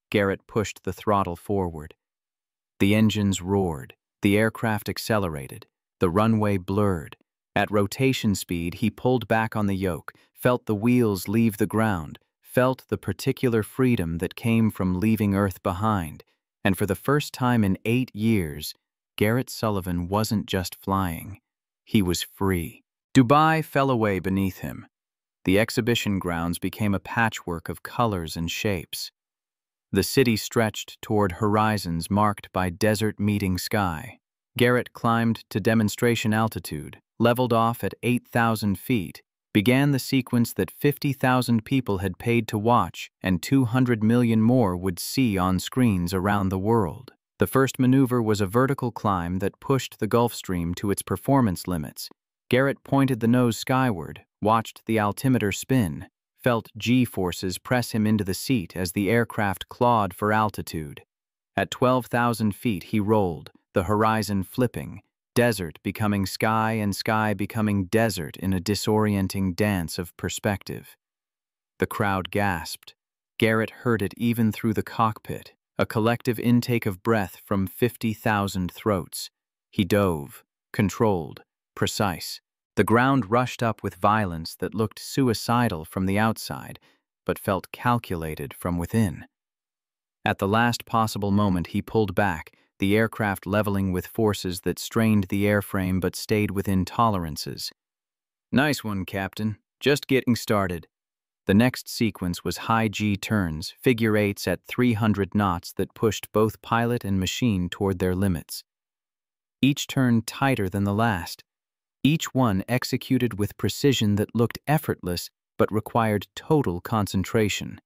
Garrett pushed the throttle forward. The engines roared, the aircraft accelerated, the runway blurred. At rotation speed, he pulled back on the yoke, felt the wheels leave the ground, felt the particular freedom that came from leaving Earth behind, and for the first time in 8 years, Garrett Sullivan wasn't just flying. He was free. Dubai fell away beneath him. The exhibition grounds became a patchwork of colors and shapes. The city stretched toward horizons marked by desert-meeting sky. Garrett climbed to demonstration altitude, leveled off at 8,000 feet, began the sequence that 50,000 people had paid to watch and 200 million more would see on screens around the world. The first maneuver was a vertical climb that pushed the Gulf Stream to its performance limits. Garrett pointed the nose skyward, watched the altimeter spin, felt G-forces press him into the seat as the aircraft clawed for altitude. At 12,000 feet he rolled, the horizon flipping, desert becoming sky and sky becoming desert in a disorienting dance of perspective. The crowd gasped. Garrett heard it even through the cockpit, a collective intake of breath from 50,000 throats. He dove, controlled, precise. The ground rushed up with violence that looked suicidal from the outside, but felt calculated from within. At the last possible moment, he pulled back, the aircraft leveling with forces that strained the airframe but stayed within tolerances. "Nice one, Captain. Just getting started." The next sequence was high G turns, figure eights at 300 knots that pushed both pilot and machine toward their limits. Each turn tighter than the last. Each one executed with precision that looked effortless but required total concentration.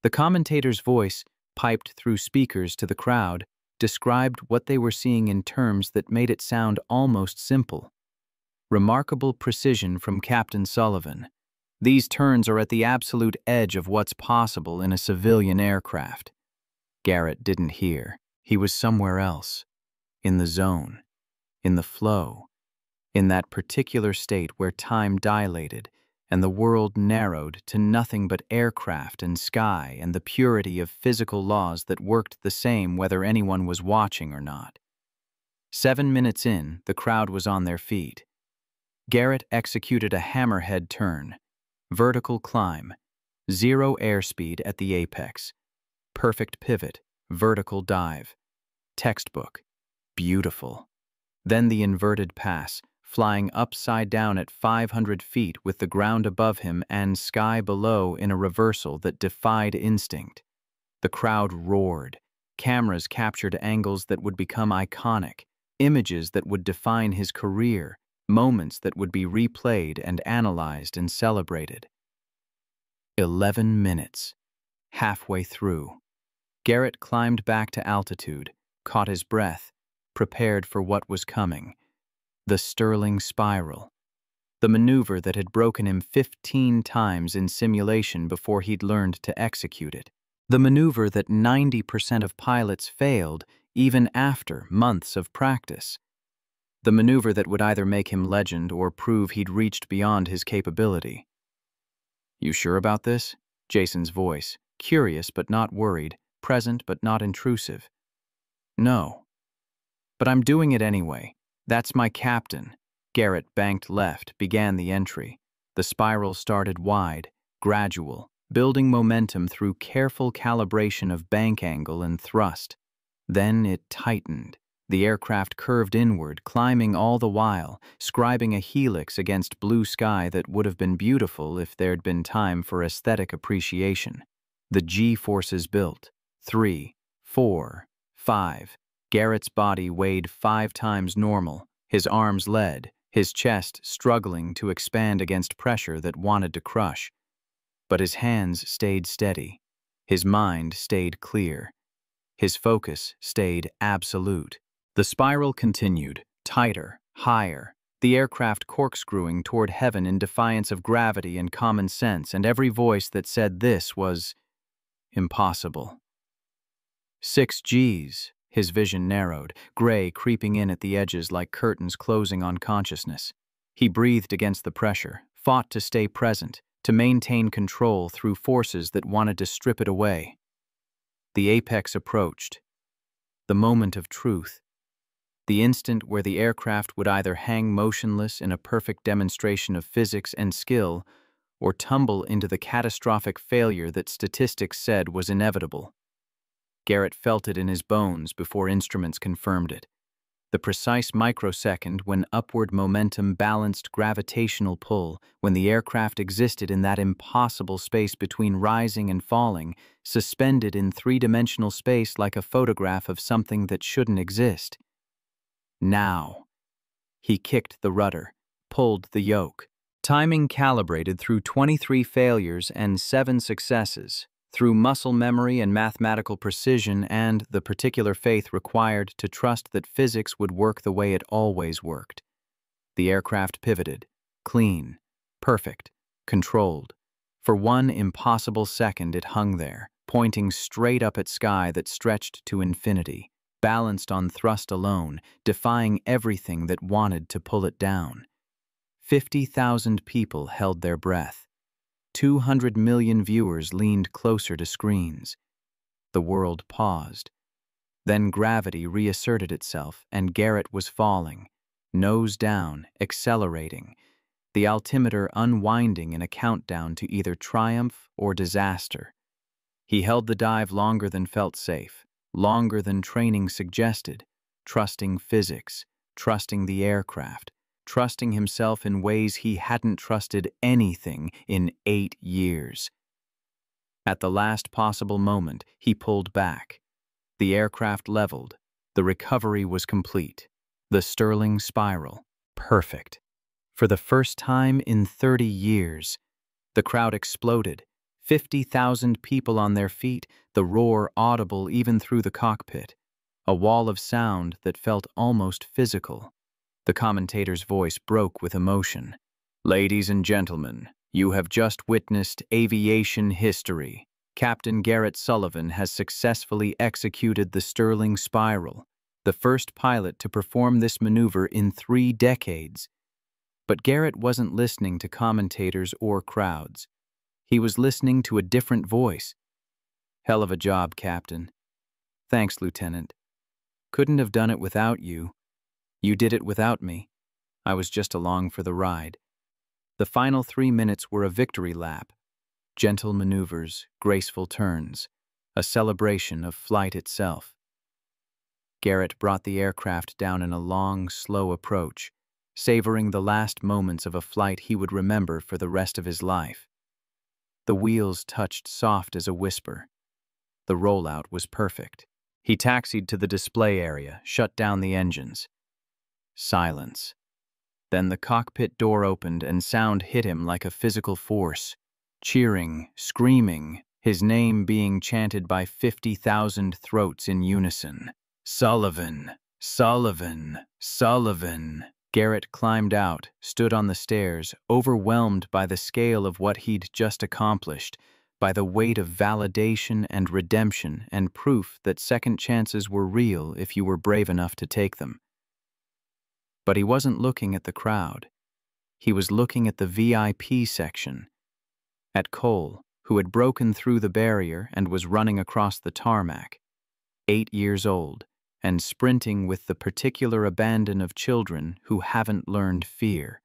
The commentator's voice, piped through speakers to the crowd, described what they were seeing in terms that made it sound almost simple. Remarkable precision from Captain Sullivan. These turns are at the absolute edge of what's possible in a civilian aircraft. Garrett didn't hear. He was somewhere else. In the zone. In the flow. In that particular state where time dilated and the world narrowed to nothing but aircraft and sky and the purity of physical laws that worked the same whether anyone was watching or not. 7 minutes in, the crowd was on their feet. Garrett executed a hammerhead turn, vertical climb, 0 airspeed at the apex, perfect pivot, vertical dive, textbook, beautiful. Then the inverted pass, flying upside down at 500 feet with the ground above him and sky below in a reversal that defied instinct. The crowd roared. Cameras captured angles that would become iconic, images that would define his career, moments that would be replayed and analyzed and celebrated. 11 minutes. Halfway through. Garrett climbed back to altitude, caught his breath, prepared for what was coming. The Sterling spiral. The maneuver that had broken him 15 times in simulation before he'd learned to execute it. The maneuver that 90% of pilots failed even after months of practice. The maneuver that would either make him legend or prove he'd reached beyond his capability. "You sure about this?" Jason's voice, curious but not worried, present but not intrusive. "No. But I'm doing it anyway. That's my captain." Garrett banked left, began the entry. The spiral started wide, gradual, building momentum through careful calibration of bank angle and thrust. Then it tightened. The aircraft curved inward, climbing all the while, scribing a helix against blue sky that would have been beautiful if there'd been time for aesthetic appreciation. The G-forces built. 3, 4, 5. Garrett's body weighed 5 times normal, his arms led, his chest struggling to expand against pressure that wanted to crush. But his hands stayed steady. His mind stayed clear. His focus stayed absolute. The spiral continued, tighter, higher, the aircraft corkscrewing toward heaven in defiance of gravity and common sense, and every voice that said this was impossible. 6 Gs, his vision narrowed, gray creeping in at the edges like curtains closing on consciousness. He breathed against the pressure, fought to stay present, to maintain control through forces that wanted to strip it away. The apex approached. The moment of truth. The instant where the aircraft would either hang motionless in a perfect demonstration of physics and skill, or tumble into the catastrophic failure that statistics said was inevitable. Garrett felt it in his bones before instruments confirmed it. The precise microsecond when upward momentum balanced gravitational pull, when the aircraft existed in that impossible space between rising and falling, suspended in three-dimensional space like a photograph of something that shouldn't exist. Now. He kicked the rudder, pulled the yoke. Timing calibrated through 23 failures and 7 successes, through muscle memory and mathematical precision and the particular faith required to trust that physics would work the way it always worked. The aircraft pivoted, clean, perfect, controlled. For one impossible second it hung there, pointing straight up at sky that stretched to infinity, balanced on thrust alone, defying everything that wanted to pull it down. 50,000 people held their breath. 200 million viewers leaned closer to screens. The world paused. Then gravity reasserted itself, and Garrett was falling, nose down, accelerating, the altimeter unwinding in a countdown to either triumph or disaster. He held the dive longer than felt safe, longer than training suggested, trusting physics, trusting the aircraft, trusting himself in ways he hadn't trusted anything in 8 years. At the last possible moment, he pulled back. The aircraft leveled. The recovery was complete. The Stirling spiral, perfect. For the first time in 30 years, the crowd exploded. 50,000 people on their feet, the roar audible even through the cockpit. A wall of sound that felt almost physical. The commentator's voice broke with emotion. "Ladies and gentlemen, you have just witnessed aviation history. Captain Garrett Sullivan has successfully executed the Stirling spiral, the first pilot to perform this maneuver in 3 decades. But Garrett wasn't listening to commentators or crowds. He was listening to a different voice. "Hell of a job, Captain." "Thanks, Lieutenant. Couldn't have done it without you. You did it without me. I was just along for the ride." The final 3 minutes were a victory lap. Gentle maneuvers, graceful turns, a celebration of flight itself. Garrett brought the aircraft down in a long, slow approach, savoring the last moments of a flight he would remember for the rest of his life. The wheels touched soft as a whisper. The rollout was perfect. He taxied to the display area, shut down the engines. Silence. Then the cockpit door opened and sound hit him like a physical force. Cheering, screaming, his name being chanted by 50,000 throats in unison. "Sullivan! Sullivan! Sullivan!" Garrett climbed out, stood on the stairs, overwhelmed by the scale of what he'd just accomplished, by the weight of validation and redemption and proof that second chances were real if you were brave enough to take them. But he wasn't looking at the crowd. He was looking at the VIP section. At Cole, who had broken through the barrier and was running across the tarmac, 8 years old, and sprinting with the particular abandon of children who haven't learned fear.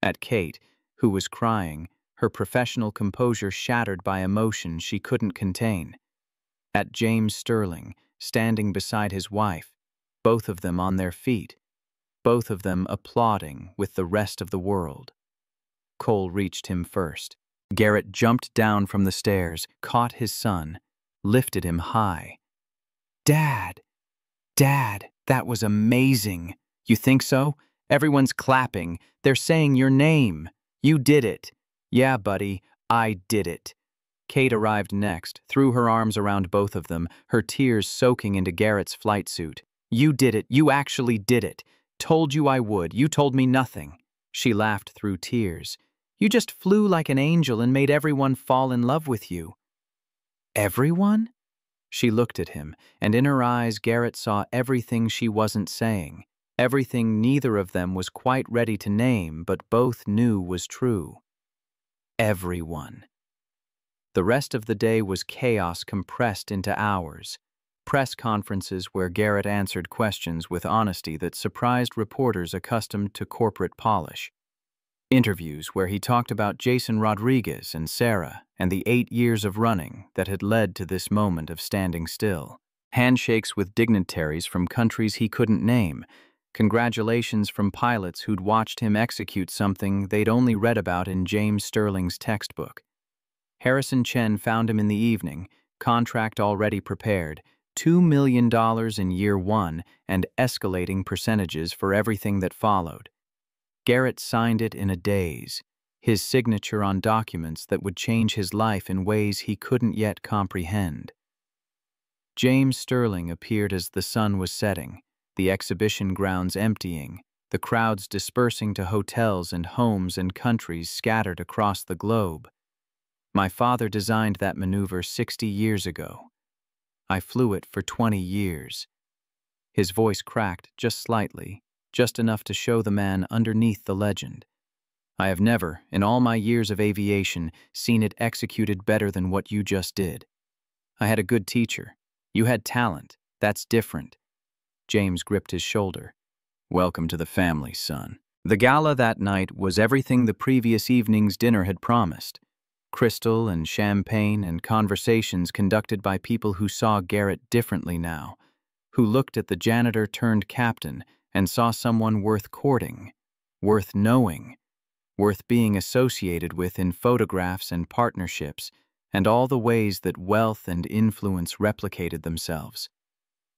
At Kate, who was crying, her professional composure shattered by emotion she couldn't contain. At James Stirling, standing beside his wife, both of them on their feet, both of them applauding with the rest of the world. Cole reached him first. Garrett jumped down from the stairs, caught his son, lifted him high. "Dad! Dad, that was amazing. You think so? Everyone's clapping. They're saying your name. You did it." "Yeah, buddy, I did it." Kate arrived next, threw her arms around both of them, her tears soaking into Garrett's flight suit. "You did it. You actually did it. Told you I would. You told me nothing. She laughed through tears. You just flew like an angel and made everyone fall in love with you. Everyone? She looked at him, and in her eyes Garrett saw everything she wasn't saying, everything neither of them was quite ready to name, but both knew was true. Everyone. The rest of the day was chaos compressed into hours. Press conferences where Garrett answered questions with honesty that surprised reporters accustomed to corporate polish. Interviews where he talked about Jason Rodriguez and Sarah and the 8 years of running that had led to this moment of standing still. Handshakes with dignitaries from countries he couldn't name. Congratulations from pilots who'd watched him execute something they'd only read about in James Sterling's textbook. Harrison Chen found him in the evening, contract already prepared, $2 million in year one and escalating percentages for everything that followed. Garrett signed it in a daze, his signature on documents that would change his life in ways he couldn't yet comprehend. James Sterling appeared as the sun was setting, the exhibition grounds emptying, the crowds dispersing to hotels and homes and countries scattered across the globe. My father designed that maneuver 60 years ago. I flew it for 20 years. His voice cracked just slightly, just enough to show the man underneath the legend. I have never, in all my years of aviation, seen it executed better than what you just did. I had a good teacher. You had talent. That's different. James gripped his shoulder. Welcome to the family, son. The gala that night was everything the previous evening's dinner had promised. Crystal and champagne and conversations conducted by people who saw Garrett differently now, who looked at the janitor turned captain and saw someone worth courting, worth knowing, worth being associated with in photographs and partnerships, and all the ways that wealth and influence replicated themselves.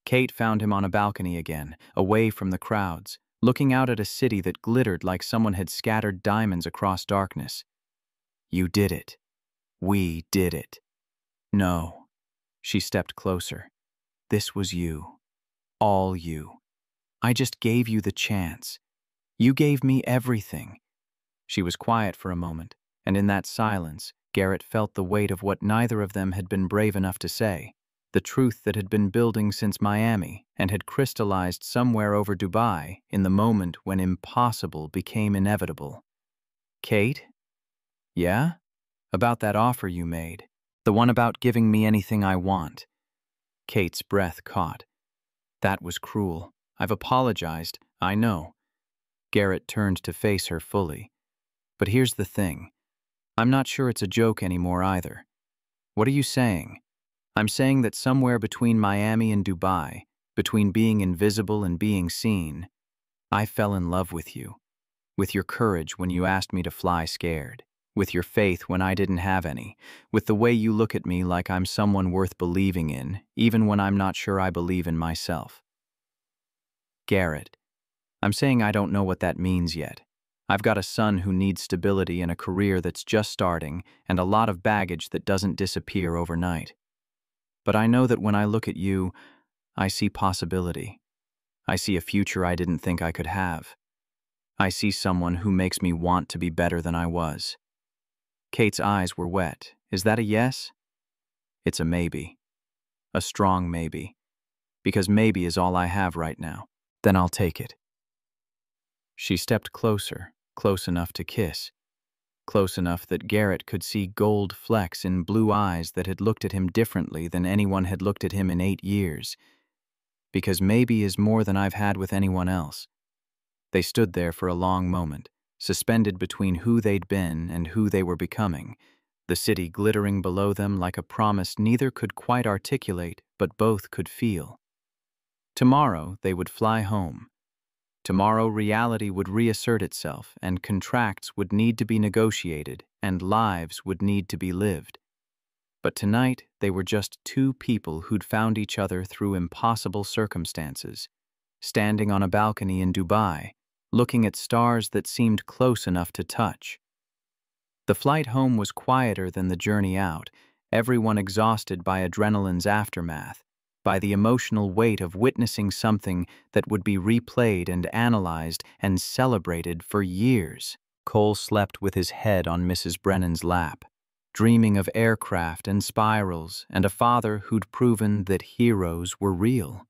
Kate found him on a balcony again, away from the crowds, looking out at a city that glittered like someone had scattered diamonds across darkness. You did it. We did it. No. She stepped closer. This was you. All you. I just gave you the chance. You gave me everything. She was quiet for a moment, and in that silence, Garrett felt the weight of what neither of them had been brave enough to say, the truth that had been building since Miami and had crystallized somewhere over Dubai in the moment when impossible became inevitable. Kate? Yeah? About that offer you made. The one about giving me anything I want. Kate's breath caught. That was cruel. I've apologized, I know. Garrett turned to face her fully. But here's the thing. I'm not sure it's a joke anymore either. What are you saying? I'm saying that somewhere between Miami and Dubai, between being invisible and being seen, I fell in love with you. With your courage when you asked me to fly scared. With your faith when I didn't have any. With the way you look at me like I'm someone worth believing in, even when I'm not sure I believe in myself. Garrett, I'm saying I don't know what that means yet. I've got a son who needs stability and a career that's just starting and a lot of baggage that doesn't disappear overnight. But I know that when I look at you, I see possibility. I see a future I didn't think I could have. I see someone who makes me want to be better than I was. Kate's eyes were wet. Is that a yes? It's a maybe. A strong maybe. Because maybe is all I have right now. Then I'll take it. She stepped closer, close enough to kiss. Close enough that Garrett could see gold flecks in blue eyes that had looked at him differently than anyone had looked at him in 8 years. Because maybe is more than I've had with anyone else. They stood there for a long moment, suspended between who they'd been and who they were becoming, the city glittering below them like a promise neither could quite articulate but both could feel. Tomorrow they would fly home. Tomorrow reality would reassert itself and contracts would need to be negotiated and lives would need to be lived. But tonight they were just two people who'd found each other through impossible circumstances, standing on a balcony in Dubai, looking at stars that seemed close enough to touch. The flight home was quieter than the journey out, everyone exhausted by adrenaline's aftermath, by the emotional weight of witnessing something that would be replayed and analyzed and celebrated for years. Cole slept with his head on Mrs. Brennan's lap, dreaming of aircraft and spirals and a father who'd proven that heroes were real.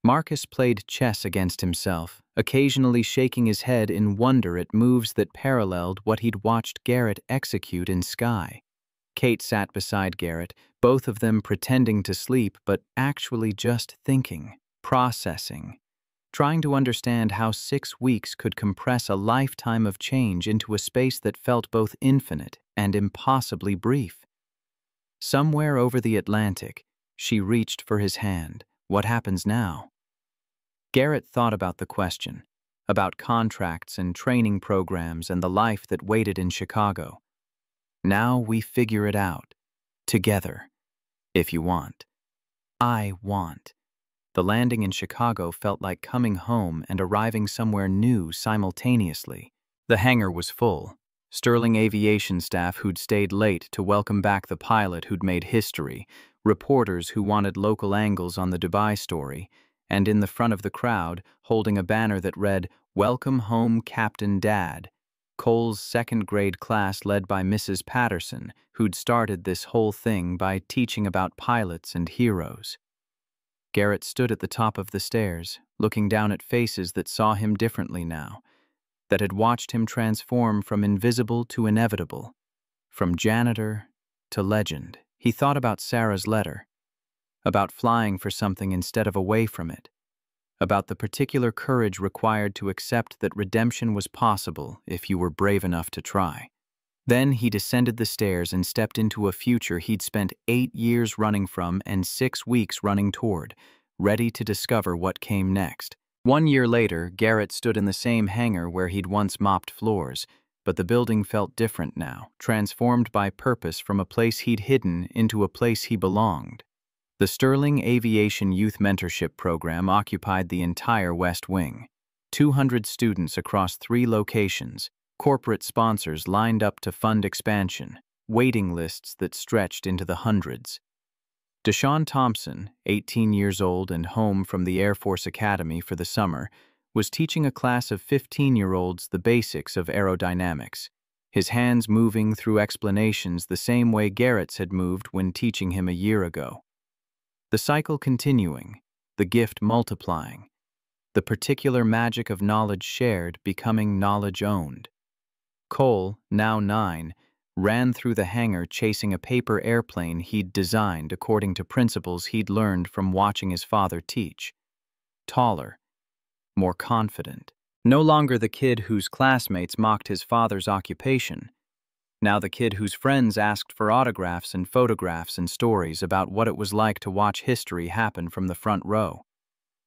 Marcus played chess against himself, occasionally shaking his head in wonder at moves that paralleled what he'd watched Garrett execute in Sky. Kate sat beside Garrett, both of them pretending to sleep but actually just thinking, processing, trying to understand how 6 weeks could compress a lifetime of change into a space that felt both infinite and impossibly brief. Somewhere over the Atlantic, she reached for his hand. What happens now? Garrett thought about the question, about contracts and training programs and the life that waited in Chicago. Now we figure it out. Together. If you want. I want. The landing in Chicago felt like coming home and arriving somewhere new simultaneously. The hangar was full. Sterling aviation staff who'd stayed late to welcome back the pilot who'd made history, reporters who wanted local angles on the Dubai story, and in the front of the crowd, holding a banner that read, "Welcome home, Captain Dad," Cole's second-grade class led by Mrs. Patterson, who'd started this whole thing by teaching about pilots and heroes. Garrett stood at the top of the stairs, looking down at faces that saw him differently now, that had watched him transform from invisible to inevitable, from janitor to legend. He thought about Sarah's letter, about flying for something instead of away from it, about the particular courage required to accept that redemption was possible if you were brave enough to try. Then he descended the stairs and stepped into a future he'd spent 8 years running from and 6 weeks running toward, ready to discover what came next. 1 year later, Garrett stood in the same hangar where he'd once mopped floors, but the building felt different now, transformed by purpose from a place he'd hidden into a place he belonged. The Sterling Aviation Youth Mentorship Program occupied the entire West Wing. 200 students across 3 locations, corporate sponsors lined up to fund expansion, waiting lists that stretched into the hundreds. Deshaun Thompson, 18 years old and home from the Air Force Academy for the summer, was teaching a class of 15-year-olds the basics of aerodynamics, his hands moving through explanations the same way Garrett's had moved when teaching him a year ago. The cycle continuing, the gift multiplying, the particular magic of knowledge shared becoming knowledge owned. Cole, now 9, ran through the hangar chasing a paper airplane he'd designed according to principles he'd learned from watching his father teach. Taller, more confident. No longer the kid whose classmates mocked his father's occupation. Now the kid whose friends asked for autographs and photographs and stories about what it was like to watch history happen from the front row.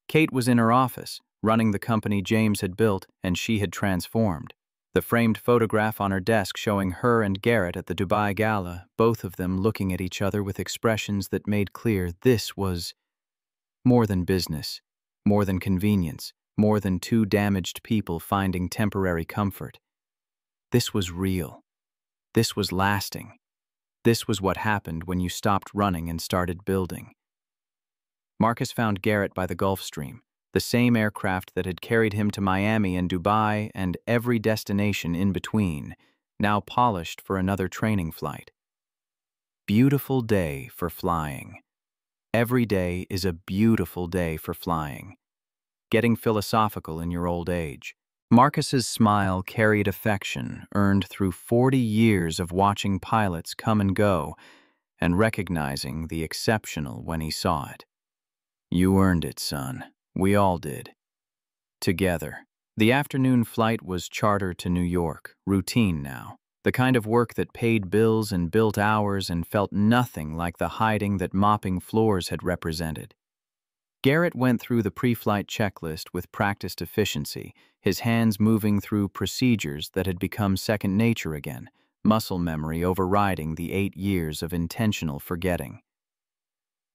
Kate was in her office, running the company James had built and she had transformed. The framed photograph on her desk showing her and Garrett at the Dubai Gala, both of them looking at each other with expressions that made clear this was more than business, more than convenience, more than 2 damaged people finding temporary comfort. This was real. This was lasting. This was what happened when you stopped running and started building. Marcus found Garrett by the Gulf Stream, the same aircraft that had carried him to Miami and Dubai and every destination in between, now polished for another training flight. Beautiful day for flying. Every day is a beautiful day for flying. Getting philosophical in your old age. Marcus's smile carried affection earned through 40 years of watching pilots come and go and recognizing the exceptional when he saw it. You earned it, son. We all did. Together. The afternoon flight was charter to New York, routine now. The kind of work that paid bills and built hours and felt nothing like the hiding that mopping floors had represented. Garrett went through the pre-flight checklist with practiced efficiency, his hands moving through procedures that had become second nature again, muscle memory overriding the 8 years of intentional forgetting.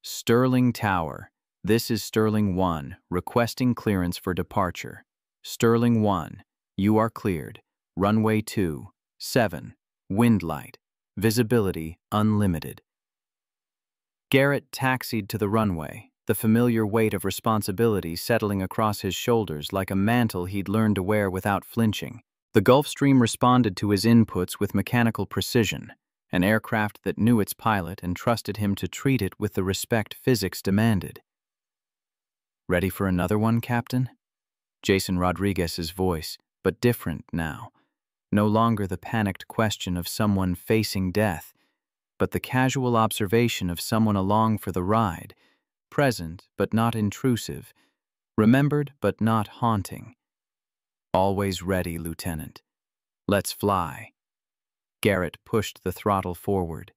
Sterling Tower. This is Sterling 1, requesting clearance for departure. Sterling 1, you are cleared. Runway 2, 7, wind light, visibility unlimited. Garrett taxied to the runway, the familiar weight of responsibility settling across his shoulders like a mantle he'd learned to wear without flinching. The Gulfstream responded to his inputs with mechanical precision, an aircraft that knew its pilot and trusted him to treat it with the respect physics demanded. "Ready for another one, Captain?" Jason Rodriguez's voice, but different now. No longer the panicked question of someone facing death, but the casual observation of someone along for the ride, present but not intrusive, remembered but not haunting. "Always ready, Lieutenant. Let's fly." Garrett pushed the throttle forward.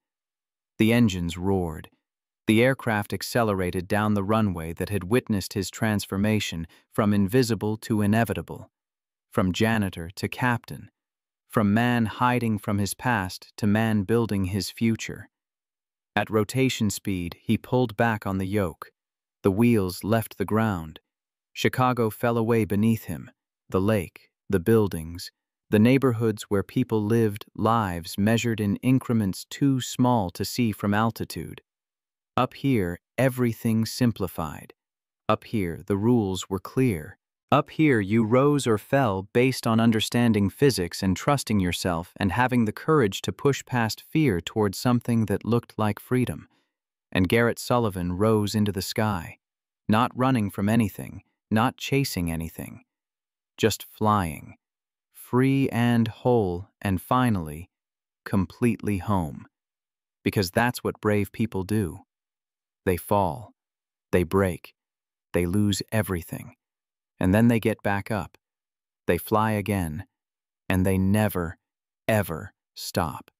The engines roared. The aircraft accelerated down the runway that had witnessed his transformation from invisible to inevitable, from janitor to captain, from man hiding from his past to man building his future. At rotation speed, he pulled back on the yoke. The wheels left the ground. Chicago fell away beneath him, the lake, the buildings, the neighborhoods where people lived lives measured in increments too small to see from altitude. Up here, everything simplified. Up here, the rules were clear. Up here, you rose or fell based on understanding physics and trusting yourself and having the courage to push past fear towards something that looked like freedom. And Garrett Sullivan rose into the sky, not running from anything, not chasing anything, just flying, free and whole, and finally, completely home. Because that's what brave people do. They fall, they break, they lose everything. And then they get back up. They fly again, and they never, ever stop.